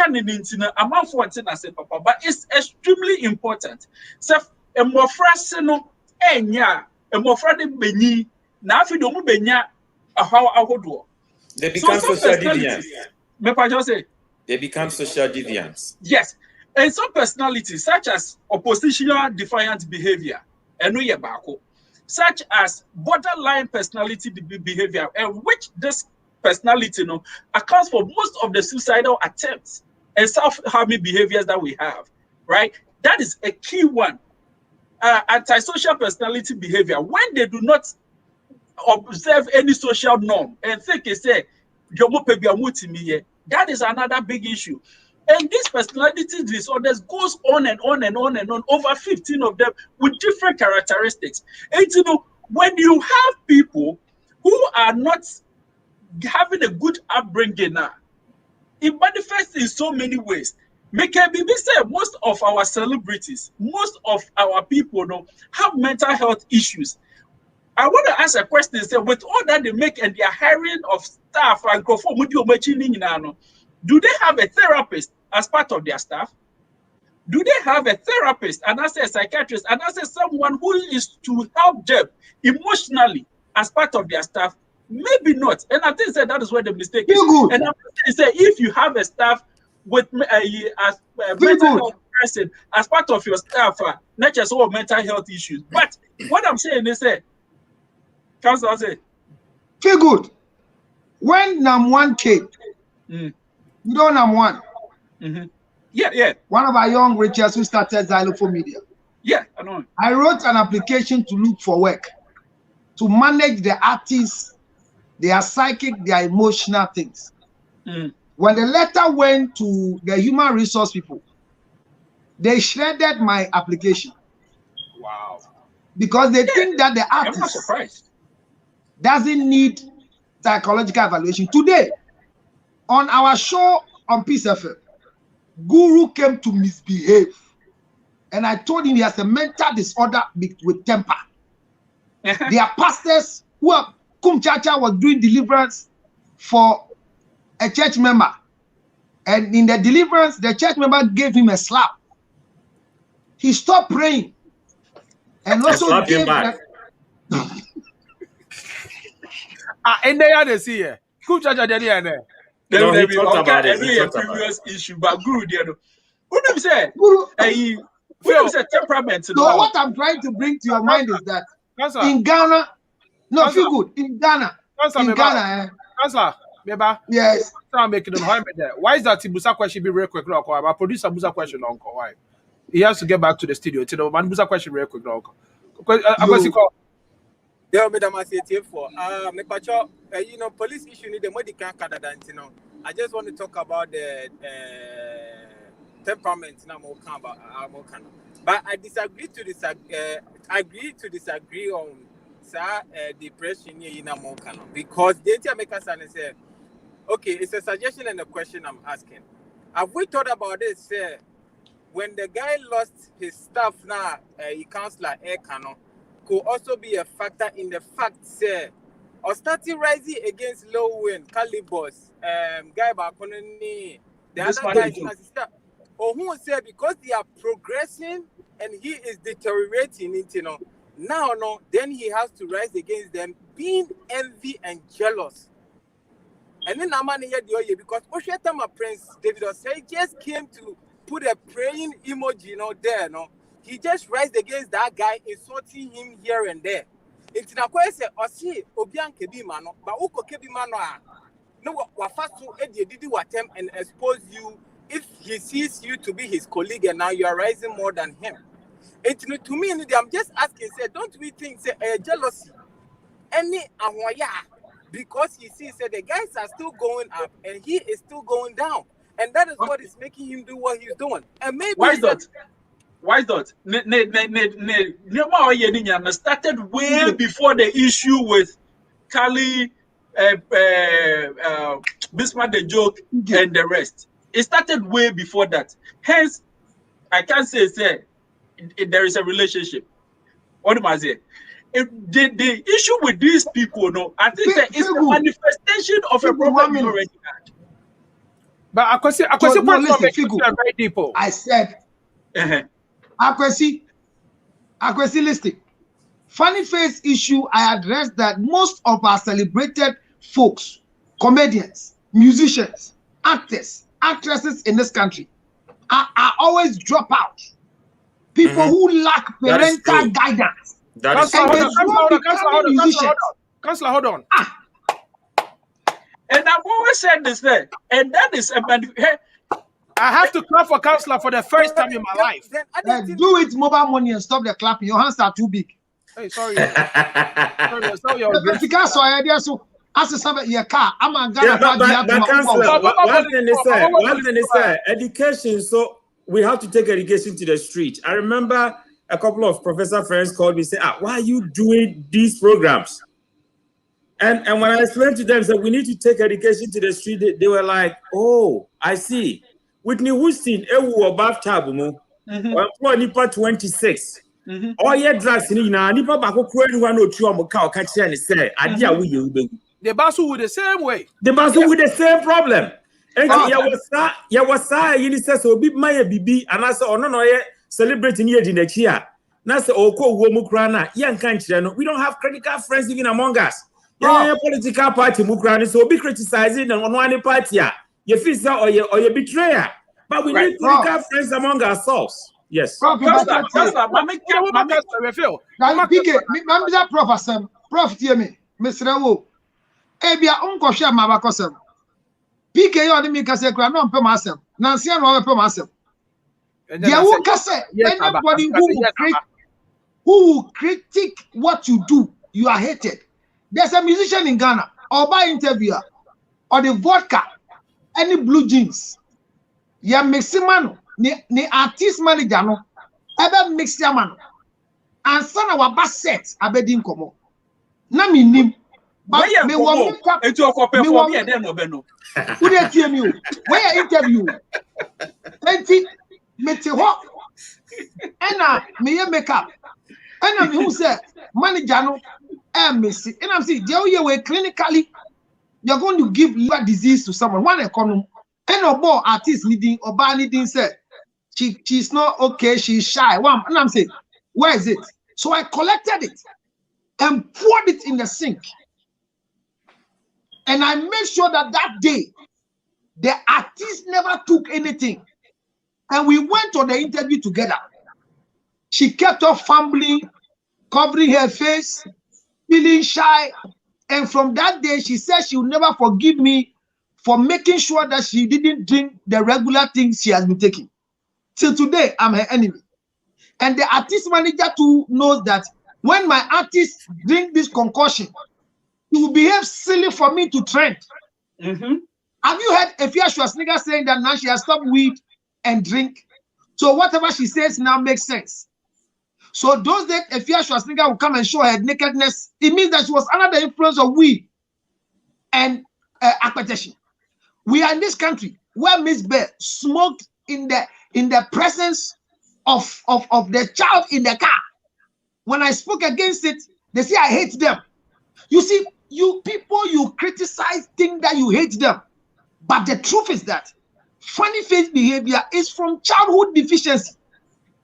amount for papa, but it's extremely important. So a more frasino, a more frade beni, na afi do mu benya how ahodo. They become social deviants. They become social deviants. Yes. And some personalities, such as oppositional defiant behavior, such as borderline personality behavior, and which this personality accounts for most of the suicidal attempts and self-harming behaviors that we have, right? That is a key one. Antisocial personality behavior, when they do not observe any social norm and think that is another big issue. And these personality disorders goes on and on and on and on, over 15 of them with different characteristics. And when you have people who are not having a good upbringing now, it manifests in so many ways. Most of our celebrities, most of our people have mental health issues. I want to ask a question. With all that they make and their hiring of staff, do they have a therapist as part of their staff? Do they have a therapist and as a psychiatrist and as someone who is to help them emotionally as part of their staff? Maybe not. And I think that is where the mistake is. And I'm saying if you have a staff with a mental health person as part of your staff, not just all mental health issues. But what I'm saying is Counsellor say. Feel good. When NAM1 came, you know NAM1? Yeah. One of our young Richards who started Xylophone Media. Yeah, I know. I wrote an application to look for work, to manage the artists, their psychic, their emotional things. When the letter went to the human resource people, they shredded my application. Wow. Because they think that the artist I'm not surprised. Doesn't need psychological evaluation. Today, on our show on Peace FM, Guru came to misbehave. And I told him he has a mental disorder with temper. There are pastors who are, Chacha was doing deliverance for a church member. And in the deliverance, the church member gave him a slap. He stopped praying. And also gave back. And they are the see here. Chacha did there. He talked about it. A previous issue, but Guru did. What do you say? Guru, temperament. So what I'm trying to bring to your mind is that in Ghana, no, feel good. In Ghana, Counsellor, yes. I'm making them harm there. Why is that Busa question be real quick? My producer Busa question, Uncle. Why? He has to get back to the studio. You know, man, Busa question real quick, Uncle. Yeah, madam, I say it for. You know, police issue need the money can't cut that. You know, I just want to talk about the temperament. But I disagree to disagree on depression in Amokano because the American say, okay, it's a suggestion and a question I'm asking. Have we thought about this? When the guy lost his staff now, Counsellor Ekano could also be a factor in the fact, or starting rising against low wind, Calibos, guy Bakonani, the other guys, or who say because they are progressing and he is deteriorating it, you know. Now, then he has to rise against them, being envy and jealous. And then Namani here because Oshetama Prince David Osei just came to put a praying emoji, there, He just rise against that guy, insulting him here and there. It's not quite say, Osi, Obian Kebimano, but Uko Kebimano, no, Wafasu Eddie did attempt and expose you if he sees you to be his colleague and now you are rising more than him. It to me, I'm just asking, don't we think jealousy? Any ahoya, because he sees the guys are still going up and he is still going down. And that is what is making him do what he's doing. And maybe why is that? Started way before the issue with Kali, Bismarck the joke, and the rest. It started way before that. Hence, I can't say there is a relationship. What am I saying? The issue with these people, I think that it's a manifestation of a problem you already had. But I said, Akwesi, listen. Funny face issue, I addressed that most of our celebrated folks, comedians, musicians, actors, actresses in this country are always drop out. People who lack parental guidance. Counsellor, hold on. And I've always said this there, and that is a I have to clap for Counsellor for the first time in my life. Do it mobile money and stop the clapping. Your hands are too big. Hey, sorry. One thing is education. So we have to take education to the street. I remember a couple of professor friends called me and said, why are you doing these programs? And when I explained to them that we need to take education to the street, they were like, oh, I see. Whitney Houston, Ewu bathtub, Nipa 26. All your drugs in Nipa Bako Kwen or Chuam cow catch and say, idea we you. The Basu with the same way. The Basu with the same problem. And ya was you says, so be my BB, and I saw no celebrating here in the chia. Nasa Oko Womukrana, young country. We don't have critical friends even among us. Yeah, political party Mukrani, so be criticizing on one party. Your fixer or your betrayer. But we need critical friends among ourselves. Yes. Prof me, Mr. Wo. Ebia unko share my bakosem. PK on me kase kra no mpe masem. Nancy no mpe masem. There will kase anybody who will critique what you do, you are hated. There's a musician in Ghana, or by interviewer, or the vodka, any blue jeans. Ya miximano, ni artist manager no, ebe mix ya man. And son of a bass set, abedin komo. Na mi nim. But me wa make up. Etu okope for me dem no be no. Who dey tell me? Where you interview? 20 meti ho. Ena me make up. Ena me who say manager no missy. And I'm saying the way clinically you're going to give liver disease to someone. One economy. And a boy artist needing or bar needing say she's not okay, she's shy. One, and I'm saying, where is it? So I collected it and poured it in the sink. And I made sure that day the artist never took anything. And we went on the interview together. She kept on fumbling, covering her face, feeling shy. And from that day, she said she would never forgive me for making sure that she didn't drink the regular things she has been taking. Till today, I'm her enemy. And the artist manager too knows that when my artists drink this concoction, it will behave silly for me to trend. Have you heard Efia Schwarzenegger saying that now she has stopped weed and drink? So whatever she says now makes sense. So those days Efia Schwarzenegger will come and show her nakedness, it means that she was under the influence of weed and petition. We are in this country where Miss Bear smoked in the presence of the child in the car. When I spoke against it, they say I hate them. You see, you people, you criticize, think that you hate them. But the truth is that funny face behavior is from childhood deficiency.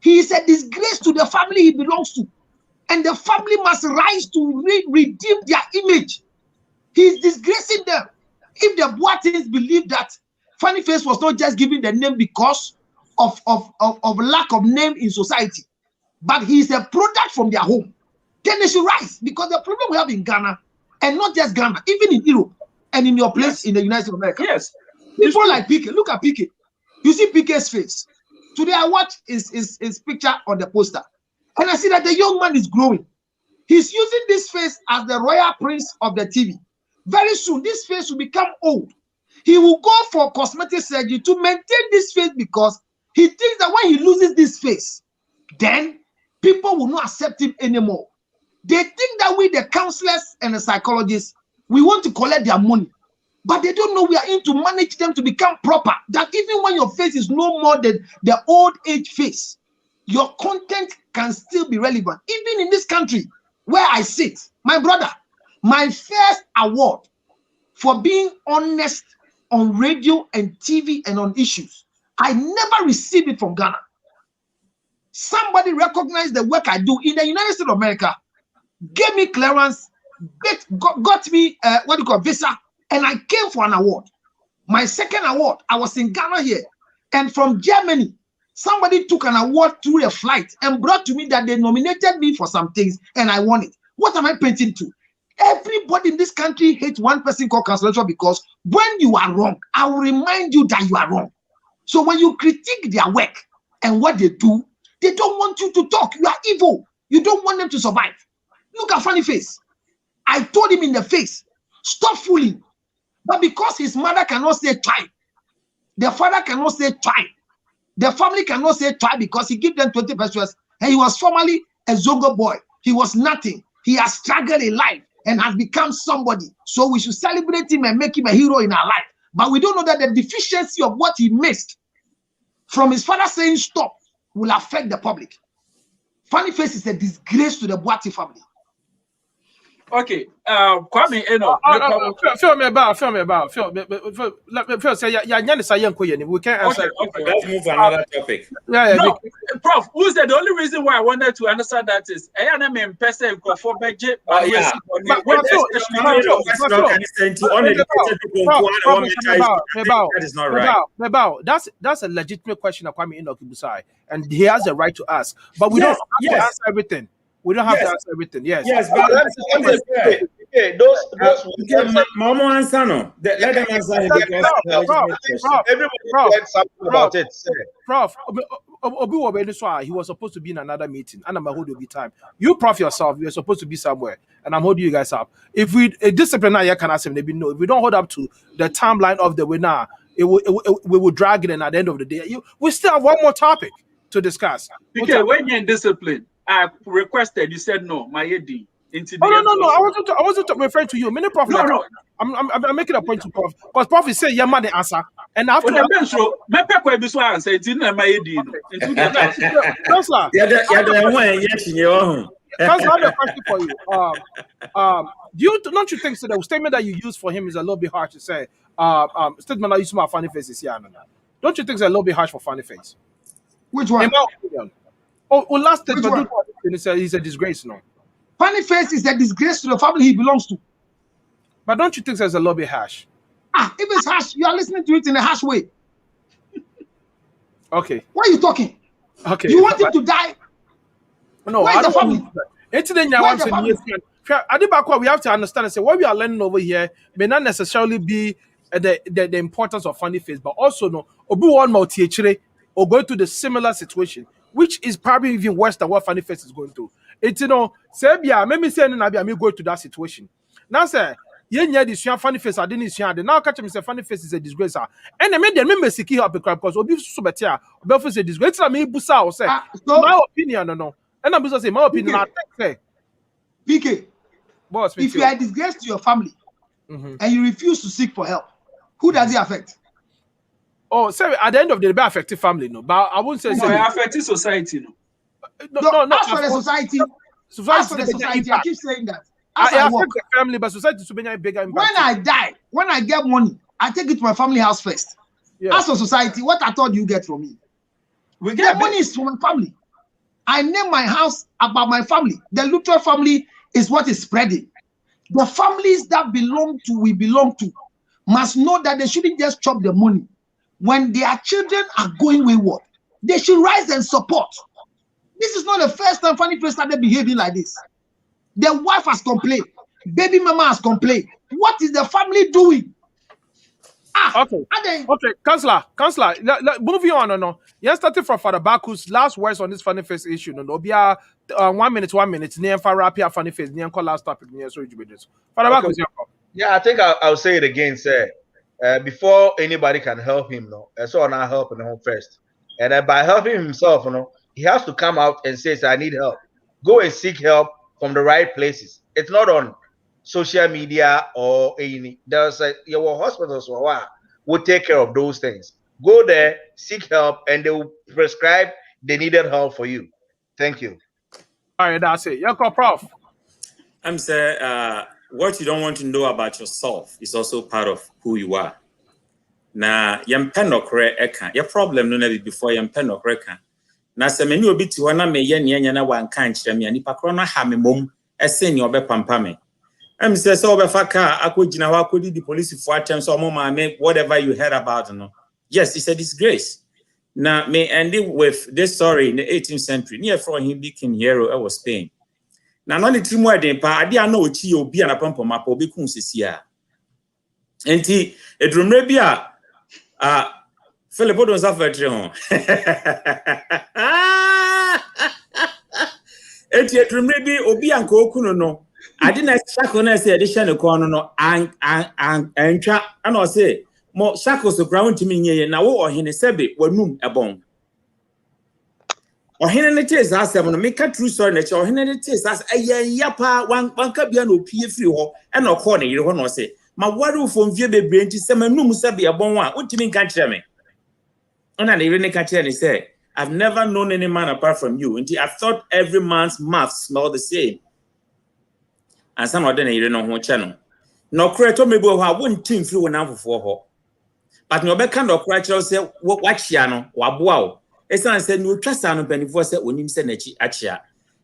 He is a disgrace to the family he belongs to. And the family must rise to redeem their image. He is disgracing them. If the Boatins believe that funny face was not just given the name because of lack of name in society, but he is a product from their home, then they should rise. Because the problem we have in Ghana, and not just Ghana, even in Europe and in your place in the United States of America. Yes. People like PK, look at PK. You see PK's face. Today I watch his picture on the poster. And I see that the young man is growing. He's using this face as the royal prince of the TV. Very soon, this face will become old. He will go for cosmetic surgery to maintain this face because he thinks that when he loses this face, then people will not accept him anymore. They think that we, the counselors and the psychologists, we want to collect their money. But they don't know we are in to manage them to become proper. That even when your face is no more than the old age face, your content can still be relevant. Even in this country where I sit, my brother, my first award for being honest on radio and TV and on issues, I never received it from Ghana. Somebody recognized the work I do in the United States of America, gave me clearance, got me visa, and I came for an award. My second award, I was in Ghana here, and from Germany, somebody took an award through a flight and brought to me that they nominated me for some things, and I won it. What am I painting to? Everybody in this country hates one person called Counsellor because when you are wrong, I will remind you that you are wrong. So when you critique their work and what they do, they don't want you to talk. You are evil. You don't want them to survive. Look at funny face. I told him in the face, stop fooling. But because his mother cannot say try, the father cannot say try, the family cannot say try because he gave them 20 pesos, and he was formerly a Zongo boy. He was nothing. He has struggled in life and has become somebody. So we should celebrate him and make him a hero in our life. But we don't know that the deficiency of what he missed from his father saying stop will affect the public. Funny face is a disgrace to the Boati family. Okay, Kwame, Feel me about. Say, we can't answer. Okay, let's move to another topic. Yeah. No, Prof, who's the only reason why I wanted to understand that is I am in person for budget. That is not right. That's a legitimate question of Kwame Enoch Ibusai, and he has the right to ask. But we don't have to answer everything. We don't have to answer everything. Yes. Yes, but those Mama answer no. Let them answer him because everybody said something about it. Prof, he was supposed to be in another meeting, and I'm holding you time. You, Prof, yourself, you're supposed to be somewhere, and I'm holding you guys up. If we disciplinary can ask him, maybe no. If we don't hold up to the timeline of the winner, we will drag it, and at the end of the day, we still have one more topic to discuss. Because when you're in discipline, I requested, you said no, my AD. No. I wasn't referring to you. Many Prof. No. I'm making a point to Prof. Because Prof is saying, yeah, man, the answer. And after that, Counsellor, Counsellor, I have a question for you. Don't you think so? The statement that you used for him is a little bit harsh to say. Statement that you use about funny faces here. Don't you think it's a little bit harsh for funny face? Which one? In my opinion. Last statement, he's a disgrace, no? Funny face is a disgrace to the family he belongs to. But don't you think there's a little bit harsh? If it's harsh, you are listening to it in a harsh way. Okay. Why are you talking? Okay. You want him to die? No, where's the family? We have to understand and say what we are learning over here may not necessarily be the importance of funny face, but also no, obi one multi or going through the similar situation, which is probably even worse than what funny face is going through. It's say maybe say me go to that situation. Now say this funny face I didn't see now catch me say funny face is a disgrace. And I made them remember seeking help because obi so better obi say disgrace. It's me busa or say my opinion no. And I'm say my opinion. I think PK, boss, if you are a disgrace to your family and you refuse to seek for help, who does it affect? Oh, sorry, at the end of the day, it affects family, no. But I wouldn't say it affects society, no. No, not for the society. As for the society, I keep saying that. I affect the family, but society is bigger impact. When I die, when I get money, I take it to my family house first. Yeah. As for society, what I thought you get from me? We get money is from my family. I name my house about my family. The Lutterodt family is what is spreading. The families that we belong to, must know that they shouldn't just chop the money. When their children are going wayward, they should rise and support. This is not the first time funny face started behaving like this. The wife has complained. Baby mama has complained. What is the family doing? Okay, Counsellor, moving on. No. You started from Father Baku's last words on this funny face issue. No, be 1 minute. Near Farapia funny face. Near last topic. Near so Father Baku's your call. Yeah, I think I'll say it again, sir. Before anybody can help him, so now helping him first. And by helping himself, he has to come out and say, I need help. Go and seek help from the right places. It's not on social media or any. There's your hospitals will take care of those things. Go there, seek help, and they will prescribe the needed help for you. Thank you. All right, that's it. You're called Prof. I'm saying what you don't want to know about yourself is also part of who you are. Now, your problem no before your penokre. Now, some many will be to one me yen one can't me and Ipacrona hammy mum, a senior be pampame. I'm saying so befaka, I could the police for times or more make whatever you heard about. Yes, it's a disgrace. Now, may end it with this story in the 18th century, near from him became hero over Spain. Now, not the three more than I didn't know what you be an apple map or be consia. And he, a drum rebia, Philip was off at home. And yet, maybe Obianco Kuno. I didn't shackle on say additional corner and I say more shackles of ground to me now or in a sebit were noon a bone. Or hin it is as seven make a true story nature or hin it is as a yapa one cabiano PF and no corner you want to say. My water from view be brain to seven noon sabi a bon one. What do you mean catch me? And I even catch and say, I've never known any man apart from you. Until I thought every man's mouth smelled the same. And some of them you don't know what channel. No creator me go I wouldn't think through an hour for her. But no kind of creature say what chiano, wabuao. Esan said no trust and penny for say when him say nechi achia.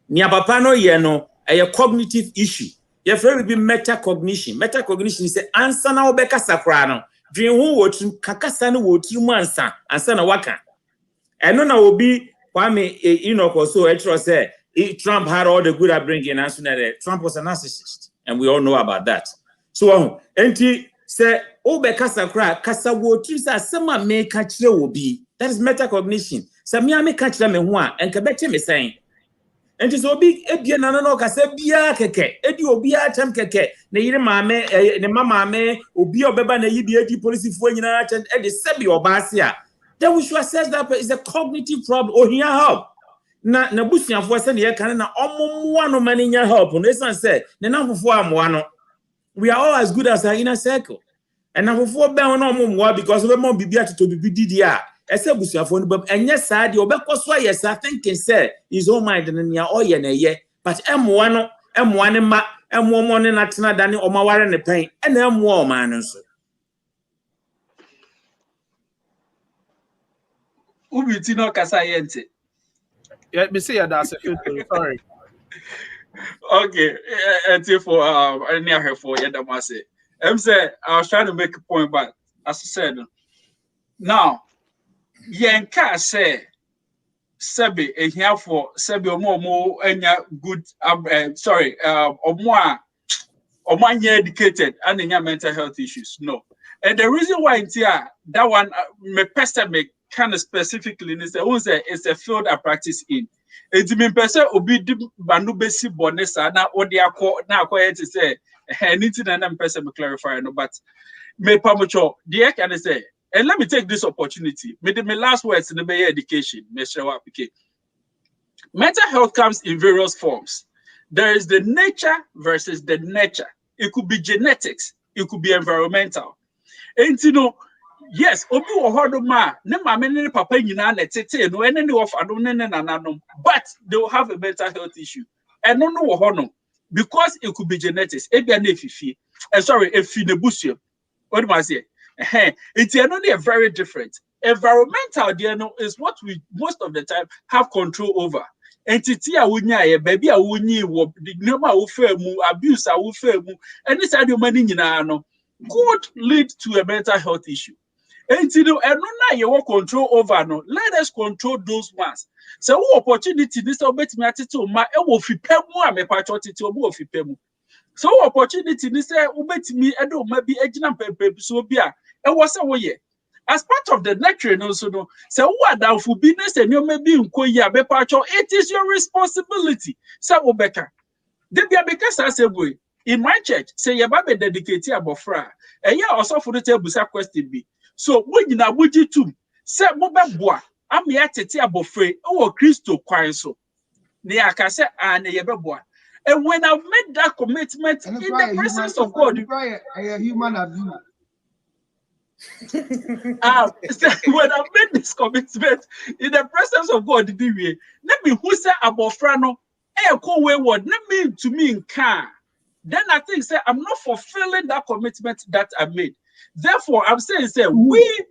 Nia papa no ye no a cognitive issue. Your friend will be metacognition. Metacognition is the answer now beka sakrano. Dream who watch kakasano would you mansa and sana waka. And no will be Kwame so extra say Trump had all the good upbringing, and Trump was a narcissist, and we all know about that. So, say, kasa wo trisa sama me kachire obi. That is metacognition. Sa me ame kachire me ho a enka beche me sen. Enti so obi ebie nana no kasa bia keke. Edi obi a chem keke. Ne yire maame ne mama ame obi obeba na yidi edi police fo nyina chem e de sebi obase a. Then we should assess that it's a cognitive problem or here help. Na busiafo se ne ye kan na omomwa no mani nya help. No esan say ne namfofo amwa no. We are all as good as our inner circle. And now before Ben no because we mom bibia to bibi didi a ese busuafo no bam enye saa de obekọ so yes I think say his own mind and near all ye na ye but emwa ne ma emwo ne na tena dane omaware ne pen e na emwo o man no so ubiti no kasa yente yeah me say that's a sorry okay for any here for yedamase say I was trying to make a point, but as I said, now, Yanka say, Sebi, a here for Sebi or more, and good, or more educated and in your mental health issues. No. And the reason why it's here, that one, me pester kind of specifically is a field I practice in. It's mean person obi banu besi bonesa na odi akọ na akọ to say anything and I'm person me clarify no but me pamocho the can say and let me take this opportunity me the last words in the education me show up okay. Mental health comes in various forms. There is the nature versus the nurture. It could be genetics, it could be environmental. And you know yes, obi wo hodo ma ne mama ne papa nyina na tete no ene ne of adom ne nananom but they will have a mental health issue. And no wo hono because it could be genetics. Ebia na efifie. Efi nebusuam. What do I say? It's only a very different. Environmental is what we most of the time have control over. Entity a wunya ye baby a wunyi wo the number of abuse a wo femu and this ade mani nyina no could lead to a mental health issue. And you know, and no you control over no. Let us control those ones. So opportunity this obet me attitude ma e wo fipemu a me patriotic obi wo fipemu. So opportunity this obet me edo ma bi agina pempe so bi a e wo se wo ye. As part of the lecture also no. So what down for business and you may be nkoyi a be patro it is your responsibility. So obeka. They be because I say boy in my church say you ba be dedicate abofra. E ya also for the table question be. So when you na buji too, say mo be boa, am ya tete abofre, o Christo kwan so. Ne akase an ye be boa. And when I've made that commitment in the presence of God, a human abuse. when I've made this commitment in the presence of God, let me who say abofra no, ko wayward, let me to me in car. Then I think say I'm not fulfilling that commitment that I made. Therefore, I'm saying, we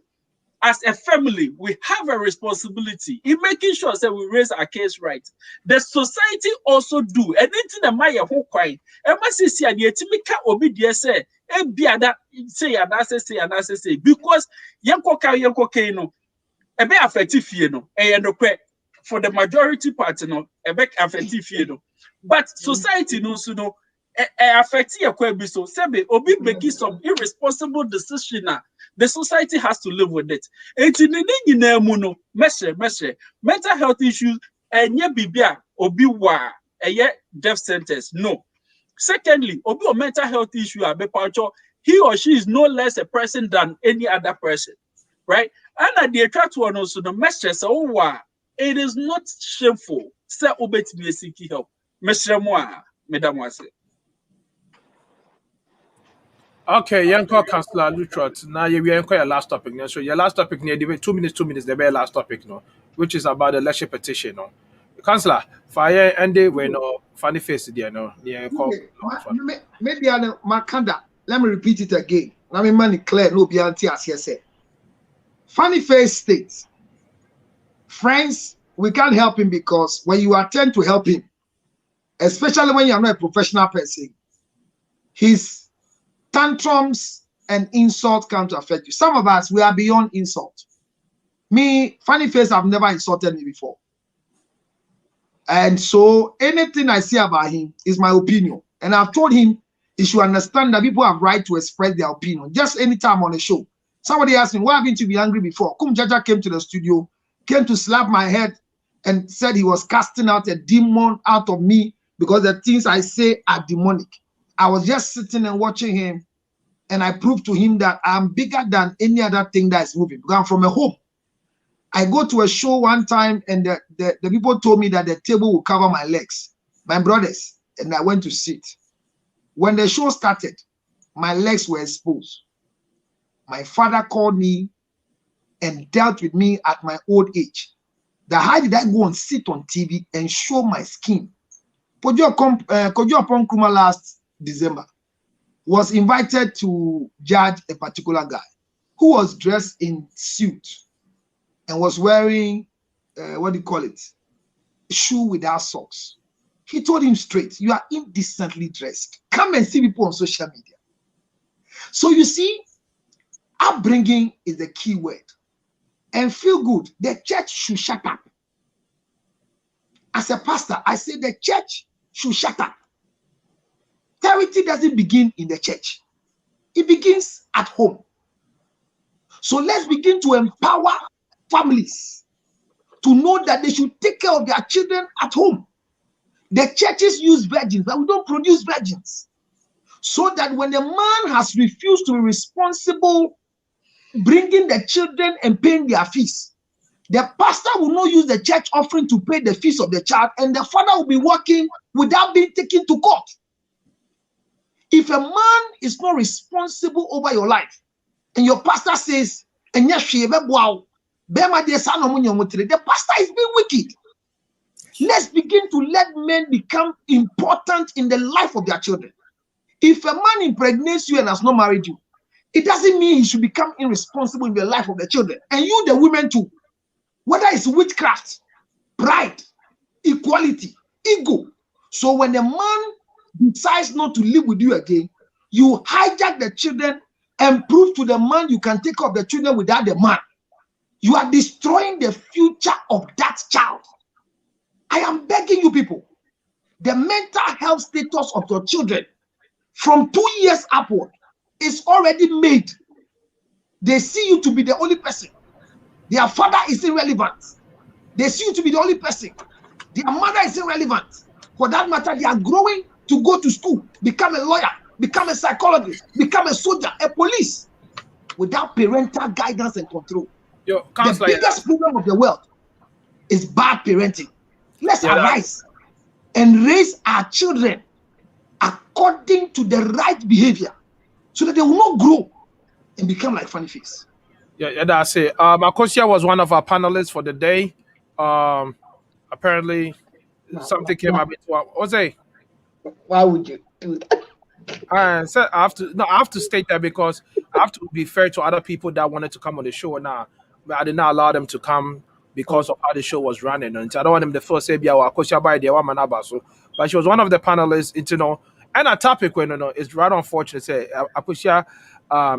as a family, we have a responsibility in making sure that we raise our case right. The society also do. And anything that my whole quiet. And my sister, the etimika obi dear say, and be that say and say because yanko no, a bit affective, you know, and for the majority part, you know, a bit affective, you know. But society knows, you know. Affect your so sebe obi making some irresponsible decision. The society has to live with it. Mental health issues and bibia obi wa death sentence. No. Secondly, obi a mental health issue he or she is no less a person than any other person, right? And at the attract one also the message it is not shameful. Say obet me seek help. Madam was it. Okay, Yanko Counsellor Lutterodt. Now we are your last topic. Now, so your last topic near 2 minutes, the very last topic, no, which is about the election petition, no. Counsellor, fire and they were no funny face there, no. Maybe I know Makanda. Let me repeat it again. Let me money clear, no be anti as you say. Funny face states, friends, we can't help him because when you attempt to help him, especially when you are not a professional person, his tantrums and insults come to affect you. Some of us, we are beyond insult. Me, funny face, I've never insulted me before. And so anything I say about him is my opinion. And I've told him he should understand that people have right to express their opinion. Just anytime on the show. Somebody asked me, why haven't you been angry before? Kum Jaja came to the studio, came to slap my head and said he was casting out a demon out of me because the things I say are demonic. I was just sitting and watching him, and I proved to him that I'm bigger than any other thing that is moving. Because I'm from a home. I go to a show one time, and the people told me that the table will cover my legs, my brothers, and I went to sit. When the show started, my legs were exposed. My father called me and dealt with me at my old age. That how did I go and sit on TV and show my skin? Kojo Upon Kuma last December was invited to judge a particular guy who was dressed in suit and was wearing, what do you call it? Shoe without socks. He told him straight, you are indecently dressed. Come and see people on social media. So you see, upbringing is the key word. And feel good. The church should shut up. As a pastor, I say the church should shut up. Charity doesn't begin in the church. It begins at home. So let's begin to empower families to know that they should take care of their children at home. The churches use virgins, but we don't produce virgins. So that when a man has refused to be responsible, bringing the children and paying their fees, the pastor will not use the church offering to pay the fees of the child, and the father will be working without being taken to court. If a man is not responsible over your life, and your pastor says, the pastor is being wicked. Let's begin to let men become important in the life of their children. If a man impregnates you and has not married you, it doesn't mean he should become irresponsible in the life of the children. And you, the women too. Whether it's witchcraft, pride, equality, ego. So when the man decides not to live with you again, you hijack the children and prove to the man you can take care of the children without the man. You are destroying the future of that child. I am begging you people, the mental health status of your children from 2 years upward is already made. They see you to be the only person. Their father is irrelevant. They see you to be the only person. Their mother is irrelevant. For that matter, they are growing to go to school, become a lawyer, become a psychologist, become a soldier, a police, without parental guidance and control. Yo, the biggest problem of the world is bad parenting. Let's arise and raise our children according to the right behavior, so that they will not grow and become like funnyface. Yeah, that's it. Akosia was one of our panelists for the day. Apparently, something came up into our Jose. Why would you do that? So I have to state that because I have to be fair to other people that wanted to come on the show now. But I did not allow them to come because of how the show was running. And I don't want them to first say, Akosia by the Wamanabaso. But she was one of the panelists, and a topic when it's rather unfortunate. Say Akosia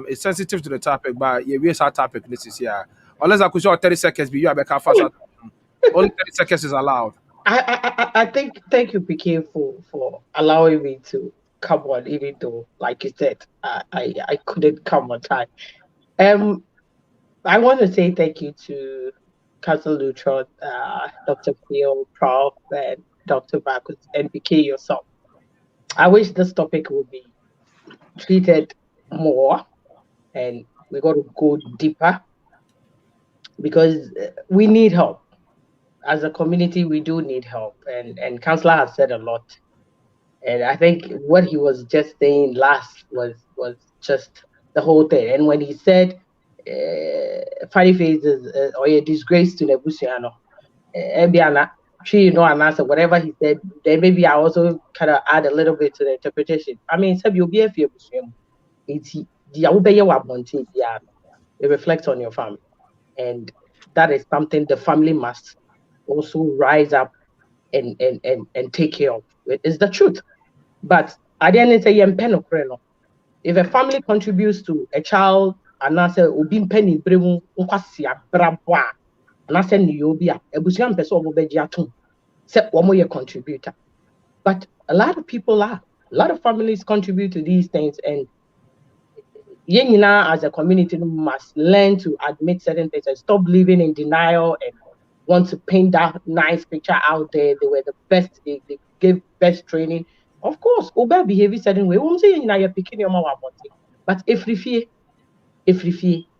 is sensitive to the topic, but yeah, we our topic this is here. Unless Akosia 30 seconds, be you back fast. Only 30 seconds is allowed. I think thank you, PK, for allowing me to come on, even though, like you said, I couldn't come on time. I want to say thank you to Counsellor Lutterodt, Dr. Phil, Prof, and Dr. Marcus, and PK yourself. I wish this topic would be treated more, and we got to go deeper, because we need help. As a community, we do need help, and Counsellor has said a lot. And I think what he was just saying last was just the whole thing. And when he said funnyface is or a disgrace to Nebusiano, and answer whatever he said, then maybe I also kind of add a little bit to the interpretation. I mean, you'll be a fear. It reflects on your family, and that is something the family must also rise up and take care of. It's the truth. But at the end of the day, if a family contributes to a child, and I say, "Ubin penny bremu ukwasi abrabwa," and I say, "Niyobia," ebusiam person obeji atum. except one more contributor. But a lot of people are. A lot of families contribute to these things, and as a community must learn to admit certain things and stop living in denial and want to paint that nice picture out there. They were the best, they gave best training. Of course, Oba behavior certain way. Won't say you're picking your mom about it. But if Rifi,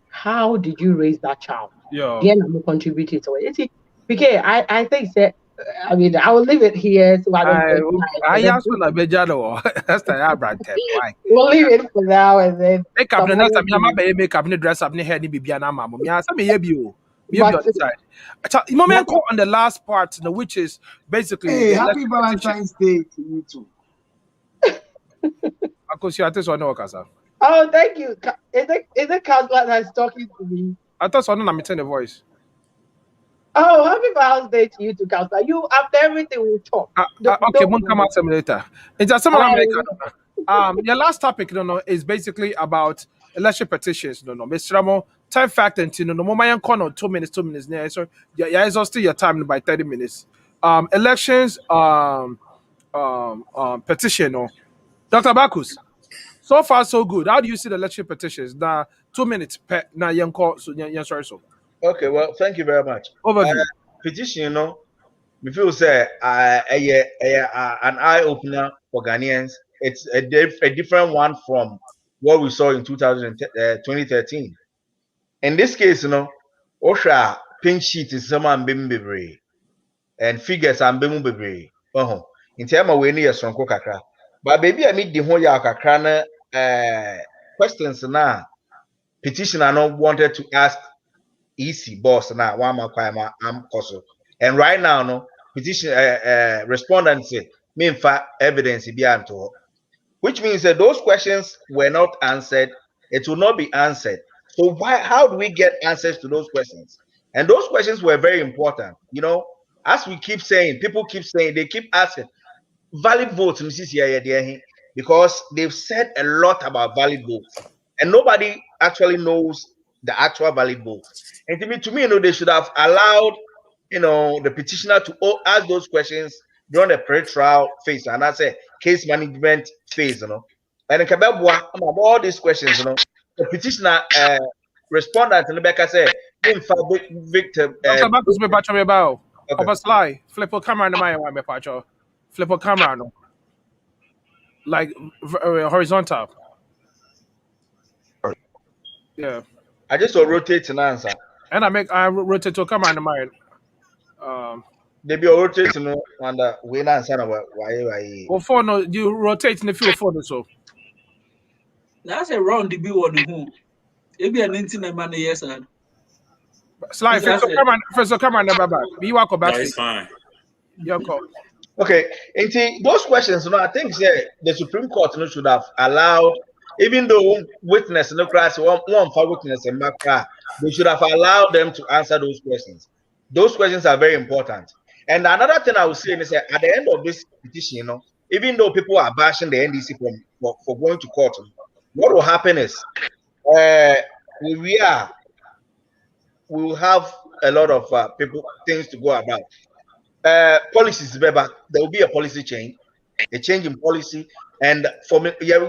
how did you raise that child? Yeah. Then I'm contributing to it. PK, I think that I mean I will leave it here so I don't ask for the bejado. That's the brand tap. Why? We'll leave it for now and then make up the next time you make up the dress up in the head ni bibiana mama. Me answer me you. You on the last part, which is basically hey, happy Valentine's Day to you too. Oh, thank you. Is it Counsellor that's talking to me? I thought so. I'm the voice. Oh, happy Valentine's Day to you too, Counsellor. You after everything we'll talk. Okay, we'll come out some later. It's just your last topic, is basically about election petitions. Mr. Ramo, time factor, no moment corner 2 minutes. Yeah, so yeah, exhausting your time by 30 minutes. Elections, petition, Dr. Bakus. So far, so good. How do you see the election petitions? Now, 2 minutes per now young call so sorry so. Okay, well, thank you very much. Overview. Petition, we feel say an eye opener for Ghanaians. It's a different one from what we saw in 2013. In this case, Osha pink sheet is someone bimbebre and figures and bimbebre. In terms of when you're strong kakra. But baby, I meet the whole yakakana questions now. Petitioner not wanted to ask EC boss now one more I'm also. And right now, no petition respondent say mean fact evidence behind to her. Which means that those questions were not answered. It will not be answered. So how do we get answers to those questions? And those questions were very important. As we keep saying, people keep saying, they keep asking valid votes, because they've said a lot about valid votes, and nobody actually knows the actual valid votes. And to me, they should have allowed, the petitioner to ask those questions during the pre-trial phase, and that's a case management phase, And in Kabebwa, all these questions, the petitioner respondent in the back said, victim. Flip a camera in my flip a camera, like horizontal. Yeah. I just will rotate and answer. And I rotate to camera in my they be rotating and we answer why. Well, for no, you rotate in the field for so. That's a round the B one who. Maybe an internet man, yes, sir. Slide first camera never back. Be walk back. That is fine. Your call. Okay, and those questions, I think the Supreme Court should have allowed, even though witness no class one for witness and they should have allowed them to answer those questions. Those questions are very important. And another thing I would say is that at the end of this petition, even though people are bashing the NDC for going to court, what will happen is we will have a lot of things to go about. Policies, there will be a policy change, a change in policy, and for me, it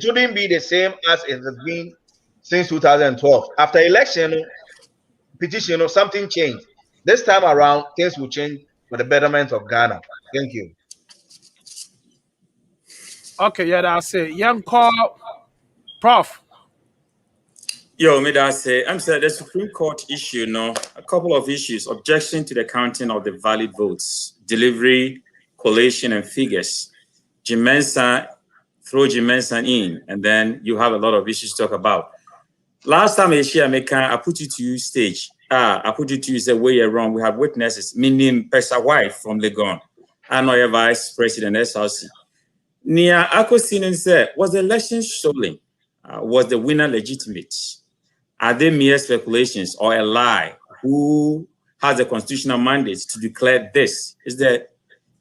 wouldn't be the same as it has been since 2012. After election, petition, something changed. This time around, things will change for the betterment of Ghana. Thank you. Okay, yeah, that's it. Young call, Prof. Yo, me that say, I'm saying the Supreme Court issue, a couple of issues: objection to the counting of the valid votes, delivery, collation, and figures. Throw Jimensa in, and then you have a lot of issues to talk about. Last time I put you to stage. I put you to say where you're wrong. We have witnesses, meaning Pesa White from Legon, and our Vice President SRC. Nia Akosinen said, was the election stolen? Was the winner legitimate? Are they mere speculations or a lie? Who has a constitutional mandate to declare this? Is the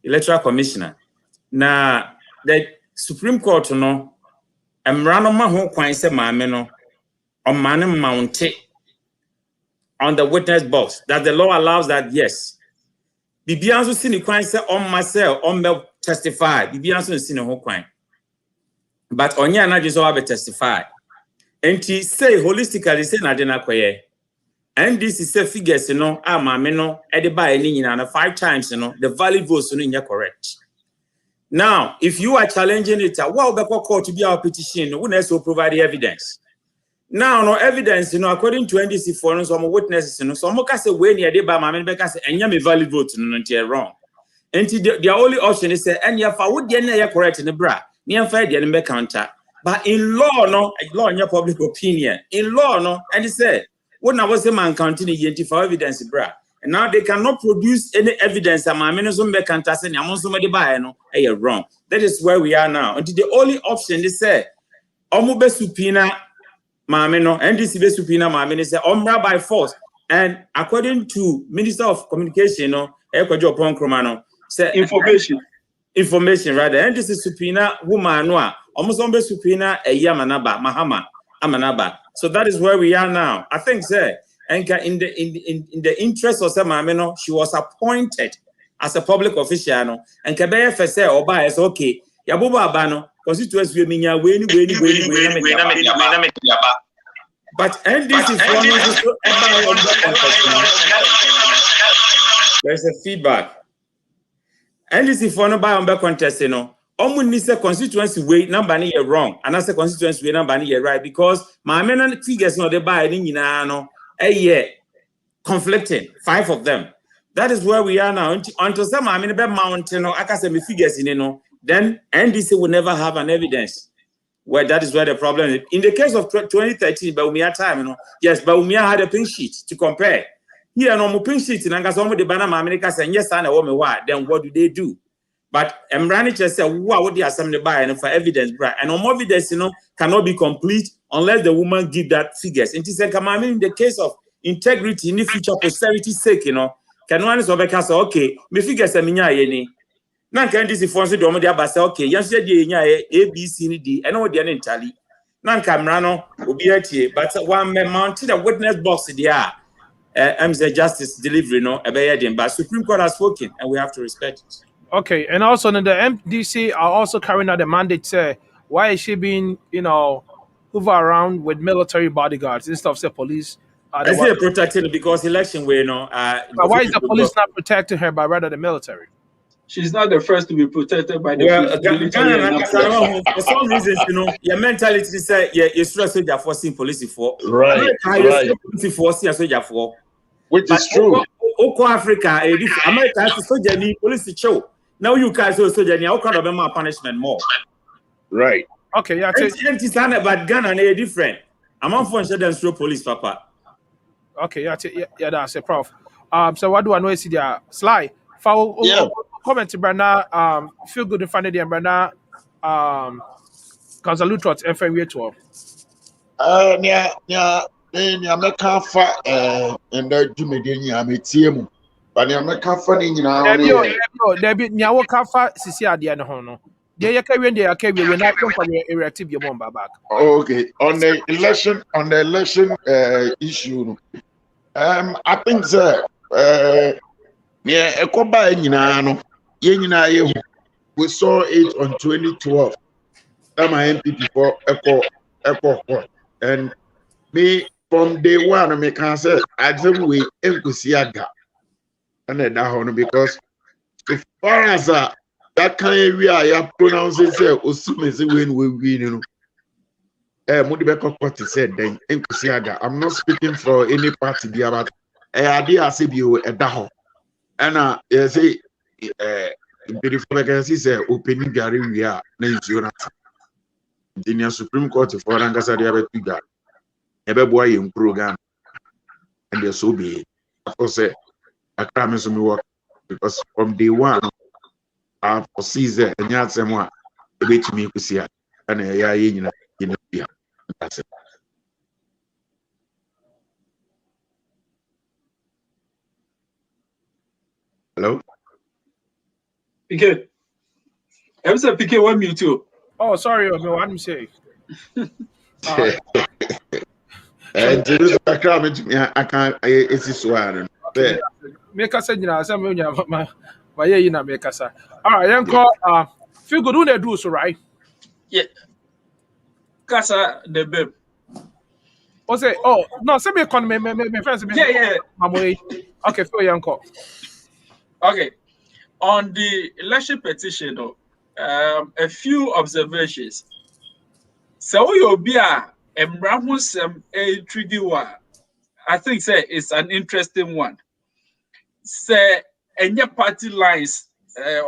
Electoral Commissioner. Now, the Supreme Court, on the witness box, that the law allows that, yes. Bibian so sin kwan say on myself on me testify. Bibian so sin ho kwan. But onya na just so be testify. Enti say holistically say na de na koye. And this is a figures no maame no e de buy ni nyina na 5 times no the valid votes no nya correct. Now, if you are challenging it, what will be court to be our petition? We need to provide the evidence. Now, no evidence, according to NDC for some witnesses, some can say when you did by my man, because and you valid vote, no, wrong. And the only option is say, and you would get correct in the bra, near fair the counter. But in law, no, law in your public opinion, in law, no, and he said, when I was a man counting identify evidence, bra. And now they cannot produce any evidence that my minister can't say, I'm somebody by no, you're wrong. That is where we are now. And the only option they say, Omube subpoena, Mameno, NDC subpoena, Mameno, say, Omra by force. And according to Minister of Communication, Ekojo Ponkromano, say information, rather. NDC subpoena, woman, almost Ombe subpoena, a Yamanaba, Mahama, Amanaba. So that is where we are now. I think, sir. And in the interest of Samameno, she was appointed as a public official. And Kabaya Fese Oba is okay. Yabuba Abano, constituents will mean but NDC there's a feedback. NDC for no buy on back contest, Omunisa constituency way number near wrong, and as a constituency way number near right, because my men figures not the buy in a year conflicting 5 of them. That is where we are now. Until some I mean about mountain or academic figures then NDC will never have an evidence. Well, that is where the problem is. In the case of 2013, Baumia time, yes, Baumia had a pink sheet to compare. Here, no more pink sheet in Angasomo de Banama America saying yes, and a woman why, then what do they do? But Mrani just said, what would the assembly buy and for evidence, right? And no more evidence, cannot be complete unless the woman give that figures. And he said, come on, in the case of integrity in the future posterity's sake, can one is okay, me figures a minya yeni. Nan can this if once the Omodia Basa, okay, yes, A, B, C, D, and all the entirely. Nan Camrano will be at here, but one may mount a witness box, there. MC Justice delivery, a bayadin, but Supreme Court has spoken, and we have to respect it. Okay, and also the MDC are also carrying out the mandate. Why is she being, hoover around with military bodyguards instead of say police? I say protected because election way, but why is the police not protecting her, but rather the military? She's not the first to be protected by the military. For some reasons, your mentality say you're stressed with your forcing police for. Right. Which is true. Oko Africa, America has to soldier need police show. Now you guys also soldier need all kind of more punishment more. Right. Okay, yeah. But Ghana is different. I'm on for them through police, Papa. Okay, yeah, that's a prof. So what do I know is there? Sly. Comment to Brenda, feel good in front of the Brenda, Counsellor Lutterodt, FMW 12. Yeah, I'm a cafe and there do me, I'm a team. But I'm a cafe in there be Nyawo Kafa, Sisia, the Anahono. They are carrying the Akabi when I come for the erective your bomba back. Okay, on the election issue, I think, sir, yeah, a coba in we saw it on 2012. I'm an MP for Echo, and me from day one, I can say, I don't we Enkusiaga. And then that because as far as that kind of area, I pronounce it, when we win, Mudibeko Party said, then Enkusiaga. I'm not speaking for any party, but I idea I say you a daho. And I say, beautiful, like I say, opening Gary, we are, the Supreme Court for Angasaria Piga. Ebe boy in program and they're so big. Of course, I can't me work because from day one, I foresee that and yet someone a bit to me to see it and that's it. Hello? PK. I'm saying PK want me too. Oh, sorry, what I'm saying. And I can't, it's this one. Okay, make us say na say me nya ma ye na make us. All right, then call feel good when do so right. Yeah. Kasa the babe. O say no say me con me friends me. Yeah. Mamoy. Okay, feel young call. Okay. On the election petition, a few observations. So you'll be a Mramusem a treaty war. I think say it's an interesting one. Say any party lines,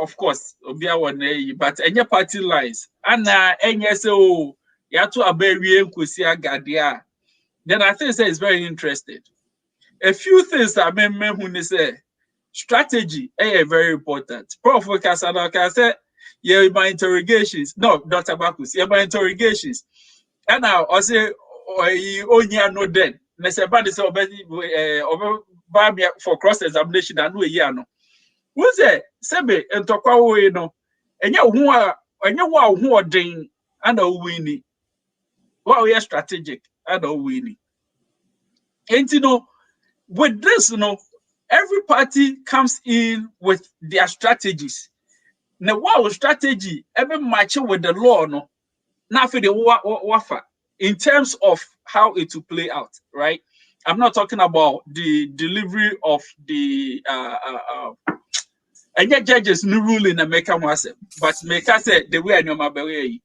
of course, Obia one but any party lines. And any so you have to aberi kusia gadia. Then I think say it's very interesting. A few things that me say strategy very important. Prof. Kasana can say yeah, my interrogations. No, Dr. Bakus, yeah, my interrogations. And now I say only no then. Me say bad is for cross examination and we year no. Who say sebe entokwa we no. Enya who den and a winning. What we are strategic and a winning. And you know, with this, every party comes in with their strategies. Now, what strategy every match with the law, no? Now for the wafa in terms of how it will play out, right? I'm not talking about the delivery of the and yet judges new ruling and make but make us say the way I know my way.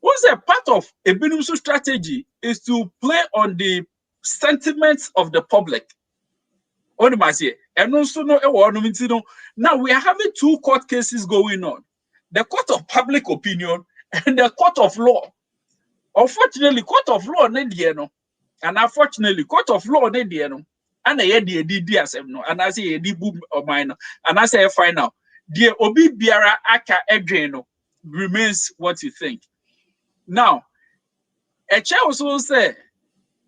What's a part of a Benumsu strategy is to play on the sentiments of the public. And also now we are having two court cases going on. The court of public opinion and the court of law. Unfortunately, court of law no, and unfortunately, court of law no, and I no, and I say boom or minor, and I say final. The obi biara aka edweno remains what you think. Now, a chair also say,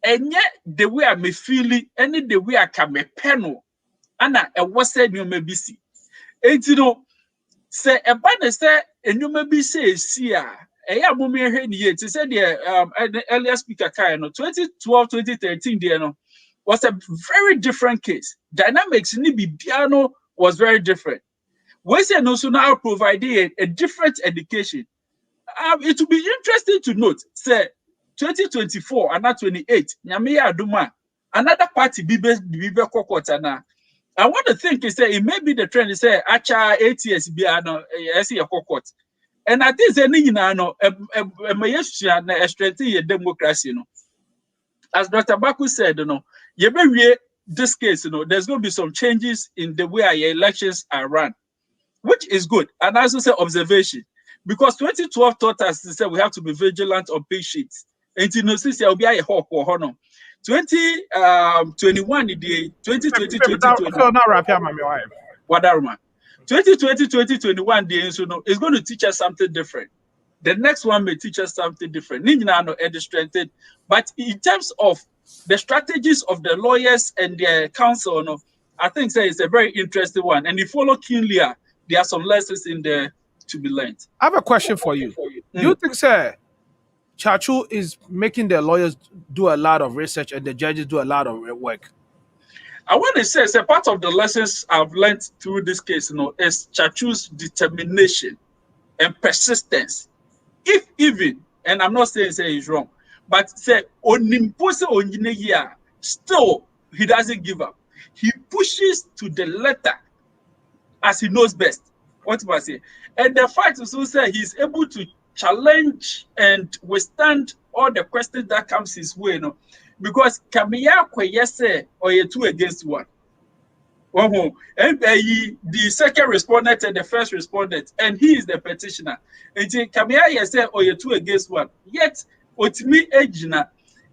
and yet the way I may feel it, any the way I can me penal, and I was said you may be see. And you know, say a banner say, and you may be say, see, a moment here, to say the earlier speaker, 2012, 2013, there was a very different case. Dynamics in the piano was very different. We say no, so now providing a different education. It will be interesting to note, say, 2024 and not 28, Nyamiya Aduma, another party Bibe Kokotana. I want to think is say it may be the trend is say Acha ATS Biano a Kokot. And I think any no a strengthen democracy. As Dr. Baku said, this case, there's going to be some changes in the way our elections are run, which is good. And I also say observation. Because 2012 taught us to say we have to be vigilant on pay sheets. And you know, since there will be a hawk or honor. 2021 the 2020 2021 the is going to teach us something different. The next one may teach us something different. But in terms of the strategies of the lawyers and their counsel, I think it's a very interesting one. And if you follow keenly, there are some lessons in there to be learned. I have a question for you. Do you think, sir, Chachu is making the lawyers do a lot of research and the judges do a lot of work? I want to say, a part of the lessons I've learned through this case, is Chachu's determination and persistence. If even, and I'm not saying he's wrong, but say still he doesn't give up. He pushes to the letter as he knows best. What do I say? And the fact is also he's able to challenge and withstand all the questions that comes his way, because Kamiya or a 2 against 1. And the second respondent and the first respondent, and he is the petitioner. And Kamiya say or a 2 against 1. Yet, Otimi Ejina.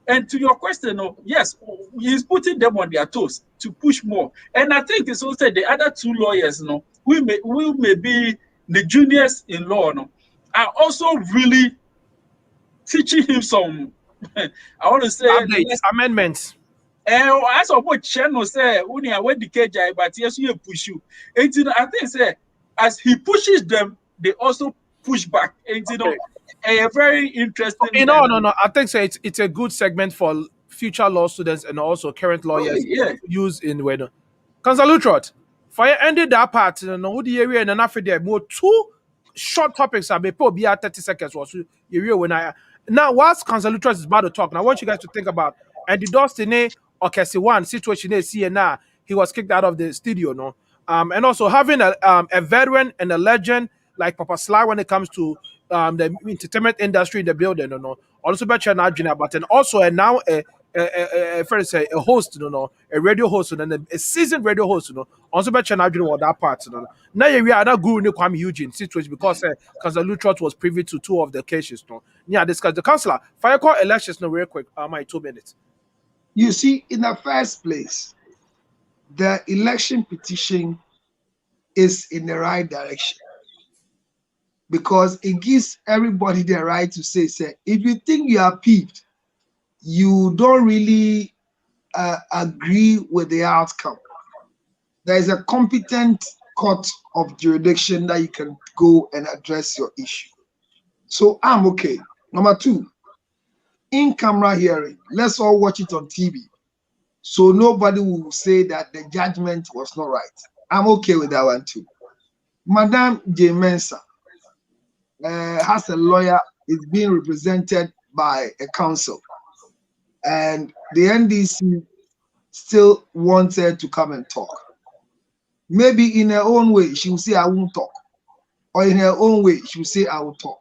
And to your question, yes, he's putting them on their toes to push more. And I think it's also the other two lawyers, who may be the juniors in law, are also really teaching him some, I want to say, amendments. And as of what Cheno say, when you went the KJ, but yes, you push you. And I think say, as he pushes them, they also push back. And a very interesting. No. I think so. It's a good segment for future law students and also current lawyers use in when. Counsellor Lutterodt, for ended that part, no, would the area and after there more 2 short topics are be 30 seconds or so. When I now, whilst Counsellor Lutterodt is about to talk, now I want you guys to think about and the Dustin or Kessie one situation is see now he was kicked out of the studio, no. And also having a veteran and a legend like Papa Sly when it comes to the entertainment industry in the building, you know. Also, but and also and now first a host, you know, a radio host and a seasoned radio host, you know. Also, but that part, you know. Now we are not good in kwamieugene situation because Counsellor Lutterodt was privy to 2 of the cases, no. Yeah, discuss the councillor. Fire call elections, no, real quick. My 2 minutes. You see, in the first place, the election petition is in the right direction because it gives everybody the right to say, if you think you are peeved, you don't really agree with the outcome, there is a competent court of jurisdiction that you can go and address your issue. So I'm okay. Number 2, in-camera hearing. Let's all watch it on TV. So nobody will say that the judgment was not right. I'm okay with that one too. Madame J. Mensah has a lawyer, is being represented by a counsel. And the NDC still wants her to come and talk. Maybe in her own way, she will say, I won't talk. Or in her own way, she will say, I will talk.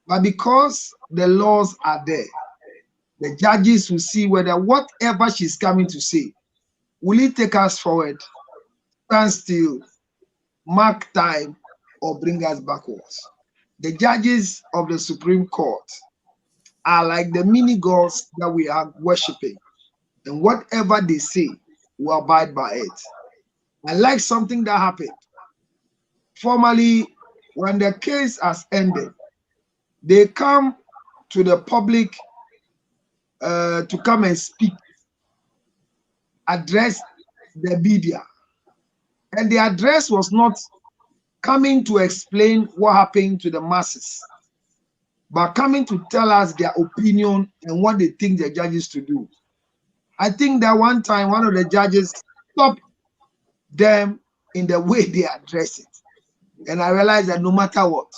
But because the laws are there, the judges will see whether whatever she's coming to say, will it take us forward, stand still, mark time, or bring us backwards. The judges of the Supreme Court are like the mini gods that we are worshiping. And whatever they say, we abide by it. I like something that happened. Formally, when the case has ended, they come to the public to come and speak, address the media. And the address was not coming to explain what happened to the masses, but coming to tell us their opinion and what they think the judges to do. I think that one time one of the judges stopped them in the way they address it. And I realized that no matter what,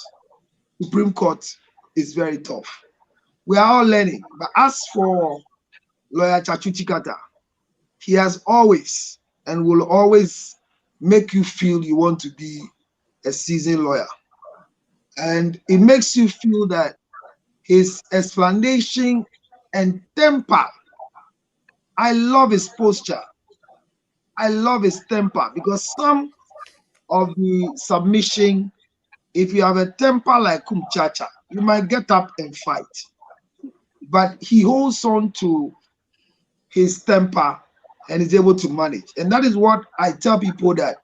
Supreme Court is very tough. We are all learning. But as for Lawyer Chachuchikata, he has always and will always make you feel you want to be a seasoned lawyer. And it makes you feel that his explanation and temper, I love his posture. I love his temper because some of the submission, if you have a temper like Kumchacha, you might get up and fight. But he holds on to his temper and is able to manage. And that is what I tell people, that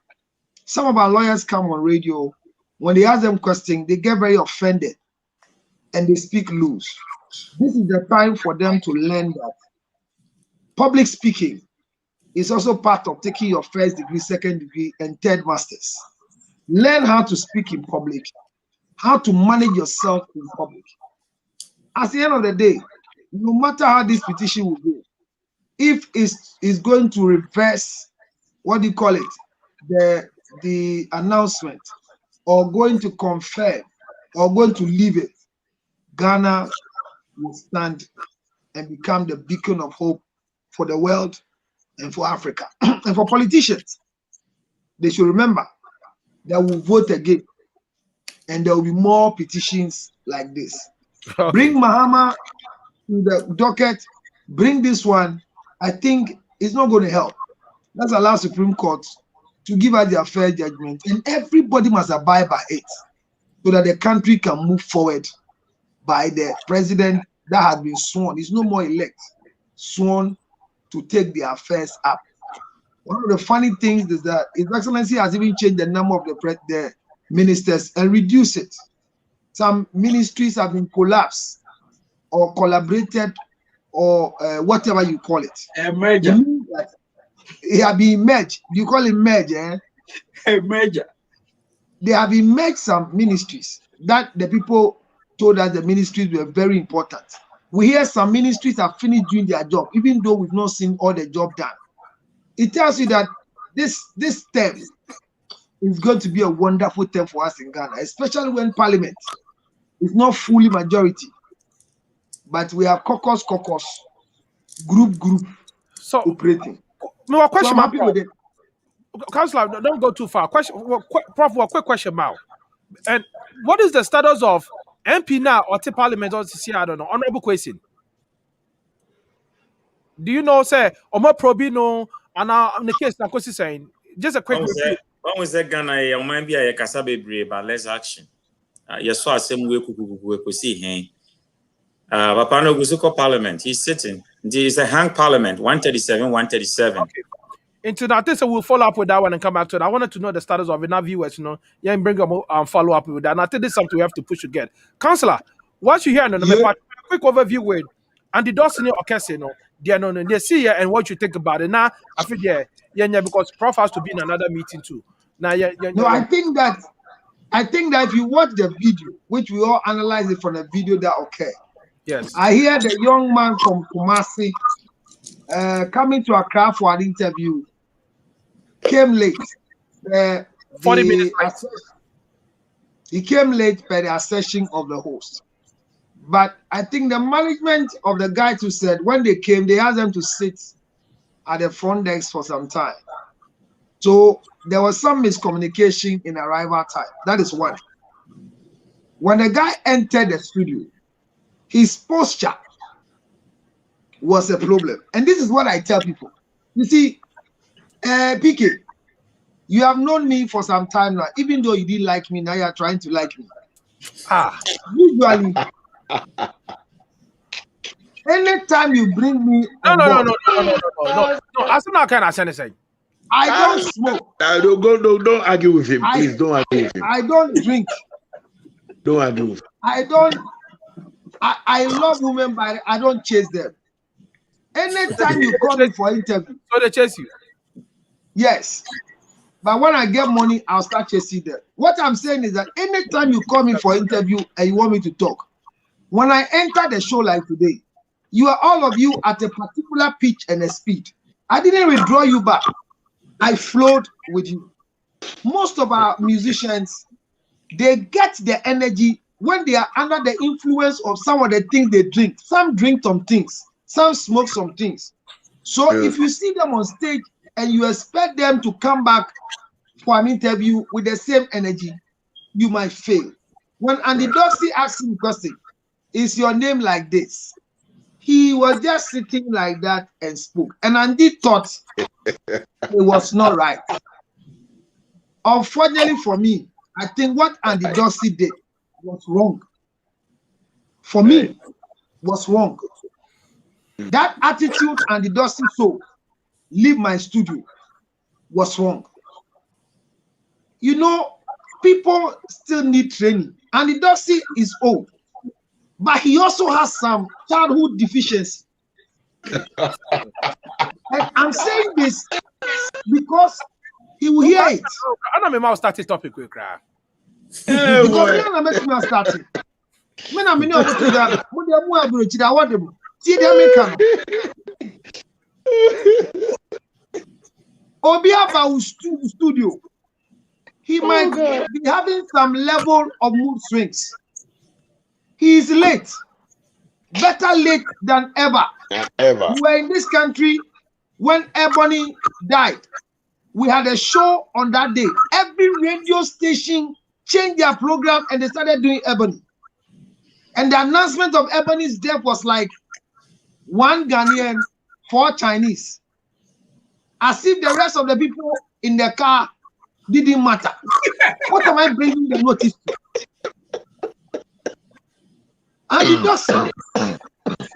some of our lawyers come on radio, when they ask them questions, they get very offended and they speak loose. This is the time for them to learn that public speaking is also part of taking your first degree, second degree, and third masters. Learn how to speak in public, how to manage yourself in public. At the end of the day, no matter how this petition will go, if it's going to reverse, what do you call it, the announcement, or going to confirm, or going to leave it, Ghana will stand and become the beacon of hope for the world and for Africa. And for politicians, they should remember that we'll vote again, and there will be more petitions like this. Okay. Bring Mahama to the docket, bring this one. I think it's not going to help. Let's allow Supreme Court to give us their fair judgment, and everybody must abide by it so that the country can move forward by the president that has been sworn. He's no more elect, sworn to take the affairs up. One of the funny things is that His Excellency has even changed the number of the ministers and reduced it. Some ministries have been collapsed or collaborated, or whatever you call it. A merger. It have been merged. You call it merge, eh? A merger. They have been merged some ministries that the people told us the ministries were very important. We hear some ministries have finished doing their job, even though we've not seen all the job done. It tells you that this term is going to be a wonderful term for us in Ghana, especially when Parliament is not fully majority, but we have caucus, group so operating. No question. So I'm happy with it. Councillor, don't go too far. Question, Prof, a quick question now. And what is the status of MP now or the Parliament or CC? I don't know. Honorable question. Do you know, say, Omo Probino, and in the case, like what's he saying? Just a quick review. When we say Ghana, might be a Kasabe brave, but less action. You saw same way we see him. Papano Gusuko Parliament, he's sitting. It's a hang Parliament, 137, 137. Okay. Into that, so we'll follow up with that one and come back to it. I wanted to know the status of it. Now, viewers, yeah, and bring them follow up with that. And I think this is something we have to push again. Councillor, what you hear on the quick overview with and the Dawson or Cassie, they see here and what you think about it. Now, I feel because Prof has to be in another meeting too. Now, no, I think that if you watch the video, which we all analyze it from the video that occurred. Yes. I hear the young man from Kumasi coming to Accra for an interview. Came late. 40 minutes. He came late by the assertion of the host. But I think the management of the guys who said when they came, they asked them to sit at the front desk for some time. So there was some miscommunication in arrival time. That is one. When the guy entered the studio, his posture was a problem. And this is what I tell people. You see, PK, you have known me for some time now. Even though you didn't like me, now you are trying to like me. Usually, anytime you bring me No. As not kind of anything. I don't smoke. Don't argue with him. Please don't argue with him. I don't drink. Don't argue with him. I love women, but I don't chase them. Anytime you call me for interview. So they chase you? Yes. But when I get money, I'll start chasing them. What I'm saying is that anytime you call me for interview and you want me to talk, when I enter the show like today, you are all of you at a particular pitch and a speed. I didn't withdraw you back. I flowed with you. Most of our musicians, they get their energy when they are under the influence of some of the things they drink. Some drink some things, some smoke some things. So if you see them on stage and you expect them to come back for an interview with the same energy, you might fail. When Andy Dorsey asked him a question, is your name like this? He was just sitting like that and spoke. And Andy thought it was not right. Unfortunately for me, I think what Andy Dorsey did was wrong. For me, was wrong. That attitude Andy Dorsey showed, leave my studio, was wrong. You know, people still need training. Andy Dorsey is old, but he also has some childhood deficiency. And I'm saying this because he will hear it. I don't know start this topic with cry. Because I'm not starting. When I'm in that, see Obiaba studio. He might be having some level of mood swings. He is late. Better late than ever. We were in this country when Ebony died. We had a show on that day. Every radio station changed their program and they started doing Ebony. And the announcement of Ebony's death was like 1 Ghanaian, 4 Chinese. As if the rest of the people in the car didn't matter. What am I bringing the notice to? And it does.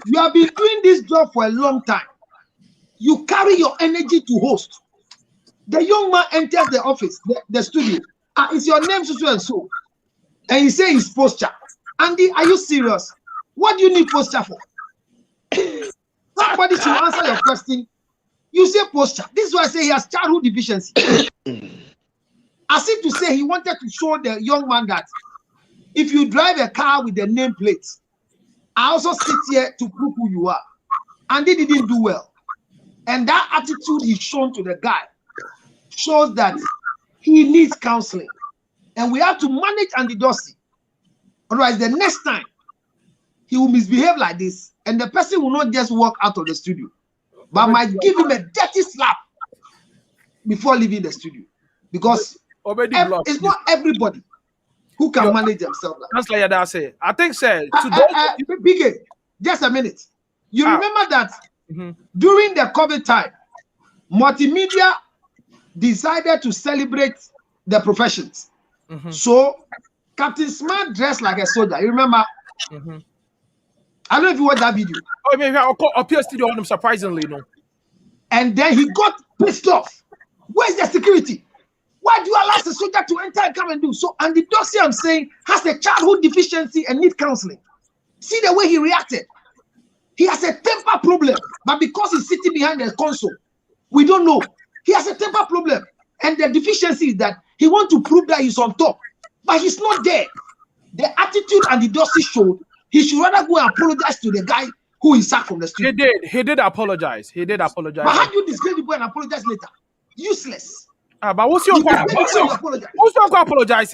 You have been doing this job for a long time. You carry your energy to host. The young man enters the office, the studio. Is your name so and so? And he says his posture. Andy, are you serious? What do you need posture for? Somebody should answer your question. You say posture. This is why I say he has childhood deficiency. As if to say he wanted to show the young man that if you drive a car with the nameplate, I also sit here to prove who you are. And they didn't do well. And that attitude he's shown to the guy shows that he needs counseling. And we have to manage Andy Dorsey. Otherwise, the next time he will misbehave like this, and the person will not just walk out of the studio, but might give him a dirty slap before leaving the studio. Because it's not everybody who can manage themselves. That's like that say. I think, sir. Biggie, just a minute. You remember that during the COVID time, multimedia decided to celebrate the professions. So Captain Smart dressed like a soldier. You remember? I don't know if you watched that video. Oh, maybe I'll appear studio on him surprisingly, no. And then he got pissed off. Where's the security? Why do you allow the soldier to enter and come and do? So Andy Dorsey, I'm saying, has a childhood deficiency and needs counseling. See the way he reacted. He has a temper problem, but because he's sitting behind the console, we don't know. He has a temper problem. And the deficiency is that he wants to prove that he's on top, but he's not there. The attitude Andy Dorsey showed, he should rather go and apologize to the guy who is sacked from the studio. He did apologize. But how do you disgrace the boy and apologize later? Useless. But what's your apologize?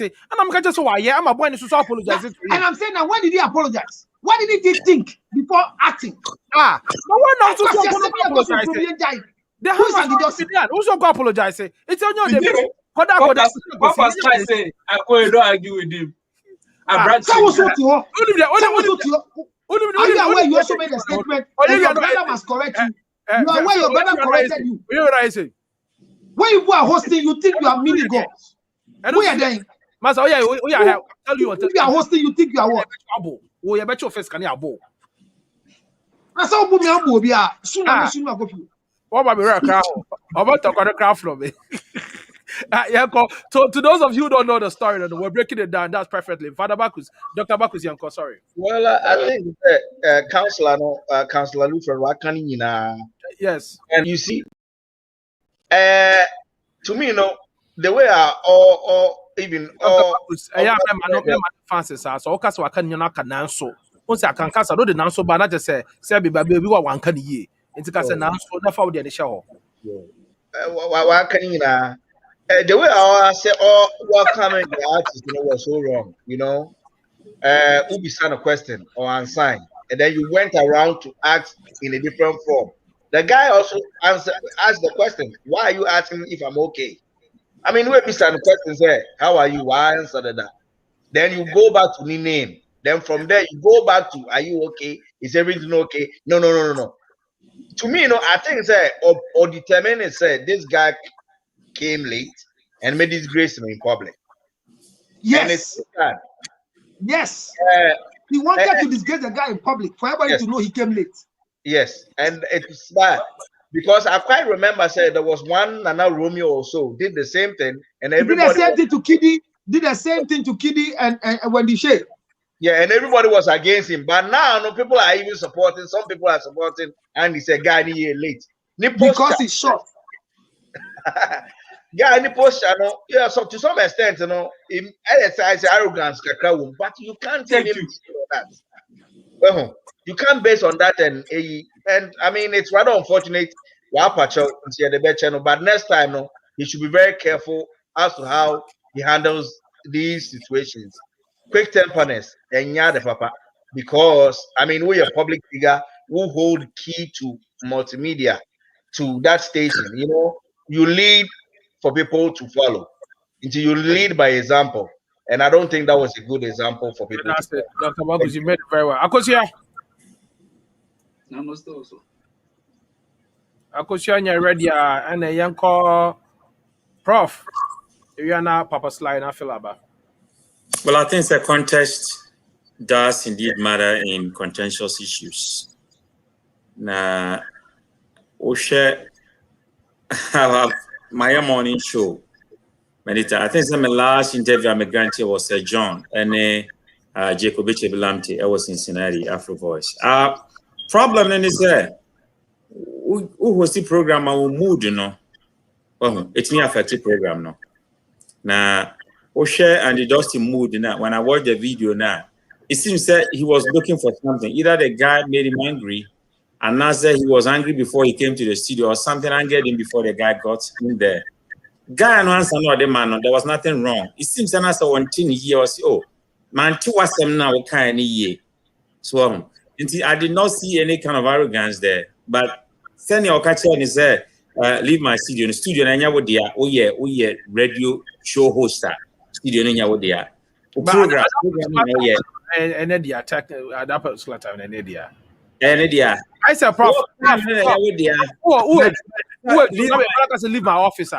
And I'm just why I'm a boy and so apologize. And I'm saying now, when did he apologize? What did he think before acting? But why not to apologize? Who's going to apologize? It's on your Papa say, I don't argue with him. Are you aware you also made a statement that your brother must correct you? You are aware your brother corrected you? When you are hosting, you think you are mini gods. We are there. Master, tell you what. If you are hosting, you think you are what? Oh, you bet your face can you abo. I saw Bumi Ambo be a soon I go you. What about me crowd? About to got a crowd from me. So to those of you who don't know the story, we're breaking it down. That's perfectly. Father Bakus, Dr. Bakus Yanko, sorry. Well, I think Counsellor Lutterodt, yes. And you see, to me, the way all even fancy so okay, so I can you not can so. Once I can cast the nan so, but I just say baby we one can ye. It's because now so never found the show. Why can you know? The way I say, welcoming the artist, was so wrong. Ubi sent a question or unsigned, and then you went around to ask in a different form. The guy also asked the question, "Why are you asking me if I'm okay?" I mean, when you send a question, say, "How are you?" Why answer that? Then you go back to the name. Then from there you go back to, "Are you okay? Is everything okay?" No. To me, I think say or determine it. Say this guy came late and made disgrace him in public. Yes. And it's sad. Yes. He wanted to disgrace the guy in public for everybody to know he came late. Yes, and it's bad because I quite remember there was one Nana Romeo also did the same thing, and everybody did the same thing to Kiddy. Did the same thing to Kiddy and Wendy Shea. Yeah, and everybody was against him. But now, people are even supporting. Some people are supporting, and he said, "Guy, he late because he's short." Yeah, any posture, yeah. So to some extent, in exercise arrogance, but you can't tell him that. Well, you can't base on that, and I mean it's rather unfortunate. But next time, he should be very careful as to how he handles these situations. Quick temperness, and the papa, because I mean we are public figure who hold key to multimedia, to that station. You lead for people to follow until you lead by example, and I don't think that was a good example for people. That's it, Dr. Marcus. You made it very well. Akosia, you're ready, and a young call, Prof. If you are now Papa Slide, I feel about. Well, I think the context does indeed matter in contentious issues. Now, Oshe, my morning show. I think my last interview I'm granted was John and Jacob Bilamti. I was in Cincinnati, Afro Voice. Problem is there. Who was the program? Our mood, it's me affected program now. Now, Oshe and the Dusty mood now. When I watched the video now, it seems that he was looking for something. Either the guy made him angry, and now that he was angry before he came to the studio, or something angered him before the guy got in there. Guy no answer no the man, there was nothing wrong. It seems an answer one thing here was man to was them now kind of year. So I did not see any kind of arrogance there. But send your catcher and say, leave my studio. The studio and you there. Oh yeah, radio show hoster. Studio and you there. Program. And then the attack at that particular time, and India. I said, Prof. Who leave my office?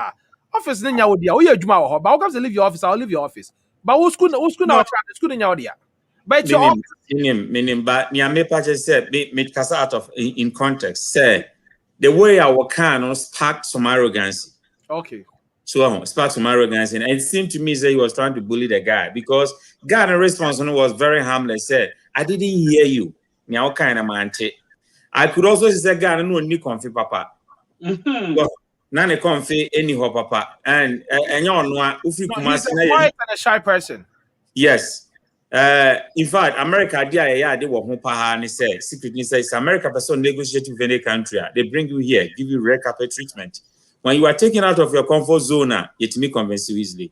Office then you there. Oh yeah, Juma. But how comes to leave your office? I'll leave your office. But who's school now? School in your there. But your office. Meaning, but me patches said, me cast out of in context. Say the way our can sparked some arrogance. Okay. So sparked some arrogance, and it seemed to me that he was trying to bully the guy because guy in response was very harmless. Said, "I didn't hear you." Now kind of man. I could also say, "Guy, no need comfy, papa." None comfy anyhow, papa. And you know, if you come he's a quiet and a shy person. Yes. In fact, America, they were home. And say secretly says America person negotiate with any country. They bring you here, give you red carpet treatment. When you are taken out of your comfort zone, it may convince you easily.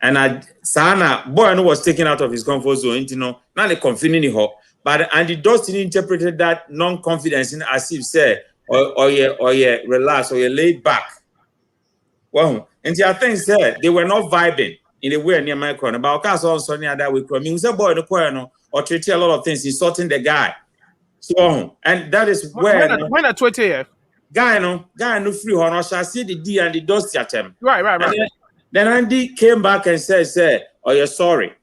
And Sana boy was taken out of his comfort zone. You know, now they confining her. But Andy Dustin interpreted that non-confidence in as if say, or relax, or you laid back. Well, and the other thing said they were not vibing in a way near my corner. But I also near that we come. He said, boy, the corner or treating a lot of things, insulting the guy. So, and that is where when I tweet here. Guy no free honor shall see the D and the dust at him. Right. Then Andy came back and said, "Oh, you're sorry."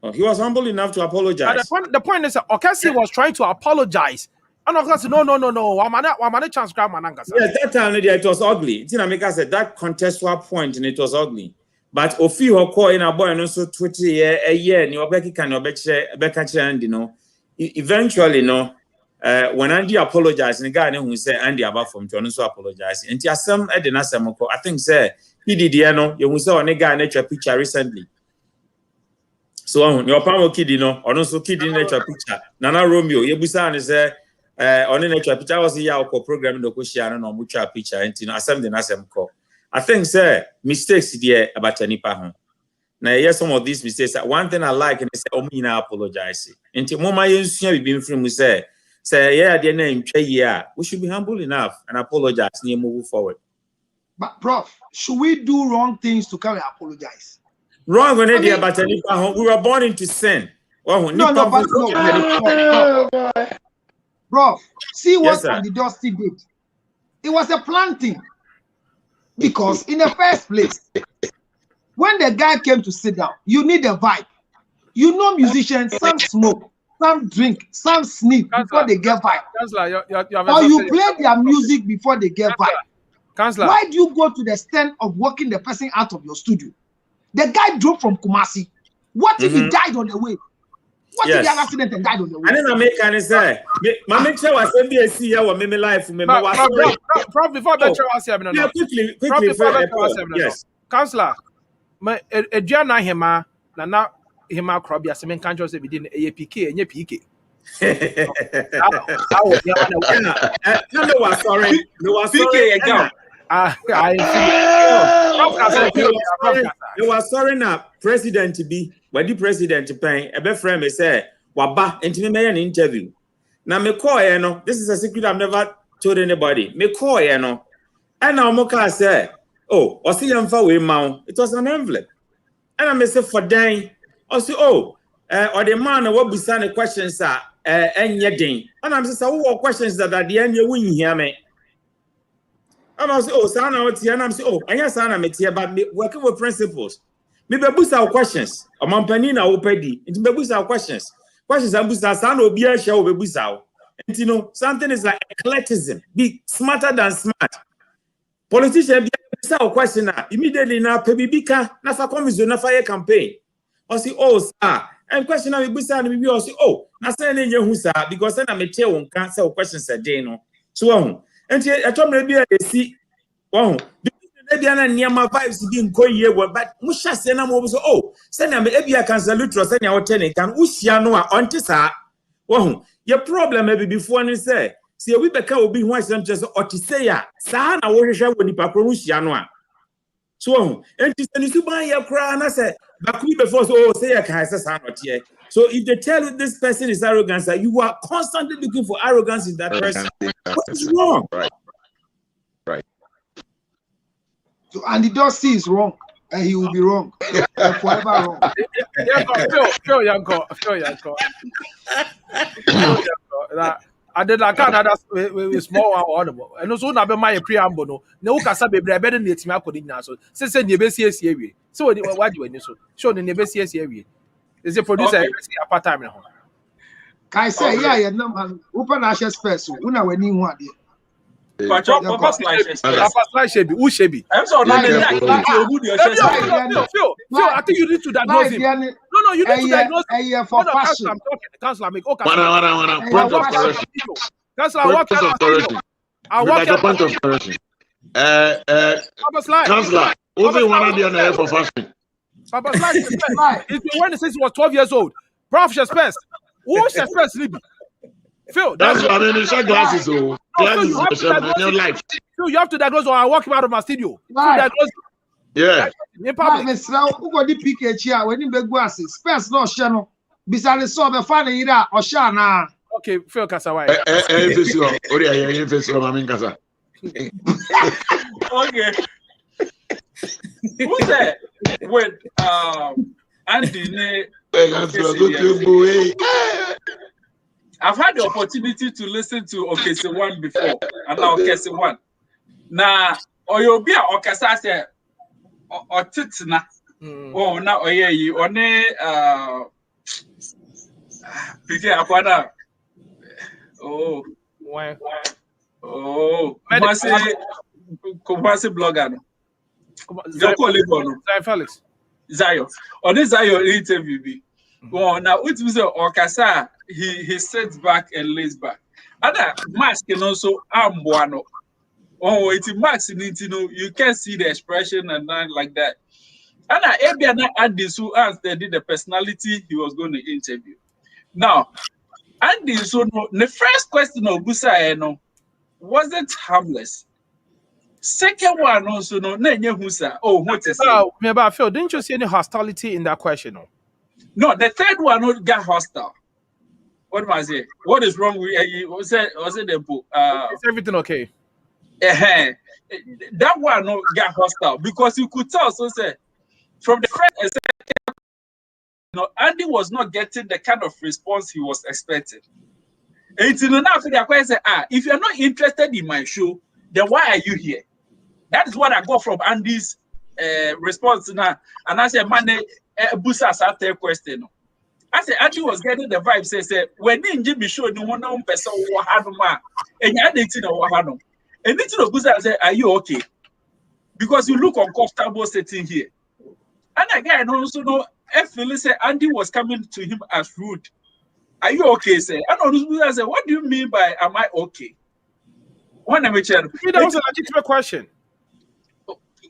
Oh, he was humble enough to apologize. The point is, Okasi was trying to apologize, and Okasi, no. I'm chance grab mananga. Yes, that time it was ugly. Tinamika said that contextual point, and it was ugly. But Ofi Hoko in a boy and also 20 a year, and your Becky can and you know, eventually, no. When Andy apologized, and the guy who said Andy about from to also apologize. And some I think say he did you saw a guy nature picture recently. So your power kid, or also kid in nature picture. Nana Romeo, you busan is on nature picture was here program in the Kushian or mucha picture and assembly call. I think say mistakes there about Nipa. Now, yes, some of these mistakes. One thing I like and say, me now apologize. And Mama you been from we say, yeah, their name, we should be humble enough and apologize and move forward. But, Prof, should we do wrong things to come and apologize? Wrong when they about we were born into sin. Prof, see what the Dusty did. It was a planting. Because in the first place, when the guy came to sit down, you need a vibe. You know musicians, some smoke. Some drink, some sneak before they get vibe. Counsellor, or you play their music before they get vibe. Counsellor, why do you go to the extent of walking the person out of your studio? The guy drove from Kumasi. What if he died on the way? What if he had an accident and died on the way? I didn't make any say. My make sure was MBC here or me life. Prof, before I was quickly. Yes. Counsellor, my Adriana Hema, Nana. Hima Krabia Semen Kanjo said within APK and PK. No, sorry again. You were sorry now, President to be, when the president to pay a best friend may say, Waba, and to me an interview. Now, me call, this is a secret I've never told anybody. Me call, and now Moka said, oh, or see, I'm far away, mount. It was an envelope. And I may say for dying. Also, or the man what be the questions are and yet and I'm saying, what questions that at the end you win hear me. And I say, oh, Sana, what's here? And I'm saying, oh, and yes, Sana, met here, but working with principles. Maybe boost our questions. A Mampanina will pay it may boost our questions. Questions and boost our son will be a show will boost out. And you know, something is like eclecticism. Be smarter than smart. Politicians be our question immediately now, Pebibika, Nafa Commission, Nafa campaign. Or see, oh, sir, and question I will be saying, maybe also, oh, I say, you sir, because then I'm a chair on cancer questions a day, no. So, and I told maybe I see, oh, maybe I'm near my vibes being going here, but Musha send them over, oh, send them maybe I can salute or send your tenant, can Ushiano on Tessa. Oh, your problem maybe before and say, see, we become will be one just or to say, Sana, I will share with the Papa Ushiano. So, and it's to buy your crown. I said, but we before so say a cancer not here. So if they tell you this person is arrogant, you are constantly looking for arrogance in that person. What is wrong? Right. So and the does see is wrong, and he will be wrong. Forever wrong. Phil Yanko. I did like that's small or audible. And also now be my preamble. No kasa be better than it me akodi na so. Say the best yes here. So what do you so? Show the best yes here. Is a producer a part time now. Kai say yeah no man. Open ashes first. Una we ni one there. Papa slide should be. Who should be? I'm sorry. Phil, I think you need to diagnose him. No, you need to diagnose him. For fashion. I'm talking. Counsellor, make okay. Point of correction. Counsellor, what point of correction. Counsellor, only one of the other for fashion. Papa slide. It's been when since he was 12 years old. Prof Shespers. Who Shespers Libby? Phil, that's what I mean. It's glasses. Glasses in your life. Phil, you have to diagnose or I walk him out of my studio. Yeah. In public. Who got the PK chair when you make glasses? Spurs no channel. Beside the sub, the funny ira or shana. Okay, Phil Kasawai. Okay. Who's that? With Andy. I've had the opportunity to listen to Okese 1 before, and now Okese 1. Now, Oyobia Okasa said, or Titina, oh, now, yeah, you on a PK Aquana. Oh, Kumasi blogger. Felix. Zion. On this Zion interview, well, now it was Okasa. He sits back and lays back. Other mask can also ambuano. Oh, it's a mask in it, you can see the expression and that like that. And Ebiana Andy who answered the personality he was going to interview. Now, Andy so the first question of Busa wasn't harmless. Second one also what is it? Phil, didn't you see any hostility in that question? No, the third one got hostile. What was it? What is wrong with you? Was it the book? Is everything okay? That one got hostile because you could tell. So say from the first and second, Andy was not getting the kind of response he was expecting. And it's enough for the question. If you're not interested in my show, then why are you here? That is what I got from Andy's response now. And I said, man, Busa asked a question. I said, Andy was getting the vibe. Say, when Jimmy showed no one person who had and you had it in a wahano. And it's no Busa said, are you okay? Because you look uncomfortable sitting here. And again, also know if say Andy was coming to him as rude. Are you okay? Say, I know Busa said, what do you mean by am I okay? One of which that was a legitimate question.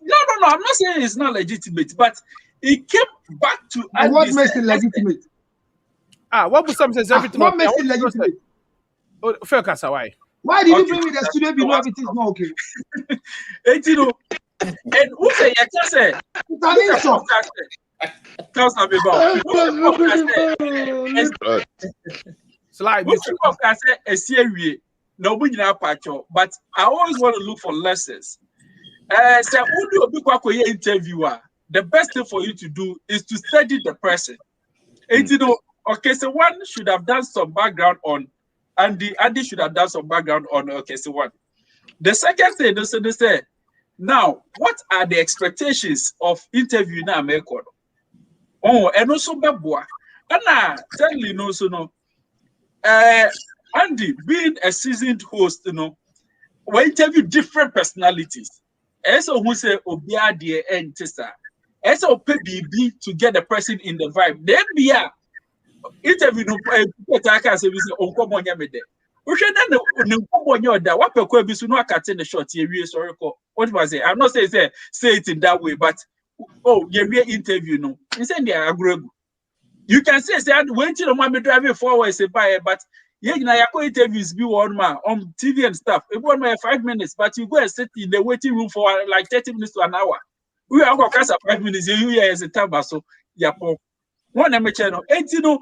No, I'm not saying it's not legitimate, but it came back to Andy. What makes it legitimate? What was some says everything? What makes it legitimate? Oh, fair Kasa, why? Why did you bring me the studio below everything is not okay? And who say you can say? Slide. Nobody now patcho, but I always want to look for lessons. So interviewer, the best thing for you to do is to study the person. And okay, so one should have done some background on Andy. Andy should have done some background on okay, so one. The second thing, they say, now, what are the expectations of interview now, Mekon? Oh, and also Beboa. And I tell you, no. Andy, being a seasoned host, we interview different personalities. So who say Obia de and Tessa. So pay BB to get the person in the vibe. Then be a interview attacker say we say Onkomo Yamede. We should then Onkomo that what per bisu no akate the short here sorry what was it? I'm not saying say it in that way, but you interview no. You say they are agreeable. You can say waiting on my driving forward say bye, but yeah, interviews be one man on TV and stuff. It won't 5 minutes, but you go and sit in the waiting room for like 30 minutes to an hour. We are going to 5 minutes. You as a tabaso, yapo. One channel. And you know,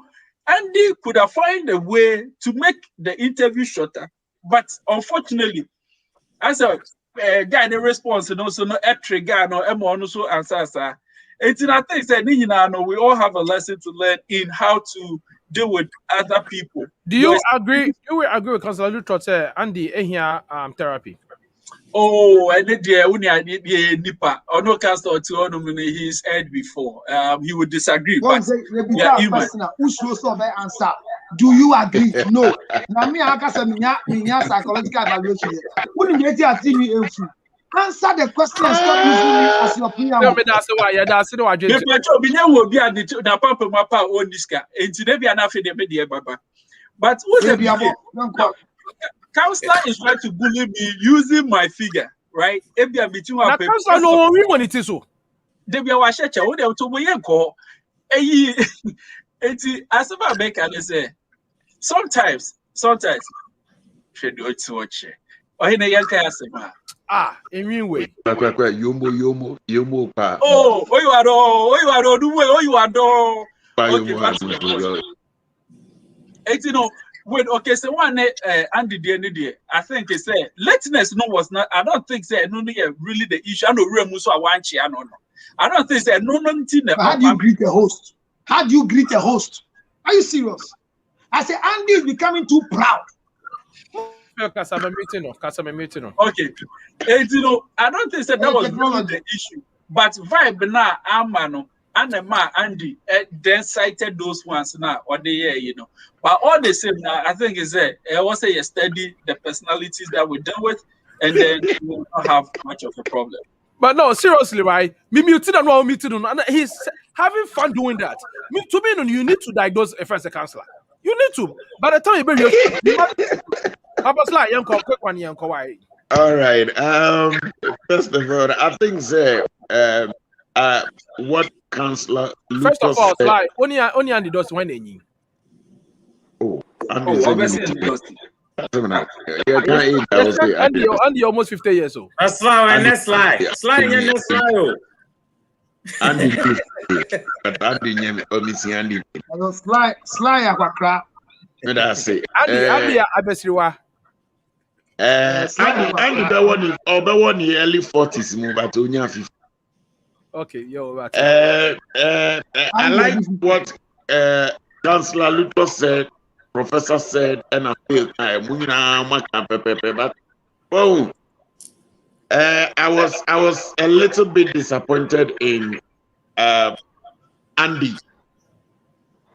Andy could have found a way to make the interview shorter, but unfortunately, as a guy in response, and also no extra guy, no M1 also answer. It's in I think that we all have a lesson to learn in how to deal with other people. Do you agree? Do you agree with Counsellor Lutterodt Andy here therapy? Oh, I did nipa. Or no Counsellor to he's heard before. He would disagree. But answer. Do you agree? No. Now me I can psychological evaluation. Wouldn't get your answer the question and stop using me as your preamble. No, that's why. Yeah, that's the way I do it. But Counsellor is trying to bully me using my figure, right? If you are between our Counsellor, no, we want it is so. They be our church. What they to be call? As if I make and say, sometimes, should do it to watch. Or in a young customer. In mean way. Yomo pa. Oh, you are do. It's you know when okay, so one Andy I think it's lateness no was not. I don't think say no really the issue. I know real so I want you. I don't think say no. How do you greet a host? How do you greet a host? Are you serious? I say Andy is becoming too proud. Okay, and you know, I don't think that was really the issue, but vibe now, Amano and the man Andy then cited those ones now or the year, you know. But all the same, now I think is that I was say study the personalities that we deal with, and then we will not have much of a problem. But no, seriously, right? Me muted and well muted and he's having fun doing that. Me to be you need to diagnose a first counselor. You need to. By the time you bring your all right. First of all, I think what Counsellor first of all, like only Andy does when they Andy almost 50 years old. That's slide. Next slide. Andy, but Andy, slide crap. That's it. Andy, Abesiwa. Andy, that one is the early 40s, move at only 50. Okay, yo. I like what Counsellor Lutterodt said, Professor said, and I feel but oh, I was a little bit disappointed in Andy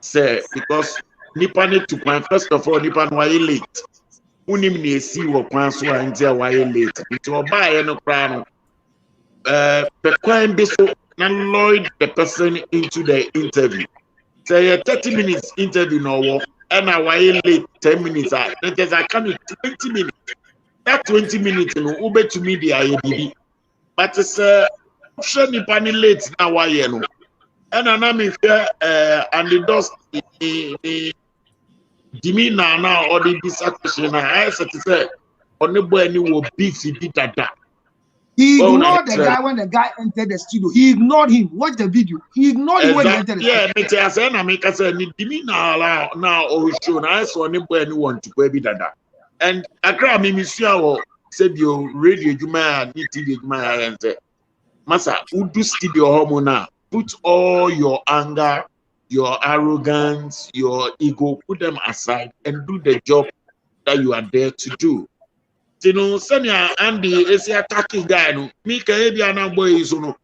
say because nipa need to plan. First of all, nipa why late. Unim ne see wo plan so antia why late. It oba no plan. The crime be so na Lloyd the person into the interview. Say 30 minutes interview no work. And I why late 10 minutes. That is I can 20 minutes. That 20 minutes no ube to me the IABD. But it's nipa ni late na why no. And I'm if and the dust the demeanor now or the dissatisfaction I said to say on the boy any will beef he did that. He ignored the guy when the guy entered the studio. He ignored him. Watch the video. He ignored him when he entered the studio. Yeah, I said, I make us say demeanor now or show I saw any boy anyone to go be that. And I cry me Monsieur said you radio Juma need TV Juma and say, Massa, who do studio home now? Put all your anger, your arrogance, your ego, put them aside and do the job that you are there to do. You know, Sanya Andy is a attacking guy. No, me can be an boy is no.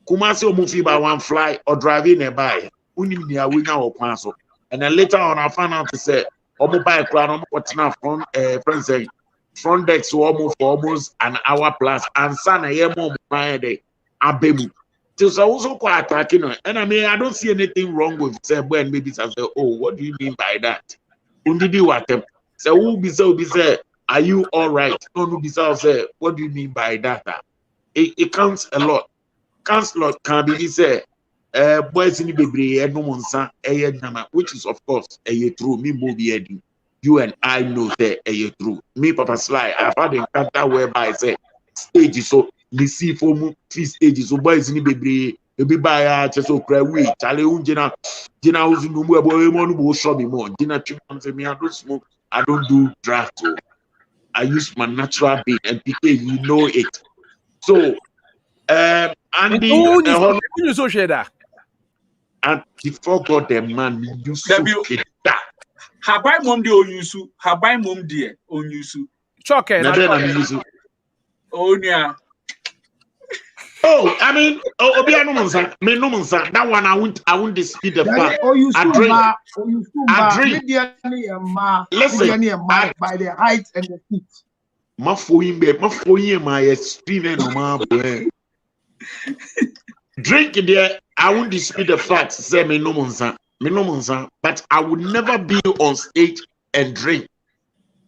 Kumasi omufi by one fly or driving a bike. Unim ni a winner or cancel. And then later on, I found out to say, omu buy crown what's now from friends say front decks almost an hour plus and sana yemo my day abemu. So also quite attacking. And I mean, I don't see anything wrong with say when maybe I say, oh, what do you mean by that? Undidi what them? So who be say, are you all right? No, be say, what do you mean by that? It counts a lot. Counsellor can be say, boys in the baby, no monsa, which is of course a true. Me movie you and I know that a true. Me Papa Sly, I've had an encounter whereby I say stage so receive for three stages. So boys ni bebre ebi ba ya cheso kra we chale unjina jina uzu mu ebo emonu bo show me more. Jina chim say me I don't smoke, I don't do draft. So I use my natural being and PK you know it. So Andy you so share that. And before God the man you so that. Habai mom de onyusu, habai mom de onyusu. Choke na then I'm using. Oh yeah. Oh, I mean, Obiano Monsa, me no Monsa. That one I won't dispute the fact. I drink. Listen, by the height and the feet. My phone, my experience, no man. Drink there, I won't dispute the facts. Say me no Monsa, but I would never be on stage and drink.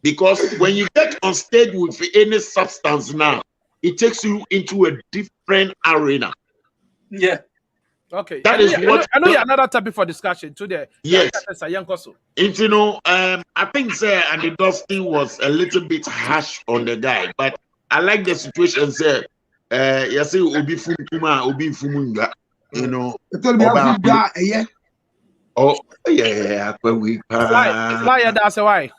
Because when you get on stage with any substance now, it takes you into a different arena. Yeah. Okay. That is what I know you're another topic for discussion today. Yes. You know, I think sir, and the Dustin was a little bit harsh on the guy, but I like the situation, sir. You say Obi Fumunga, you know. Oh yeah, we yeah, that's why.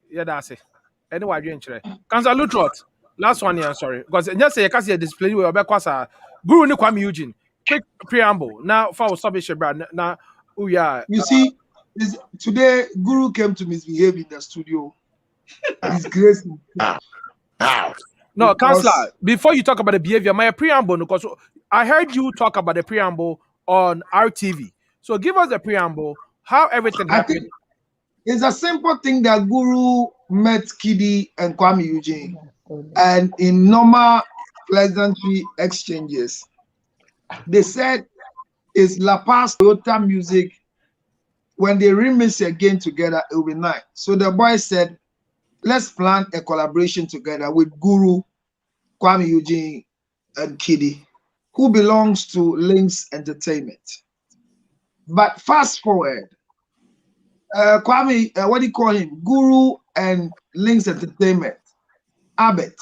Yeah, that's it. Anyway, you ain't Counsellor Lutterodt. Last one here, sorry. Because just say you can see a display where Obekwasa Guru ni kwamieugene. Quick preamble. Now for submission, brand. Now you see, today Guru came to misbehave in the studio. Disgrace. No, Counsellor, before you talk about the behavior, my preamble, because I heard you talk about the preamble on RTV. So give us the preamble, how everything happened. It's a simple thing that Guru met Kidi and kwamieugene, and in normal pleasantry exchanges, they said it's La Paz Toyota music. When they remix again together, it will be nice. So the boy said, let's plan a collaboration together with Guru, kwamieugene, and Kidi, who belongs to Links Entertainment. But fast forward, Kwame, what do you call him? Guru and Links Entertainment, Abbott,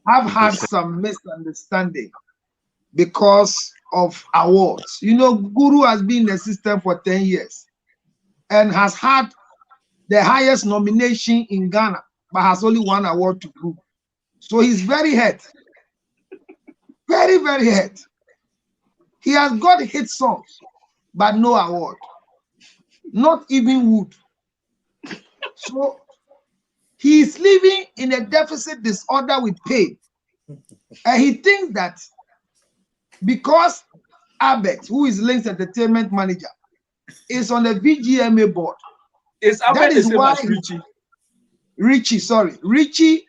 have had some misunderstanding because of awards. You know, Guru has been in the system for 10 years and has had the highest nomination in Ghana, but has only one award to prove. So he's very hurt. Very, very hurt. He has got hit songs, but no award. Not even wood. So he is living in a deficit disorder with pain. And he thinks that because Abbott, who is Links Entertainment manager, is on the VGMA board, that is why Richie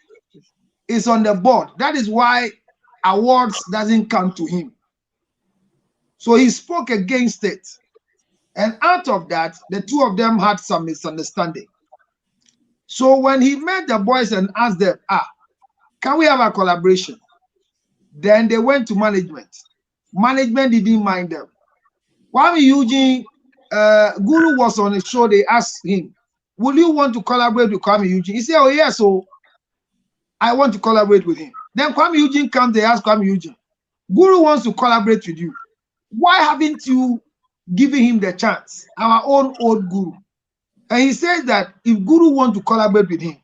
is on the board. That is why awards doesn't come to him. So he spoke against it. And out of that, the two of them had some misunderstanding. So when he met the boys and asked them, can we have a collaboration? Then they went to management. Management didn't mind them. kwamieugene, Guru was on a show, they asked him, will you want to collaborate with kwamieugene? He said, oh yes, so I want to collaborate with him. Then kwamieugene comes, they ask kwamieugene, Guru wants to collaborate with you. Why haven't you given him the chance? Our own old Guru. And he says that if Guru wants to collaborate with him,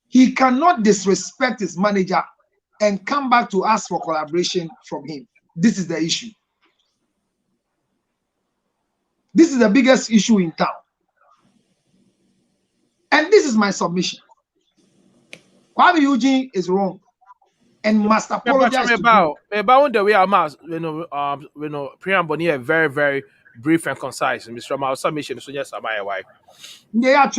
he cannot disrespect his manager and come back to ask for collaboration from him. This is the issue. This is the biggest issue in town. And this is my submission. kwamieugene is wrong and must apologize about the way I'm asked, preamble here very, very brief and concise. Mr. My submission so yes, am I wife? Yeah,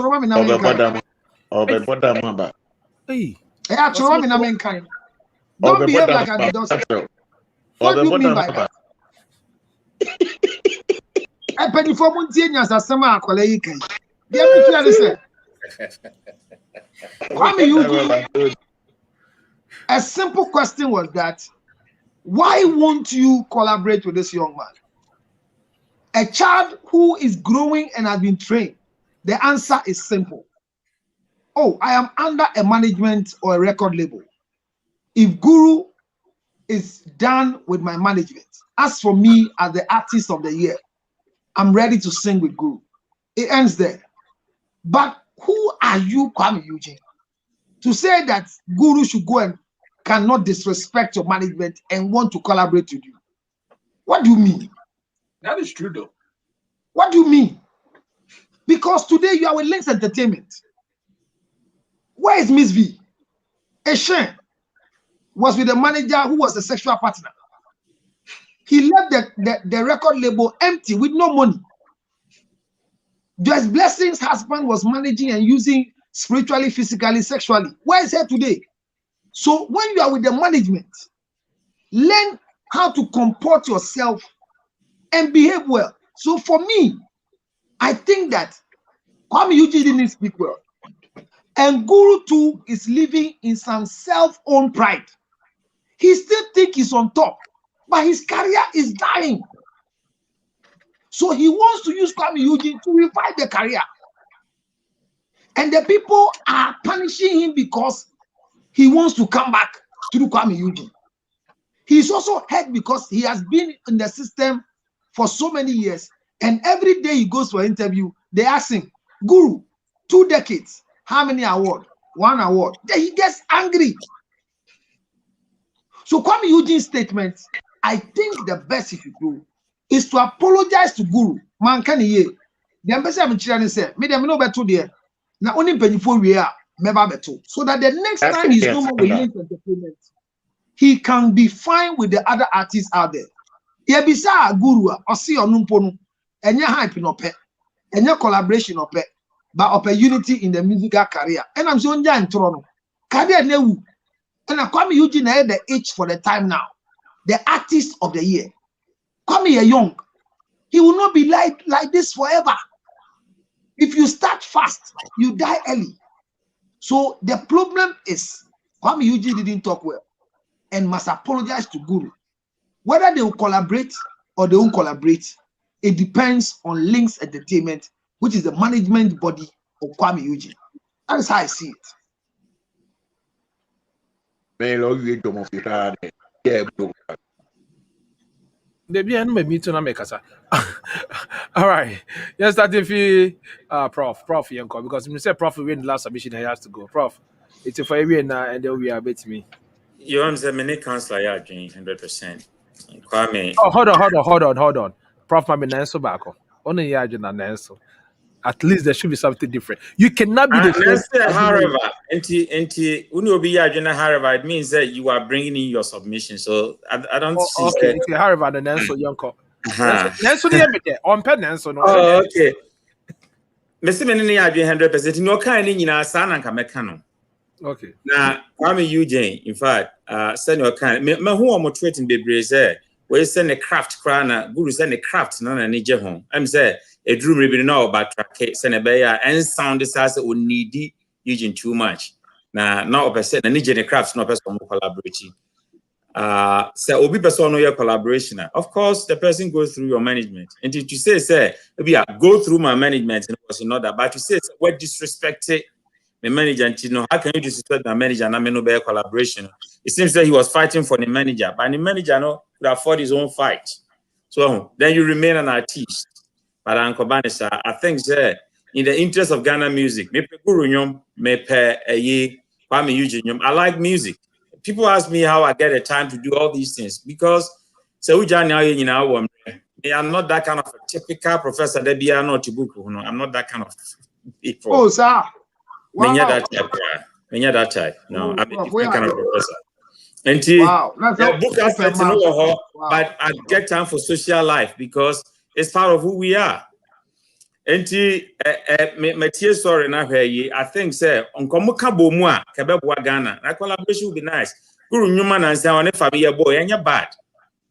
don't behave like an adult. What do you mean by that? I pay for Muntians as some are colleague. A simple question was that, why won't you collaborate with this young man? A child who is growing and has been trained. The answer is simple. Oh, I am under a management or a record label. If Guru is done with my management. As for me, as the artist of the year, I'm ready to sing with Guru. It ends there. But who are you, kwamieugene, to say that Guru should go and cannot disrespect your management and want to collaborate with you? What do you mean? That is true, though. What do you mean? Because today you are with Links Entertainment. Where is Miss V? Eshen was with a manager who was a sexual partner. He left the record label empty with no money. Joyce Blessing's husband was managing and using spiritually, physically, sexually. Where is he today? So when you are with the management, learn how to comport yourself and behave well. So for me, I think that kwamieugene didn't speak well. And Guru too is living in some self-owned pride. He still thinks he's on top, but his career is dying. So he wants to use kwamieugene to revive the career. And the people are punishing him because he wants to come back to do kwamieugene. He's also hurt because he has been in the system for so many years. And every day he goes for an interview, they ask him, Guru, 2 decades, how many awards? 1 award. Then he gets angry. So kwamieugene statement, I think the best he should do is to apologize to Guru. Man can ye. The embassy I'm say, me them no better there. Now only penifo we are meba beto. So that the next time he's no more with Links Entertainment, he can be fine with the other artists out there. Yebisa Guru or see onumpono, enya hype no pe, enya collaboration no pe, but of a unity in the musical career. And I'm so young in Toronto. Career newu. And kwamieugene had the age for the time now. The artist of the year. Kwame young. He will not be like this forever. If you start fast, you die early. So the problem is kwamieugene didn't talk well and must apologize to Guru. Whether they will collaborate or they won't collaborate, it depends on Links Entertainment, which is the management body of kwamieugene. That is how I see it. All right. Yes, that if you Prof Yanko, because when you say Prof win the last submission, he has to go. Prof, it's for every and then we are bet me. You want to many counsellor 100%. Kwame. Oh, hold on. Prof Mami Nanso Bako. Only Yajin and Nanso. At least there should be something different. You cannot be the same. However, however, it means that you are bringing in your submission. So I don't see. Okay, however, the Nanso Yanko. Nanso on pen Nanso. Oh, okay. Mr. Menini, I 100%. No kind in son and Kamekano. Okay. Now, kwamieugene, in fact, send your kind. Me who am treating the brace. We send a craft crana, Guru send a craft, none and nije home. I'm say a dream ribbon now about track, send a bear and sound this as would need Eugene too much. Now, percent and nije crafts no person collaborating. So obi person no your collaboration. Of course, the person goes through your management. And to say, maybe I go through my management and was in order, but to say what disrespected the manager and you know how can you disrespect the manager and I may no better collaboration? It seems that he was fighting for the manager, but the manager no could afford his own fight. So then you remain an artist. But Uncle Banisa, I think that in the interest of Ghana music, me Guru nyom, me kwamieugene. I like music. People ask me how I get the time to do all these things because I'm not that kind of a typical professor. I'm not that kind of people. Oh, sir. Wow. That type. No, I'm a different kind of professor. And the book aspect, but I get time for social life because it's part of who we are. And sorry, I think say on Ghana, that collaboration would be nice. Guru Newman and say on a familiar boy and you're bad.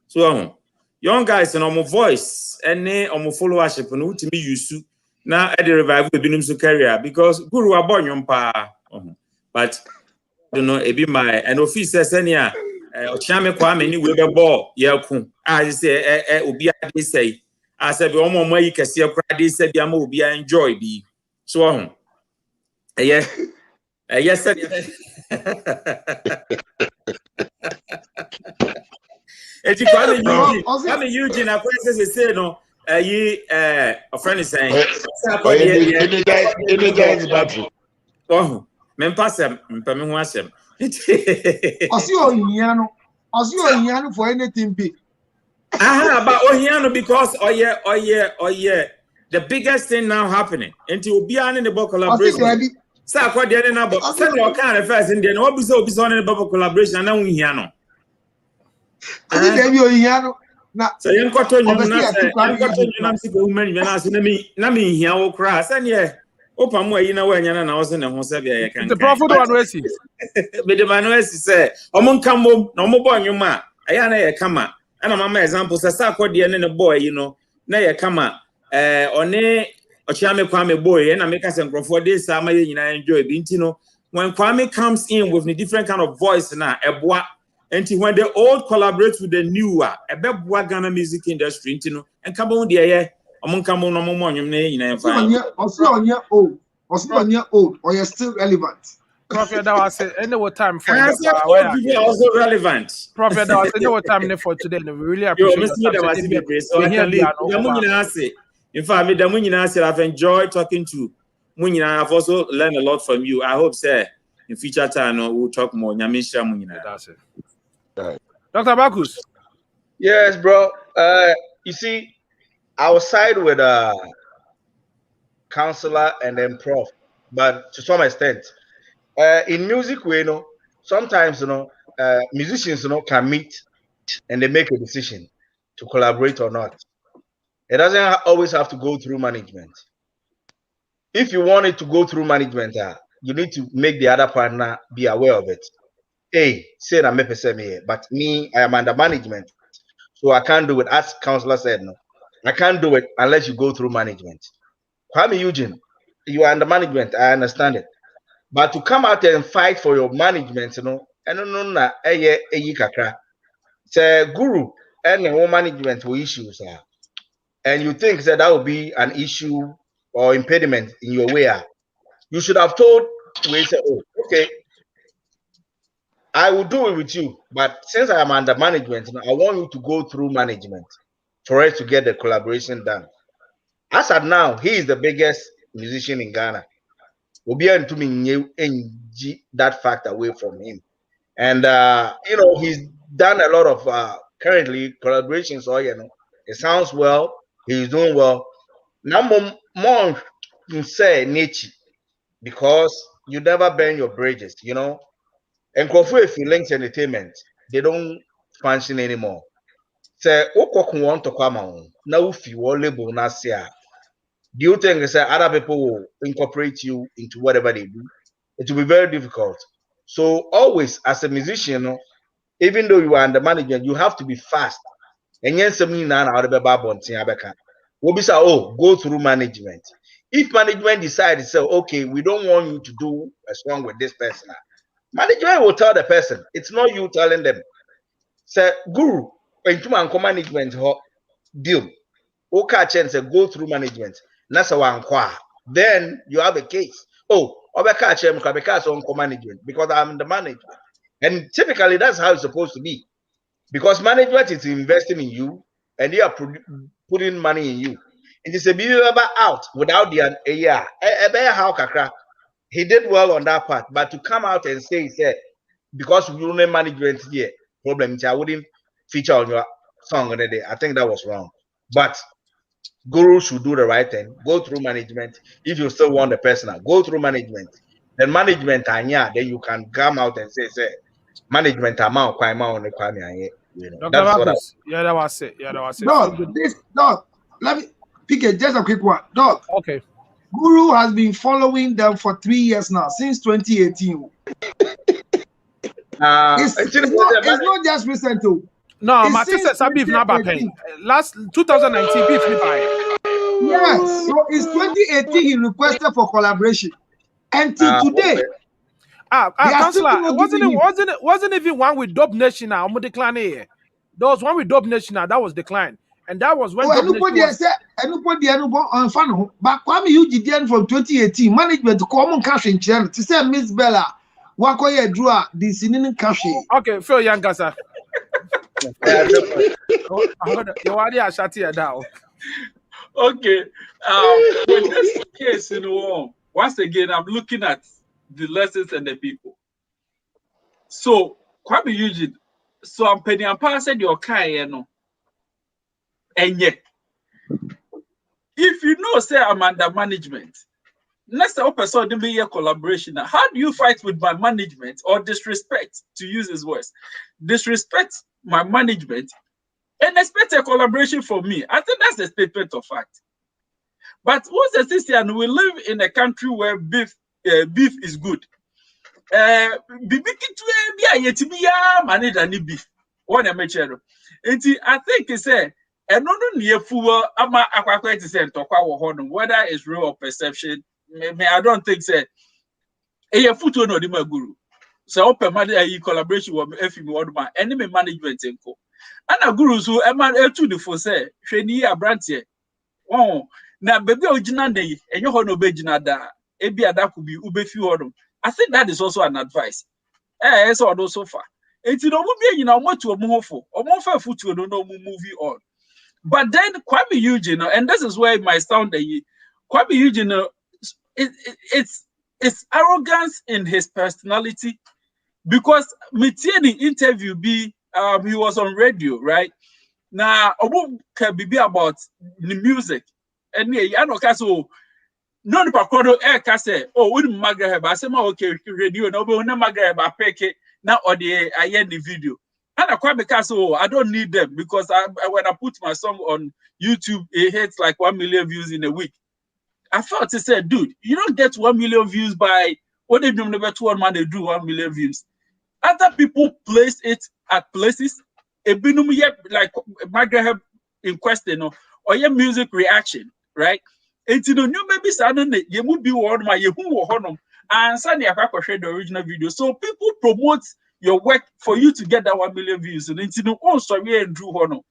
So young guys and on my voice and on my followership and to me used to. Now at the revival we begin to carry because Guru are born young pa, but you know it be my and officer senior Ochame Kwame ni we be ball yaku. I say obi a say I said be omo more you can see crowd say be am obi enjoy be so yes It's Kwame Eugene. I say no. A friend is saying. Energize battery. Oh, men pass him. Me watch him. Osio for anything big. But Ohiano because oh yeah. The biggest thing now happening. Until we are in the book collaboration. Sir, what the other number? Send your kind of first in there. What was so on in the book collaboration? And now we Hiano. I think you Hiano. So you got to Nami here will crash and yeah. Open way you know when you're not in the Hosea. The prophet one was he. But the man said, Omon Cambo, no more boy, you ma. I am come out. And I'm my example says, I called the end of the boy, you know. Now you come out. Kwame boy, and I make us for this. I enjoy being, when Kwame comes in with a different kind of voice now, and when the old collaborates with the newer, a bebwa Ghana music industry, and come on, dear, among come on, no more, you old, or you're still relevant. Prophet, that was any time for also relevant. Prophet, that was any time for today. We really appreciate it. In fact, I've enjoyed talking to Munina. I've also learned a lot from you. I hope, sir, in future time we'll talk more. That's it. Dr. Bakus. Yes, bro. You see, I was side with Counsellor and then Prof, but to some extent, in music, sometimes musicians can meet and they make a decision to collaborate or not. It doesn't always have to go through management. If you want it to go through management, you need to make the other partner be aware of it. Hey, say that me, but me, I am under management, so I can't do it. As Counsellor said, no, I can't do it unless you go through management. kwamieugene, you are under management. I understand it, but to come out and fight for your management, say guru and management will issues. And you think that would be an issue or impediment in your way, you should have told we say, oh, okay, I will do it with you, but since I am under management, I want you to go through management for us to get the collaboration done. As of now, he is the biggest musician in Ghana. We'll be able to that fact away from him. And he's done a lot of currently collaborations, so it sounds well. He's doing well. Now, more say niche because you never burn your bridges, And if you links entertainment, they don't function anymore. Say, want to come on now if you are label do you think other people will incorporate you into whatever they do? It will be very difficult. So always as a musician, even though you are under management, you have to be fast. And yes, we'll be go through management. If management decides, okay, we don't want you to do a song with this person, management will tell the person. It's not you telling them. Say, guru, into management deal. Okay, chance go through management. Then you have a case. Oh, on management because I'm the management. And typically that's how it's supposed to be. Because management is investing in you and they are putting money in you. And it's a bit out without the he did well on that part, but to come out and say because we don't have management here, problem I wouldn't feature on your song on the day. I think that was wrong. But guru should do the right thing, go through management. If you still want the person, go through management. Then management then you can come out and say management amount on the kwame. That's what that was it. Dog, let me pick just a quick one. Dog. Okay. Guru has been following them for 3 years now, since 2018. It's not just recent too. No, my sister Sabif Naba paying. Last 2019 beef yes, so it's 2018 he requested for collaboration. Until today. Counsellor, wasn't even one with Dope Nation now. There was one with Dope Nation now that was declined. And that was when anybody on fan, but kwamieugene from 2018 management common cash in channel to say Miss Bella Wakoye drew the sinin cash. Okay, Phil Yankasa. You want to shut it down. Okay. With this case, once again, I'm looking at the lessons and the people. So, kwamieugene, so I'm penny and passing your car, and yet, if you know, say I'm under management, next person to be a collaboration. How do you fight with my management or disrespect, to use his words, disrespect my management and expect a collaboration from me? I think that's a statement of fact. But what's the system? We live in a country where beef is good. I think it's a whether it's real or perception. I don't think so. A photo no the guru. So open collaboration with enemy management enko. And a gurus who to the for say sheni abrantie. Oh, na baby original day and you no begina da. Ebi ada could be ube few hodum. I think that is also an advice. It's all so far. It's no movie what to a mofo or more foot to no movie on. But then kwamieugene, and this is where it might sound kwamieugene, it's arrogance in his personality, because the interview he was on radio, right? Now can be about the music. And yeah, so no wouldn't magreb. I say okay, radio, no magreb, I pick it now or the I hear the video. And I don't need them, because when I put my song on YouTube, it hits like 1 million views in a week. I felt to say, dude, you don't get 1 million views by what they do. Never 2 man they do 1 million views. Other people place it at places. Like Magreb in question or your music reaction, right? It's new maybe suddenly you would be one my you and suddenly I share the original video. So people promote your work for you to get that 1 million views. And it's sorry and Drew Honor.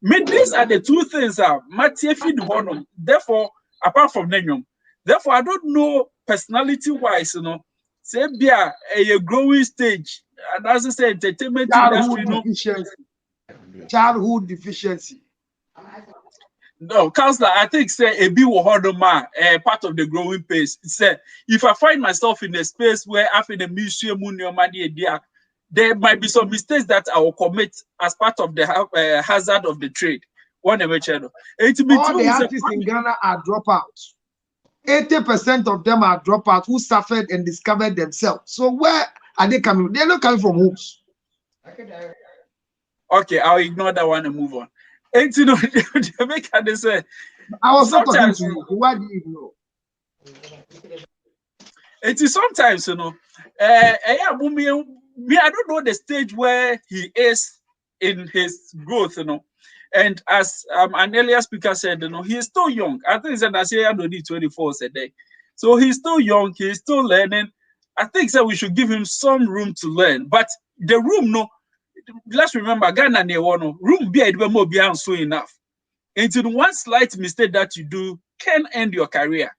These are the two things Matthew feed Honor. Therefore, apart from Nenyum, therefore, I don't know personality wise, say be a growing stage, and as I say, entertainment industry, childhood deficiency. No, Counsellor, I think say a bit part of the growing pace. Say if I find myself in a space where after the museum there might be some mistakes that I will commit as part of the hazard of the trade. All the artists in Ghana are dropouts. 80% of them are dropouts who suffered and discovered themselves. So where are they coming? They're not coming from homes. Okay, I'll ignore that one and move on. And Jamaica, they say, I was not talking to you. Why do you know? It is sometimes, I don't know the stage where he is in his growth, And as an earlier speaker said, he is still young. I think that I say I don't need 24 a day. So he's still young, he's still learning. I think that we should give him some room to learn. But the room, let's remember, Ghana room be so enough. And one slight mistake that you do can end your career.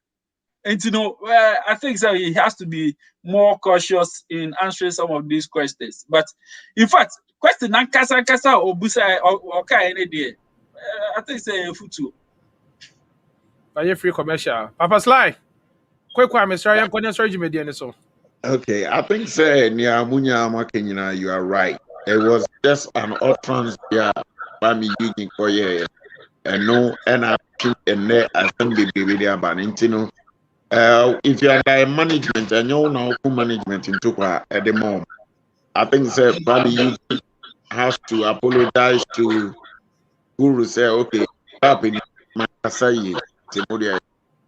And I think that he has to be more cautious in answering some of these questions. But in fact, question kasa or busa or any day. I think say futu. Are you free commercial? Papa Sly. Quick one, Mr. Ryan, okay, I think say you are right. It was just an utterance kwamieugene for yeah. And no, and I shoot and there assembly be about if you are like management and you know management into at the moment, I think say kwamieugene has to apologize to Guru. Say okay, happening my say Timodia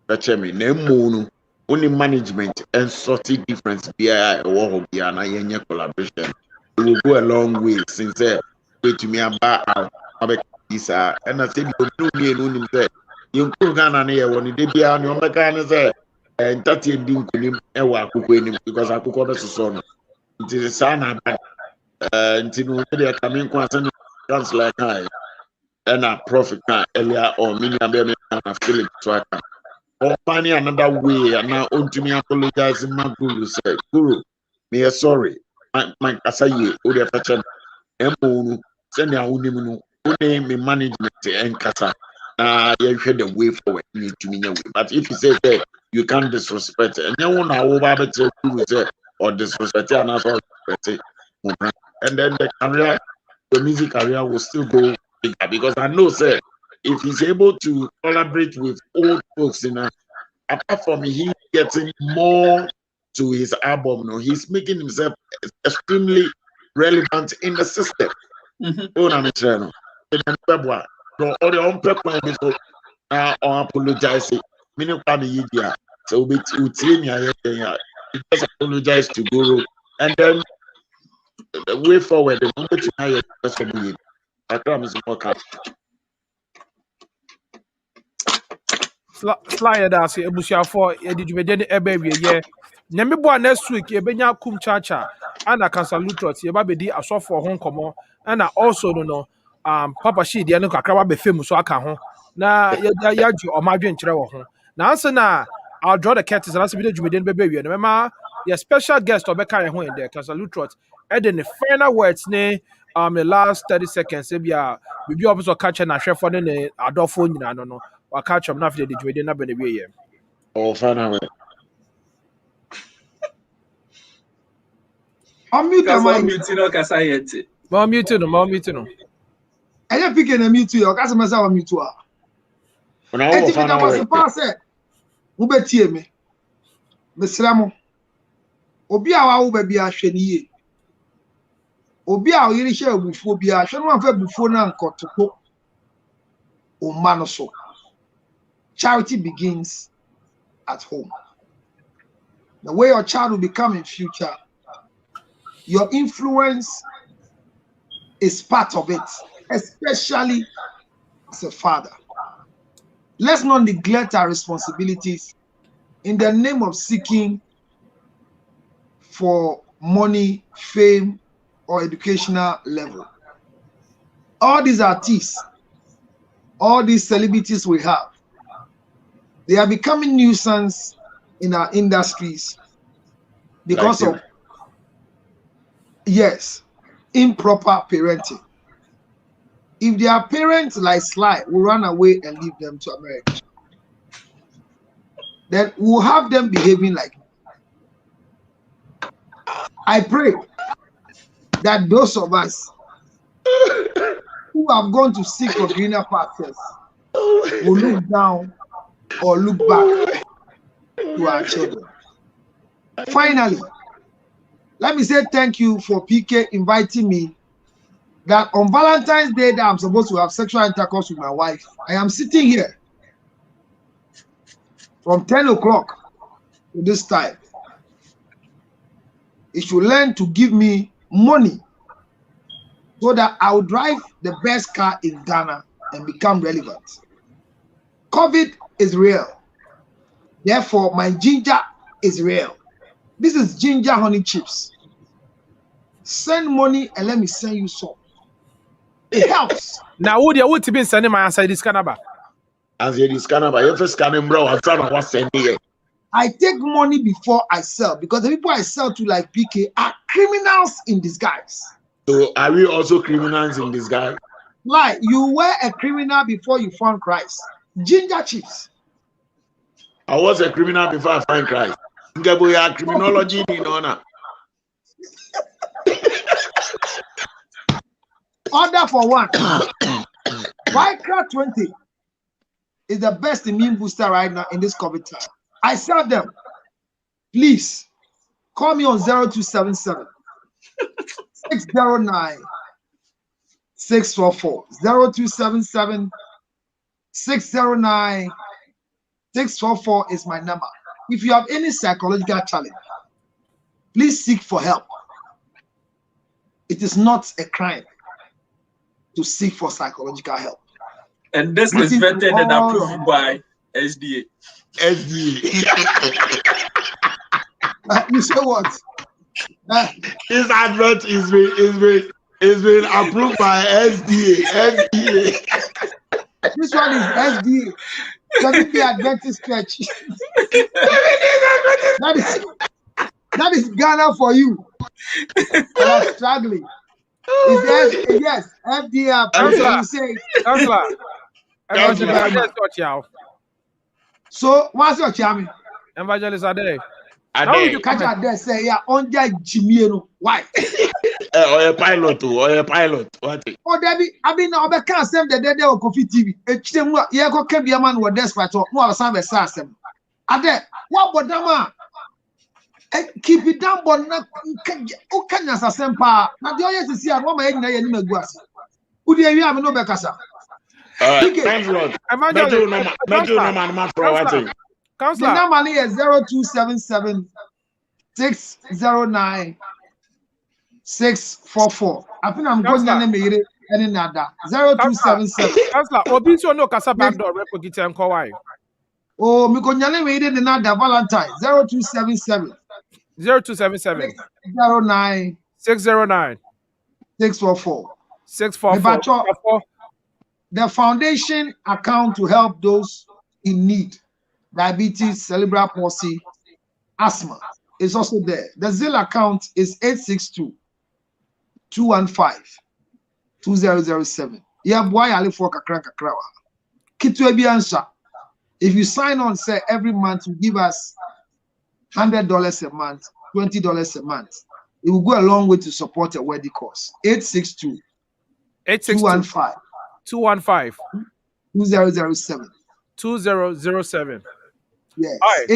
Bachemi Nemunu only management and sort of difference be a war be an aya collaboration. It will go a long way since to me about this and I said you me and say you could Ghana near when they be on your mechanic and 30 didn't because I could call us a son. It is a son until they are coming concern like I and a prophet earlier or many of Philip Tracker. Or finding another way and now on to me apologizing my Guru said, Guru, me sorry. My Kasaye, Udia Pachan, Emu, send your own name management and kasa. You should the way forward need to mean. But if you say that you can't disrespect and you won't know about it or disrespect and then the music career will still go bigger because I know, sir, if he's able to collaborate with old folks apart from he getting more to his album, no, he's making himself extremely relevant in the system. Or the own people before apologize. Meaning, so we just apologize to Guru and then the way forward. The moment you hire for me, I promise you more. Flyer that's a bushia for did you then a baby? Yeah, Namibo next week, a benya kum chacha, and a Counsellor Lutterodt, your baby, a soft for home come and I also don't know. Papa she the no kakra be famous so aka ho na ya ju o madwen kire wo ho na answer na I'll draw the curtains and also video jumede be be no mema your special guest obeka ye ho in there Counsellor Lutterodt and then the final words ne the last 30 seconds e bia bibi obiso catch na hwefo ne adofo nyina no wa catch am na after the jumede na be ne be ye oh final word unmute the mic no kasa yet mute no I am picking a mute you. That's myself mute you. I think that was a pass. Ube tie me. Mesramo. Obi a wa ube bi ahwe ni ye. Obi a yiri hye abufo bi ahwe no afa bufo na nkotoko. O man so. Charity begins at home. The way your child will become in future, your influence is part of it. Especially as a father. Let's not neglect our responsibilities in the name of seeking for money, fame, or educational level. All these artists, all these celebrities we have, they are becoming nuisance in our industries because of, yes, improper parenting. If their parents like Sly will run away and leave them to America, then we'll have them behaving like me. I pray that those of us who have gone to seek for greener pastures will look down or look back to our children. Finally, let me say thank you for PK inviting me that on Valentine's Day that I'm supposed to have sexual intercourse with my wife. I am sitting here from 10 o'clock to this time. It should learn to give me money so that I'll drive the best car in Ghana and become relevant. COVID is real. Therefore, my ginger is real. This is ginger honey chips. Send money and let me send you some. It helps. Now, would you be sending my answer this canaba? As you canaba, you first scanning bro. I'm trying to what's sending. I take money before I sell because the people I sell to like PK are criminals in disguise. So are we also criminals in disguise? Like you were a criminal before you found Christ. Ginger chips. I was a criminal before I found Christ. Criminology in honor. Order for one. Vicra 20 is the best immune booster right now in this COVID time. I sell them. Please call me on 0277 609 644. 0277 609 644 is my number. If you have any psychological challenge, please seek for help. It is not a crime to seek for psychological help. And this is vetted and approved by SDA. You say what? This advert is being approved by SDA. This one is SDA. Seventh-day Adventist Church. That is Ghana for you. You are struggling. Yes, FDR. Counsellor, You say, Counsellor. Counsellor. So, what's your charming? Evangelist Ade. How would you catch out there say, yeah, on that Jimmy? Why? Or a pilot, what? Oh, Debbie, I mean, I can't send the dead of Coffee TV. It's them, yeah, go can be a man with desperate or more some assassin. Ade, what but Dama? Keep it down, but not who can assassin pa. Now, the only to see a woman in the grass. Who do you have no Becassa? Counsellor, the number is 0277 609 644. I think I'm going to name it any nada. 0277. Counsellor, Obinso no Casa backdoor report and Kawai. Oh, me go nyale me the nada Valentine 0277 0277 609 609 644. 644. The foundation account to help those in need, diabetes, cerebral palsy, asthma, is also there. The Zelle account is 862-215-2007. Yeah, boy, I live for kakranka krawa. Kitwe answer. If you sign on, say every month you give us $100 a month, $20 a month. It will go a long way to support a wedding cost. 862-215. 2007. 2007. Yes. All right.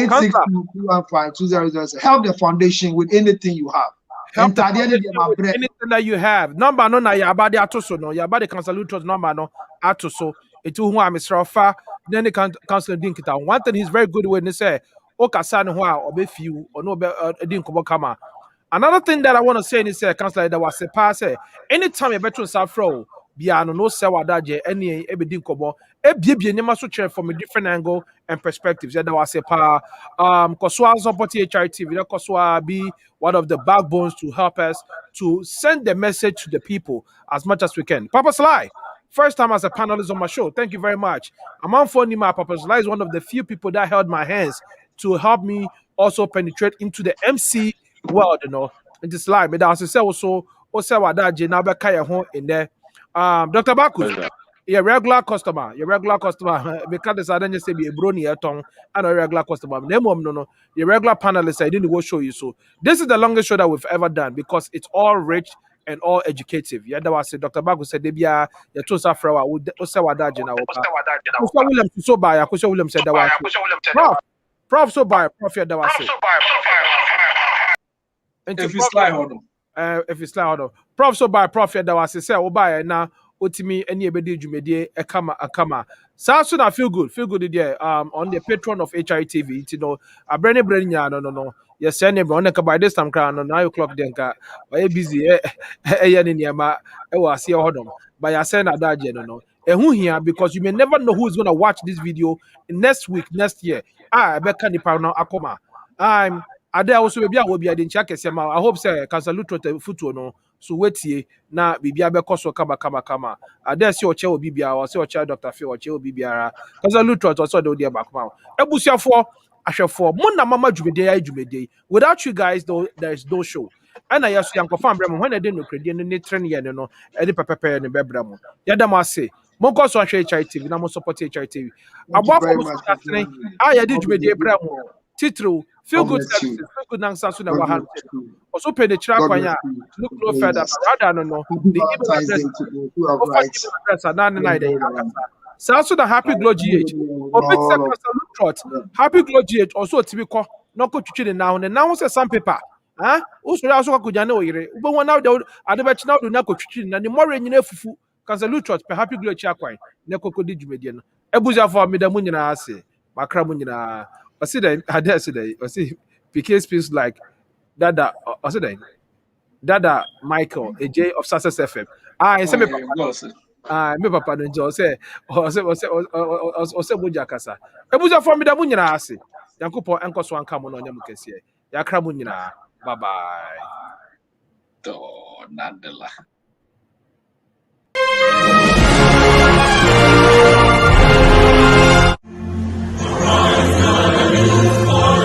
862-215-2007. Help the foundation with anything you have. Help the anything that you have. Number no na yabadi atoso no yabadi Counsellor Lutterodt number no atoso. Etu hu Mr. Ofa then the Counsellor Dinkita. One thing he's very good with. He say okasa no ho obe few or no dinkobo kama. Another thing that I want to say is Counsellor that was a pass. Anytime you bet on Safro. Biano no sewa daje any ebedi nkobo ebie nyema so chair from a different angle and perspectives. That was a pa Koswa support HRT video Koswa be one of the backbones to help us to send the message to the people as much as we can. Papa Sly, first time as a panelist on my show. Thank you very much. Among Nima, Papa Sly is one of the few people that held my hands to help me also penetrate into the MC world, you know. In this live, but as I say also sewa daje na be kaya ho in there. Dr. Baku, your regular customer, because this I didn't say be a brony and a regular customer. No, your regular panelist, I didn't go show you. So this is the longest show that we've ever done because it's all rich and all educative. Yeah, that was it. Dr. Baku said, "Debia, your two safra would say what that Jena. William so by Akusha William said that was Prof so by Prof that was it. If you slide on if it's loud, Prof so by Prof that was say oh by now Otimi any ebedi jumedie akama. So soon I feel good there on the patron of HITV, you know, a brainy no. Yes, send him on by this time crown on 9 o'clock denka or busy was here hold on. But I send that no. And who here because you may never know who is gonna watch this video next week, next year. I beka ni pa now akoma. Ade also be a obi ade ncha kese ma I hope say Counsellor Lutterodt futuo no so wetie na bibia be koso kama ade se oche obi bia o se oche Dr. Fe oche obi biara Counsellor Lutterodt also dey there back ma ebusiafo ahwefo mo na mama dwumede without you guys though there is no show and I yaso yankofam brem when I dey no credit no train ye no e dey pepepe ne bebra mo yadam ase mo ko so ahwe HITV na mo support HITV abofo mo so ya dey dwumede bra mo titro feel good services, feel good nang sasu na wahan. Also penetrate kwanya. Look no further. Rather no. The email address are 99. Sasu na Happy Glow GH. Obit Counsellor Lutterodt. Happy Glow GH also tibiko no ko twitwi na ho na ho se some paper. Usoro aso ko jane oyire. Ube won now the adebachi now do na ko twitwi na ni more nyina fufu. Counsellor Lutterodt pe Happy Glow chi akwan. Na kokodi dwumedie no. Ebuziafo medamu nyina ase. Makra mu nyina. I see that I dare say that I see PK speaks like Dada I see that Dada Michael AJ of Success FM. I say me papa no njo say moja kasa. Ebuza for me da mu nyina ase. Yankopon enkoso anka mo no nyam kese. Yakra mu nyina. Bye bye. To Nadela.